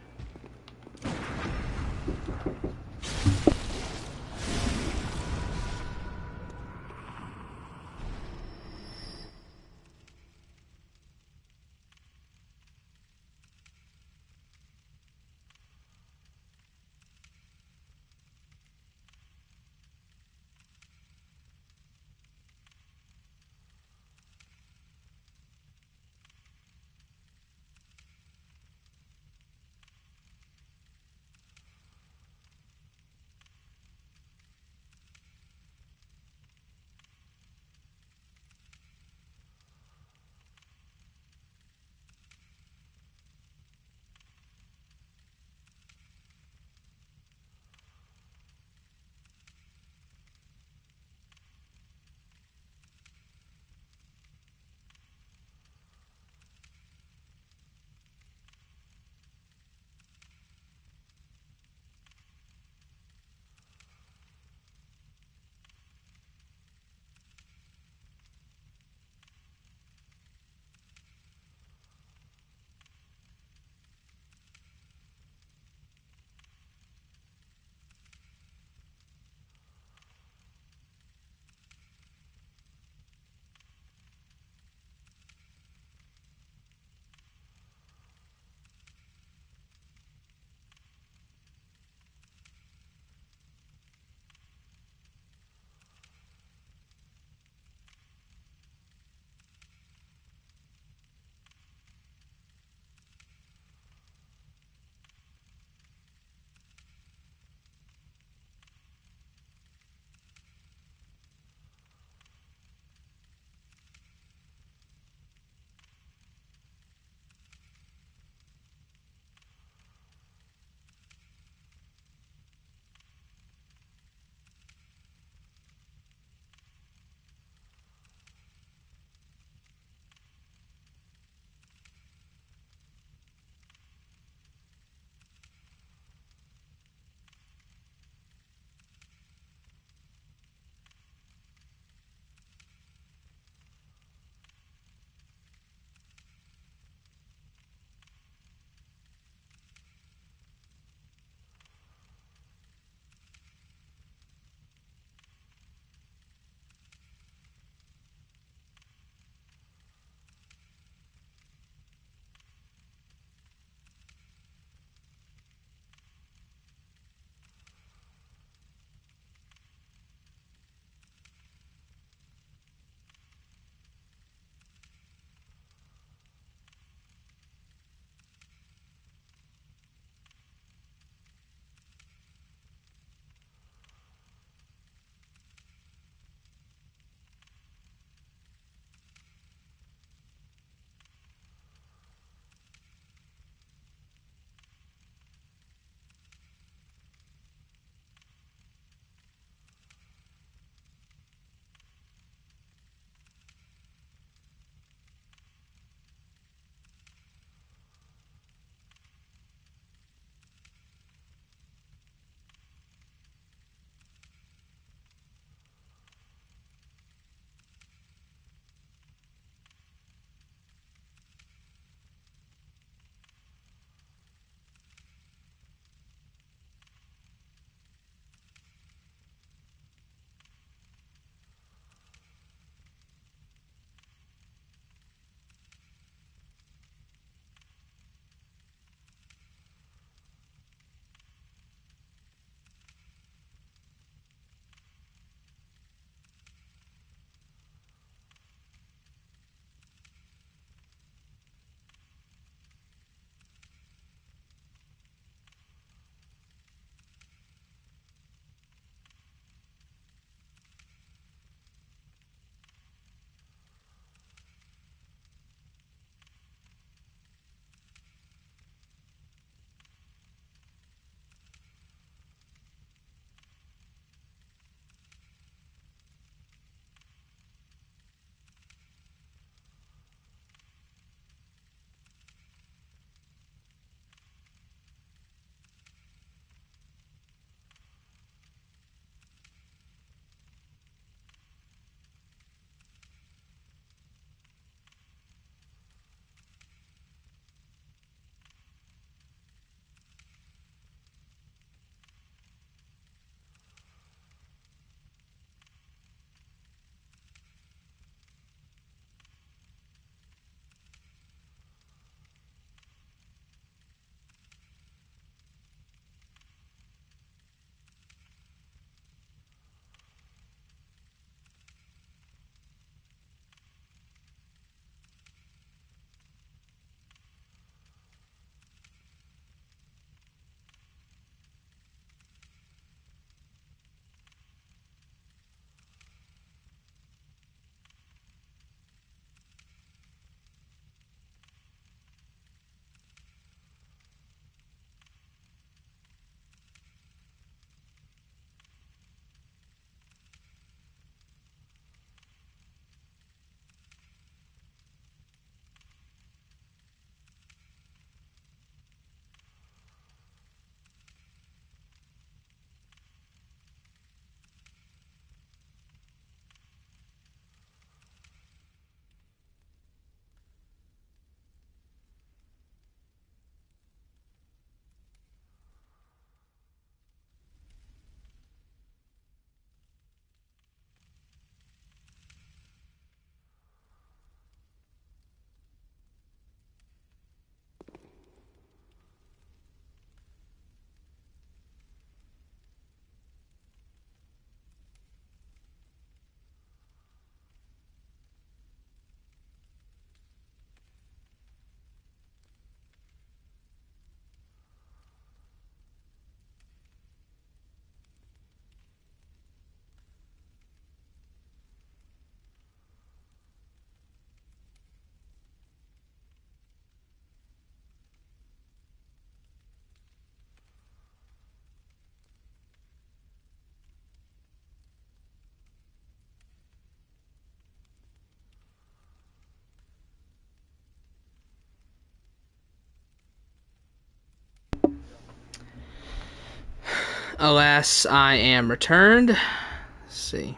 Alas, I am returned. Let's see.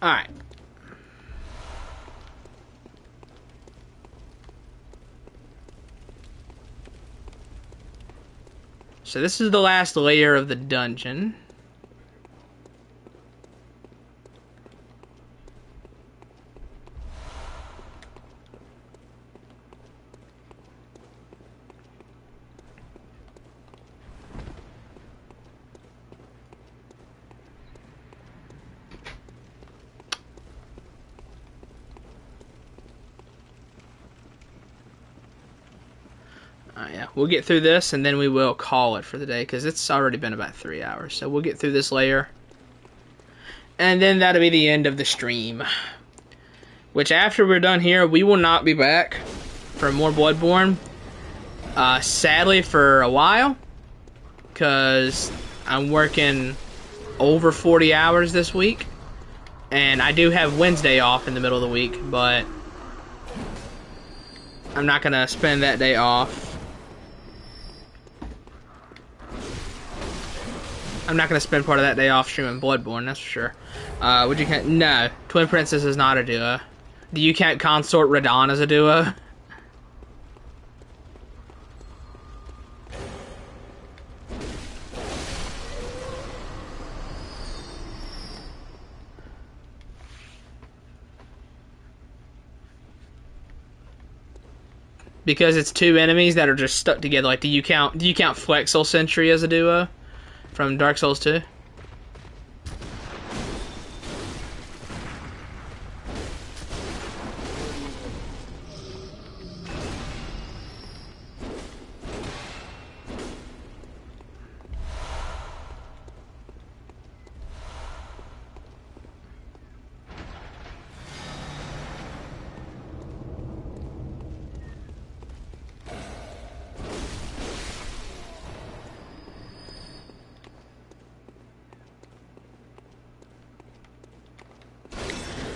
Alright. So this is the last layer of the dungeon. Yeah, we'll get through this and then we will call it for the day because it's already been about 3 hours. So we'll get through this layer. And then that'll be the end of the stream. Which after we're done here, we will not be back for more Bloodborne. Sadly for a while. Because I'm working over 40 hours this week. And I do have Wednesday off in the middle of the week. But I'm not going to spend that day off. I'm not going to spend part of that day off streaming Bloodborne, that's for sure. Would you count? No, Twin Princess is not a duo. Do you count Consort Radon as a duo? Because it's two enemies that are just stuck together. Like, do you count Flexel Sentry as a duo from Dark Souls 2?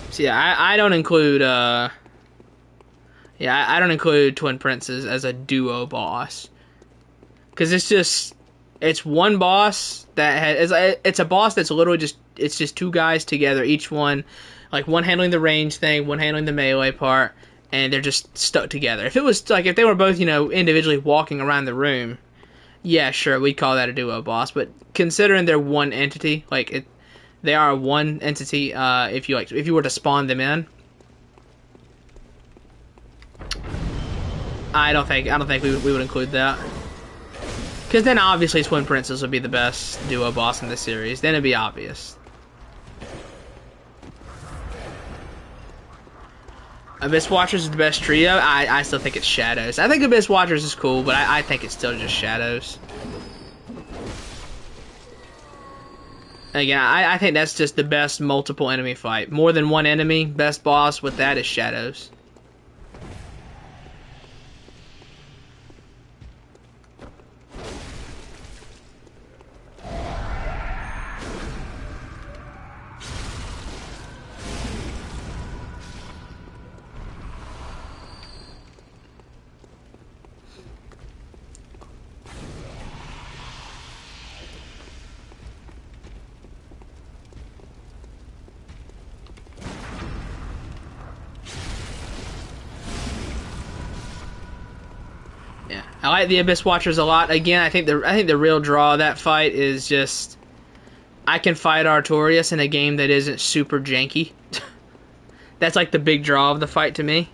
So yeah, I don't include I don't include Twin Princes as a duo boss. Cause it's one boss that it's a boss that's literally just two guys together, each one, like one handling the range thing, one handling the melee part, and they're just stuck together. If it was like if they were both, individually walking around the room, yeah, sure, we'd call that a duo boss. But considering they're one entity, they are one entity. If you were to spawn them in, I don't think we would include that. Because then obviously Twin Princess would be the best duo boss in the series. Then it'd be obvious. Abyss Watchers is the best trio. I still think it's Shadows. I think Abyss Watchers is cool, but I think it's still just Shadows. Again, I think that's just the best multiple enemy fight. More than one enemy, best boss with that is Shadows. I like the Abyss Watchers a lot. Again, I think the real draw of that fight is just I can fight Artorias in a game that isn't super janky. That's like the big draw of the fight to me.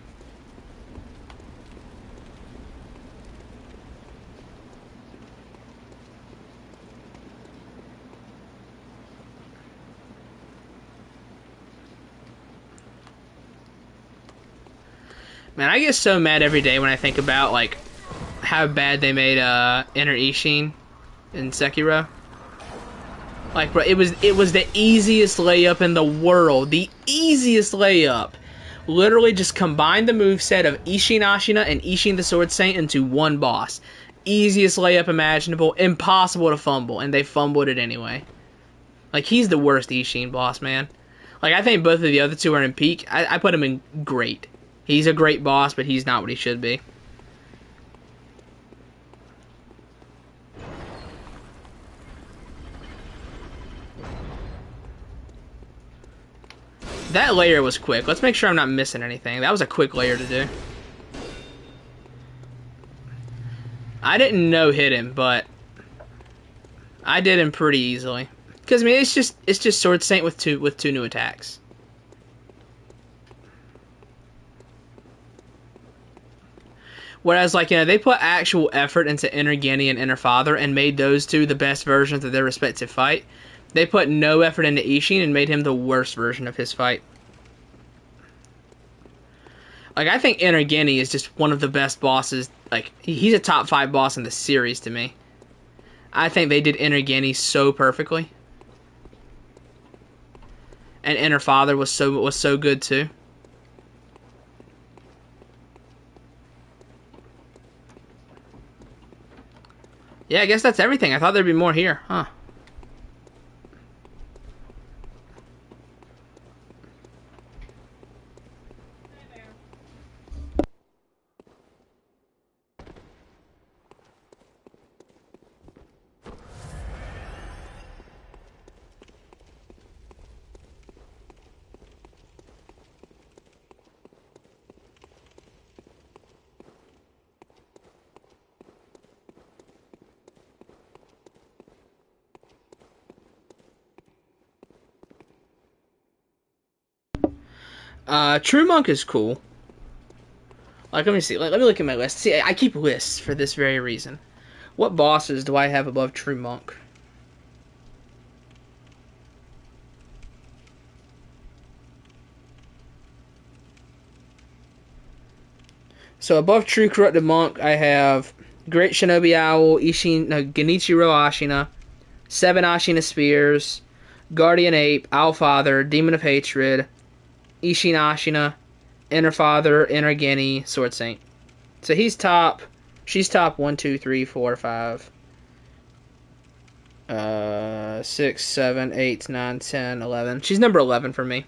Man, I get so mad every day when I think about how bad they made Inner Ishin in Sekiro. Bro, it was the easiest layup in the world. The easiest layup. Literally just combine the moveset of Ishin Ashina and Ishin the Sword Saint into one boss. Easiest layup imaginable. Impossible to fumble. And they fumbled it anyway. He's the worst Ishin boss, man. Like, I think both of the other two are in peak. I put him in great. He's a great boss, but he's not what he should be. That layer was quick. Let's make sure I'm not missing anything. That was a quick layer to do. I didn't no-hit him, but I did him pretty easily. Because I mean, it's just Sword Saint with two new attacks. Whereas, like, you know, they put actual effort into Inner Guinea and Inner Father and made those two the best versions of their respective fight. They put no effort into Ishin and made him the worst version of his fight. Like, I think Inner Guinea is just one of the best bosses. Like, he's a top 5 boss in the series to me. I think they did Inner Guinea so perfectly. And Inner Father was so good too. Yeah, I guess that's everything. I thought there'd be more here, huh? True Monk is cool. Like, let me see. Let me look at my list. See, I keep lists for this very reason. What bosses do I have above True Monk? So above True Corrupted Monk, I have Great Shinobi Owl, Genichiro Ashina, 7 Ashina Spears, Guardian Ape, Owl Father, Demon of Hatred, Ishin Ashina, Inner Father, Inner Guinea, Sword Saint. So he's top. She's top 1, 2, 3, 4, 5, 6, 7, 8, 9, 10, 11. She's number 11 for me.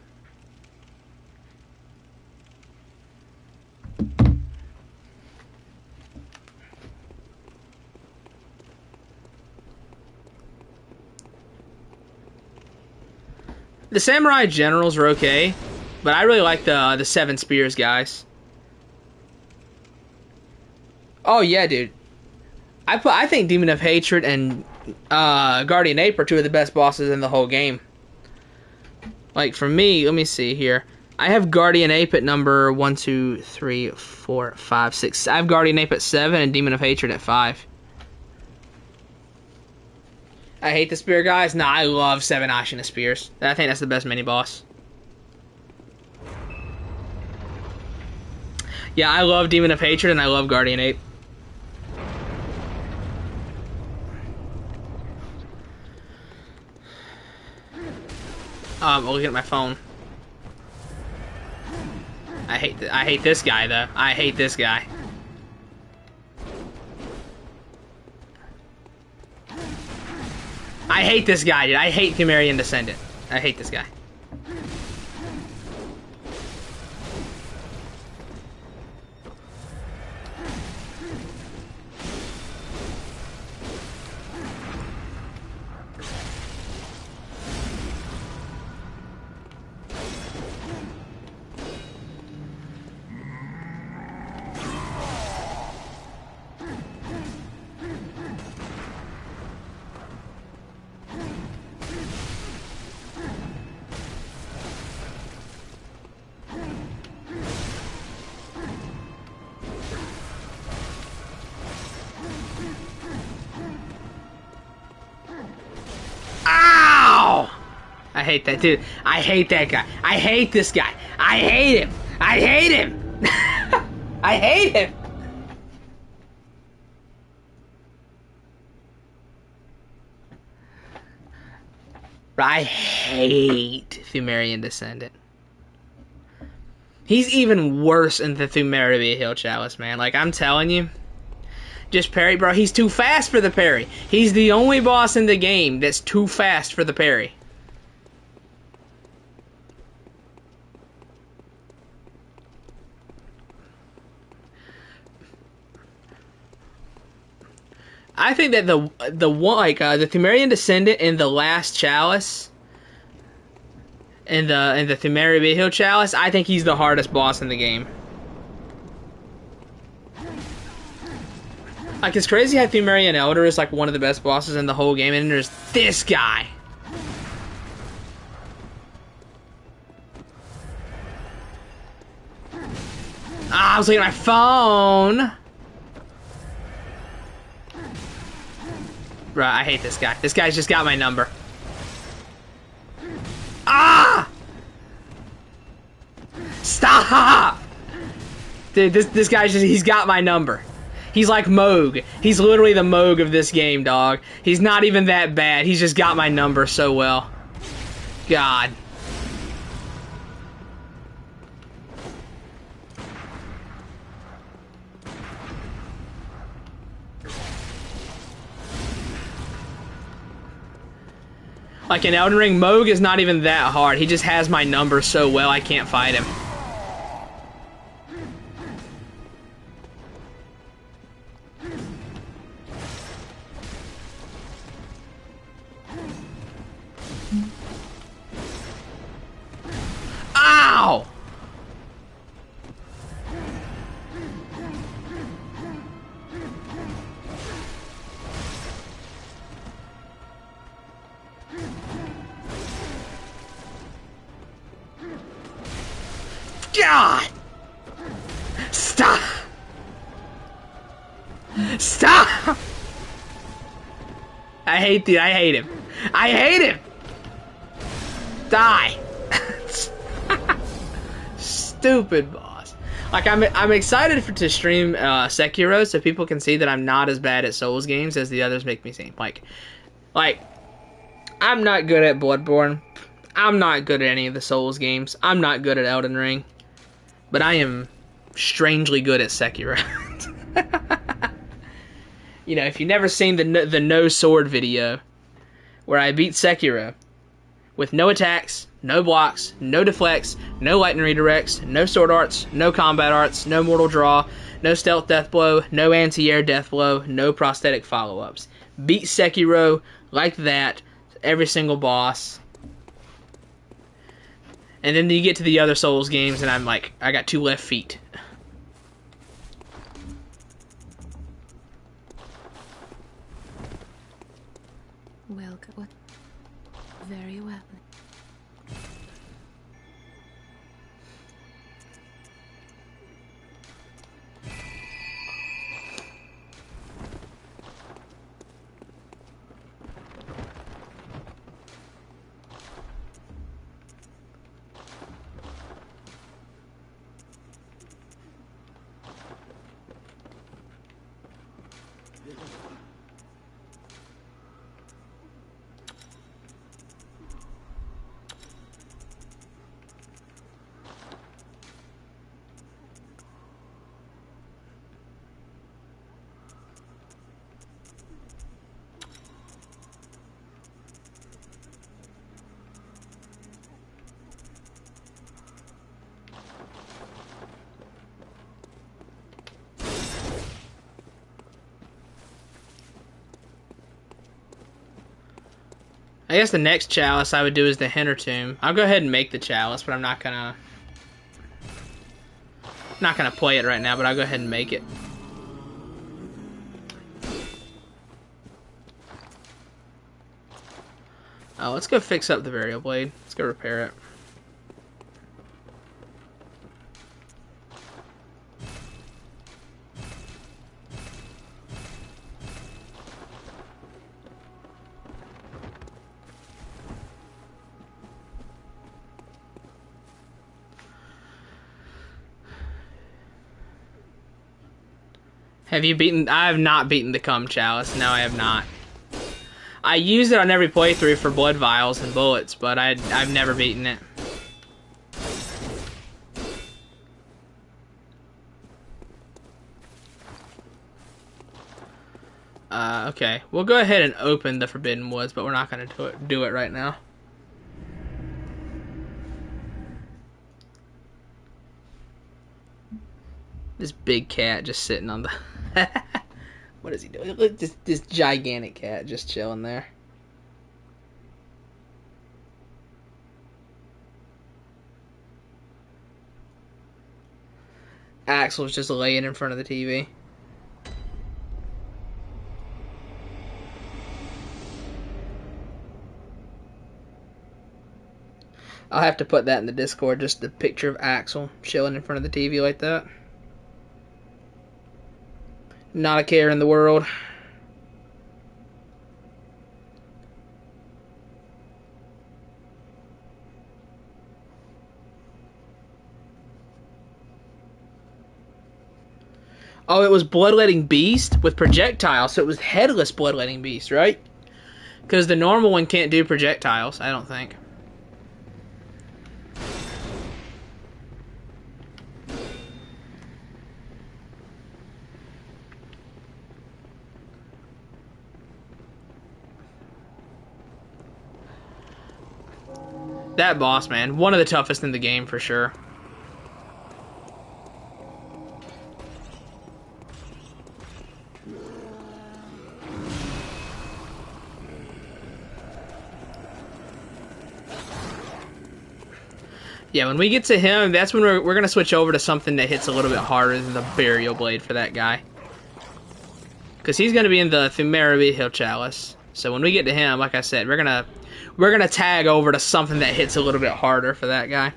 The Samurai Generals are okay, but I really like the 7 Spears guys. Oh yeah, dude. I think Demon of Hatred and Guardian Ape are 2 of the best bosses in the whole game. Like, for me, let me see here. I have Guardian Ape at number 1, 2, 3, 4, 5, 6. I have Guardian Ape at 7 and Demon of Hatred at 5. I hate the spear guys. Nah, I love 7 Ashina Spears. I think that's the best mini boss. Yeah, I love Demon of Hatred and I love Guardian Ape. Looking at my phone. I hate this guy though. I hate this guy. I hate this guy, dude. I hate Fumarian Descendant. I hate this guy. I hate that dude. I hate that guy. I hate this guy. I hate him. I hate him. I hate him. I hate Fumarian Descendant. He's even worse in the Thumeria Hill Chalice, man. Like, I'm telling you. Just parry, bro. He's too fast for the parry. He's the only boss in the game that's too fast for the parry. I think that the one like the Thumerian Descendant in the last Chalice, in the Thumeria Viejo Chalice, I think he's the hardest boss in the game. Like, it's crazy how Thumerian Elder is like one of the best bosses in the whole game, and there's this guy. Ah, I was looking at my phone. Bro, I hate this guy. This guy's just got my number. Ah! Stop! Dude, this guy's just, he's got my number. He's like Moog. He's literally the Moog of this game, dog. He's not even that bad. He's just got my number so well. God. Like in Elden Ring, Moog is not even that hard. He just has my number so well I can't fight him. Ow! God! Stop! Stop! I hate him. I hate him! Die! Stupid boss. Like, I'm excited to stream Sekiro so people can see that I'm not as bad at Souls games as the others make me seem. Like, I'm not good at Bloodborne. I'm not good at any of the Souls games. I'm not good at Elden Ring. But I am strangely good at Sekiro. You know, if you've never seen the no sword video, where I beat Sekiro with no attacks, no blocks, no deflects, no lightning redirects, no sword arts, no combat arts, no mortal draw, no stealth death blow, no anti-air death blow, no prosthetic follow-ups. Beat Sekiro like that, every single boss. And then you get to the other Souls games, and I'm like, I got 2 left feet. Well, what? Very well. I guess the next chalice I would do is the Henner Tomb. I'll go ahead and make the chalice, but I'm not gonna play it right now, but I'll go ahead and make it. Oh, let's go fix up the Burial Blade. Let's go repair it. Have you beaten... I have not beaten the Cum Chalice. No, I have not. I use it on every playthrough for blood vials and bullets, but I've never beaten it. Okay. We'll go ahead and open the Forbidden Woods, but we're not going to do it right now. This big cat just sitting on the... What is he doing? Look at this gigantic cat just chilling there. Axel's just laying in front of the TV. I'll have to put that in the Discord, just the picture of Axel chilling in front of the TV like that. Not a care in the world. Oh, it was Bloodletting Beast with projectiles, so it was headless Bloodletting Beast, right? Because the normal one can't do projectiles, I don't think. That boss, man, one of the toughest in the game for sure. Yeah, when we get to him, that's when we're going to switch over to something that hits a little bit harder than the Burial Blade for that guy. Because he's going to be in the Thumerabihil Chalice. So when we get to him, like I said, we're gonna tag over to something that hits a little bit harder for that guy.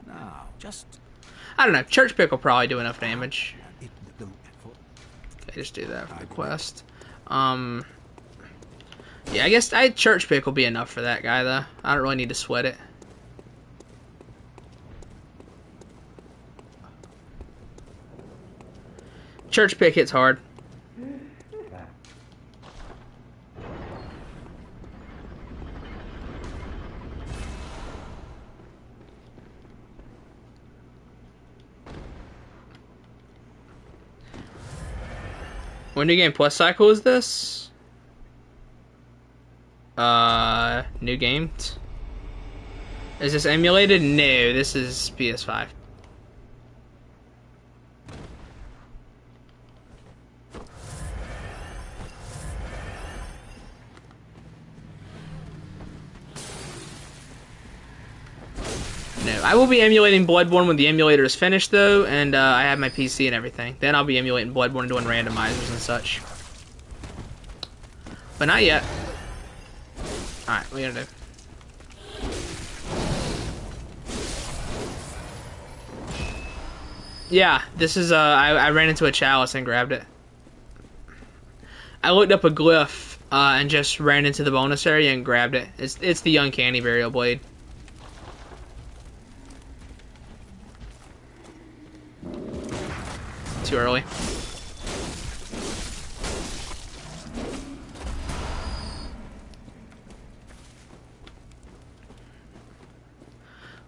Now, just... I don't know. Church Pick will probably do enough damage. Okay, just do that for the quest. Yeah, I guess Church Pick will be enough for that guy, though. I don't really need to sweat it. Church Pick hits hard. What new game plus cycle is this? New game? Is this emulated? No, this is PS5. No, I will be emulating Bloodborne when the emulator is finished, though, and I have my PC and everything. Then I'll be emulating Bloodborne and doing randomizers and such. But not yet. Alright, what are you gonna do? Yeah, this is, I ran into a chalice and grabbed it. I looked up a glyph, and just ran into the bonus area and grabbed it. It's the Uncanny Burial Blade. Too early.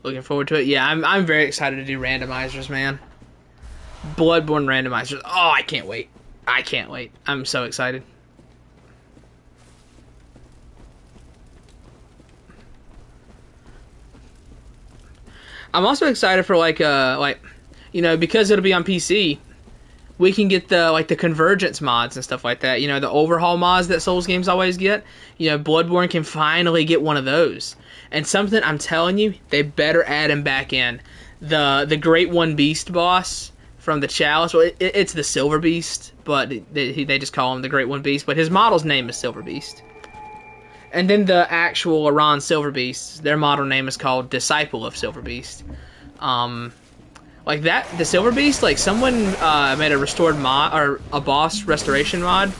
Looking forward to it. Yeah, I'm very excited to do randomizers, man. Bloodborne randomizers. Oh, I can't wait. I can't wait. I'm so excited. I'm also excited for you know, because it'll be on PC, we can get the convergence mods and stuff like that. You know, the overhaul mods that Souls games always get. You know, Bloodborne can finally get one of those. And something I'm telling you, they better add him back in. The Great One Beast boss from the Chalice. Well, it's the Silver Beast, but they just call him the Great One Beast. But his model's name is Silver Beast. And then the actual Iran Silver Beast, their model name is called Disciple of Silver Beast. Like that, the Silver Beast, like someone made a restored mod, or a boss restoration mod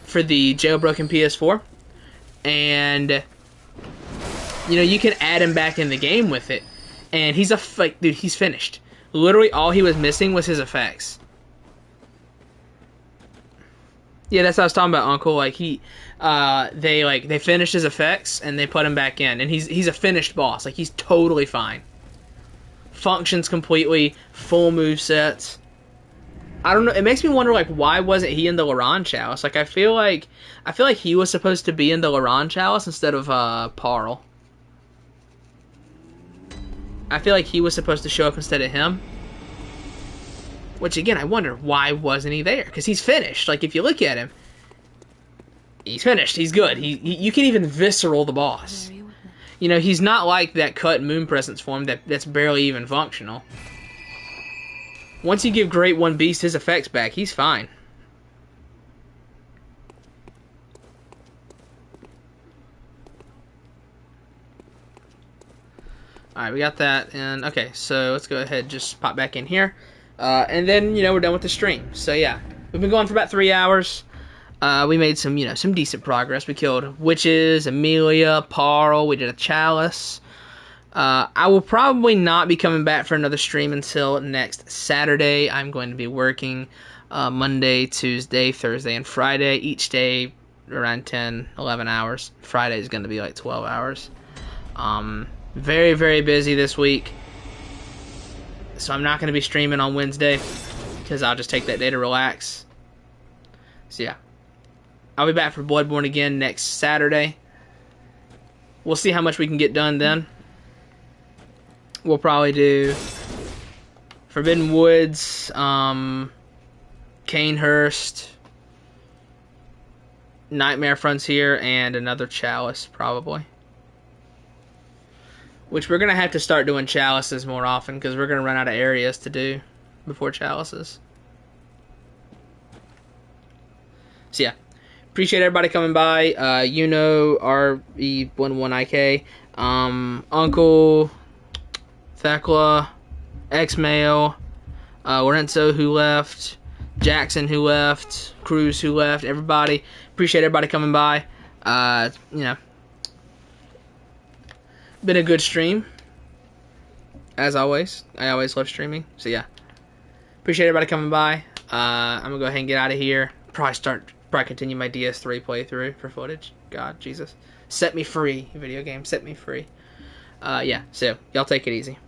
for the jailbroken PS4. And, you know, you can add him back in the game with it. And he's dude, he's finished. Literally all he was missing was his effects. Yeah, that's what I was talking about, Uncle. Like they finished his effects and they put him back in, and he's a finished boss. Like he's totally fine. Functions completely, full move sets. I don't know. It makes me wonder, like, why wasn't he in the Laran Chalice? Like, I feel like he was supposed to be in the Laran Chalice instead of Parl. I feel like he was supposed to show up instead of him. Which, again, I wonder, why wasn't he there? Because he's finished. Like, if you look at him, he's finished. He's good. You can even visceral the boss. Very well. You know, he's not like that cut moon presence form that's barely even functional. Once you give Great One Beast his effects back, he's fine. Alright, we got that. And okay, so let's go ahead and just pop back in here. And then, you know, we're done with the stream. So, yeah. We've been going for about 3 hours. We made some, you know, some decent progress. We killed witches, Amelia, Parl. We did a chalice. I will probably not be coming back for another stream until next Saturday. I'm going to be working Monday, Tuesday, Thursday, and Friday. Each day around 10, 11 hours. Friday is going to be like 12 hours. Very, very busy this week. So I'm not going to be streaming on Wednesday because I'll just take that day to relax. So yeah. I'll be back for Bloodborne again next Saturday. We'll see how much we can get done then. We'll probably do Forbidden Woods, Canehurst, Nightmare Frontier, and another chalice probably. Which we're going to have to start doing chalices more often because we're going to run out of areas to do before chalices. So yeah. Appreciate everybody coming by. You know, RE11IK, Uncle, Thekla, X-Mail, Lorenzo who left, Jackson who left, Cruz who left, everybody. Appreciate everybody coming by. You know, been a good stream, as always. I always love streaming, so yeah. Appreciate everybody coming by. I'm gonna go ahead and get out of here. Probably continue my DS3 playthrough for footage. God, Jesus. Set me free, video game. Set me free. Yeah, so, y'all take it easy.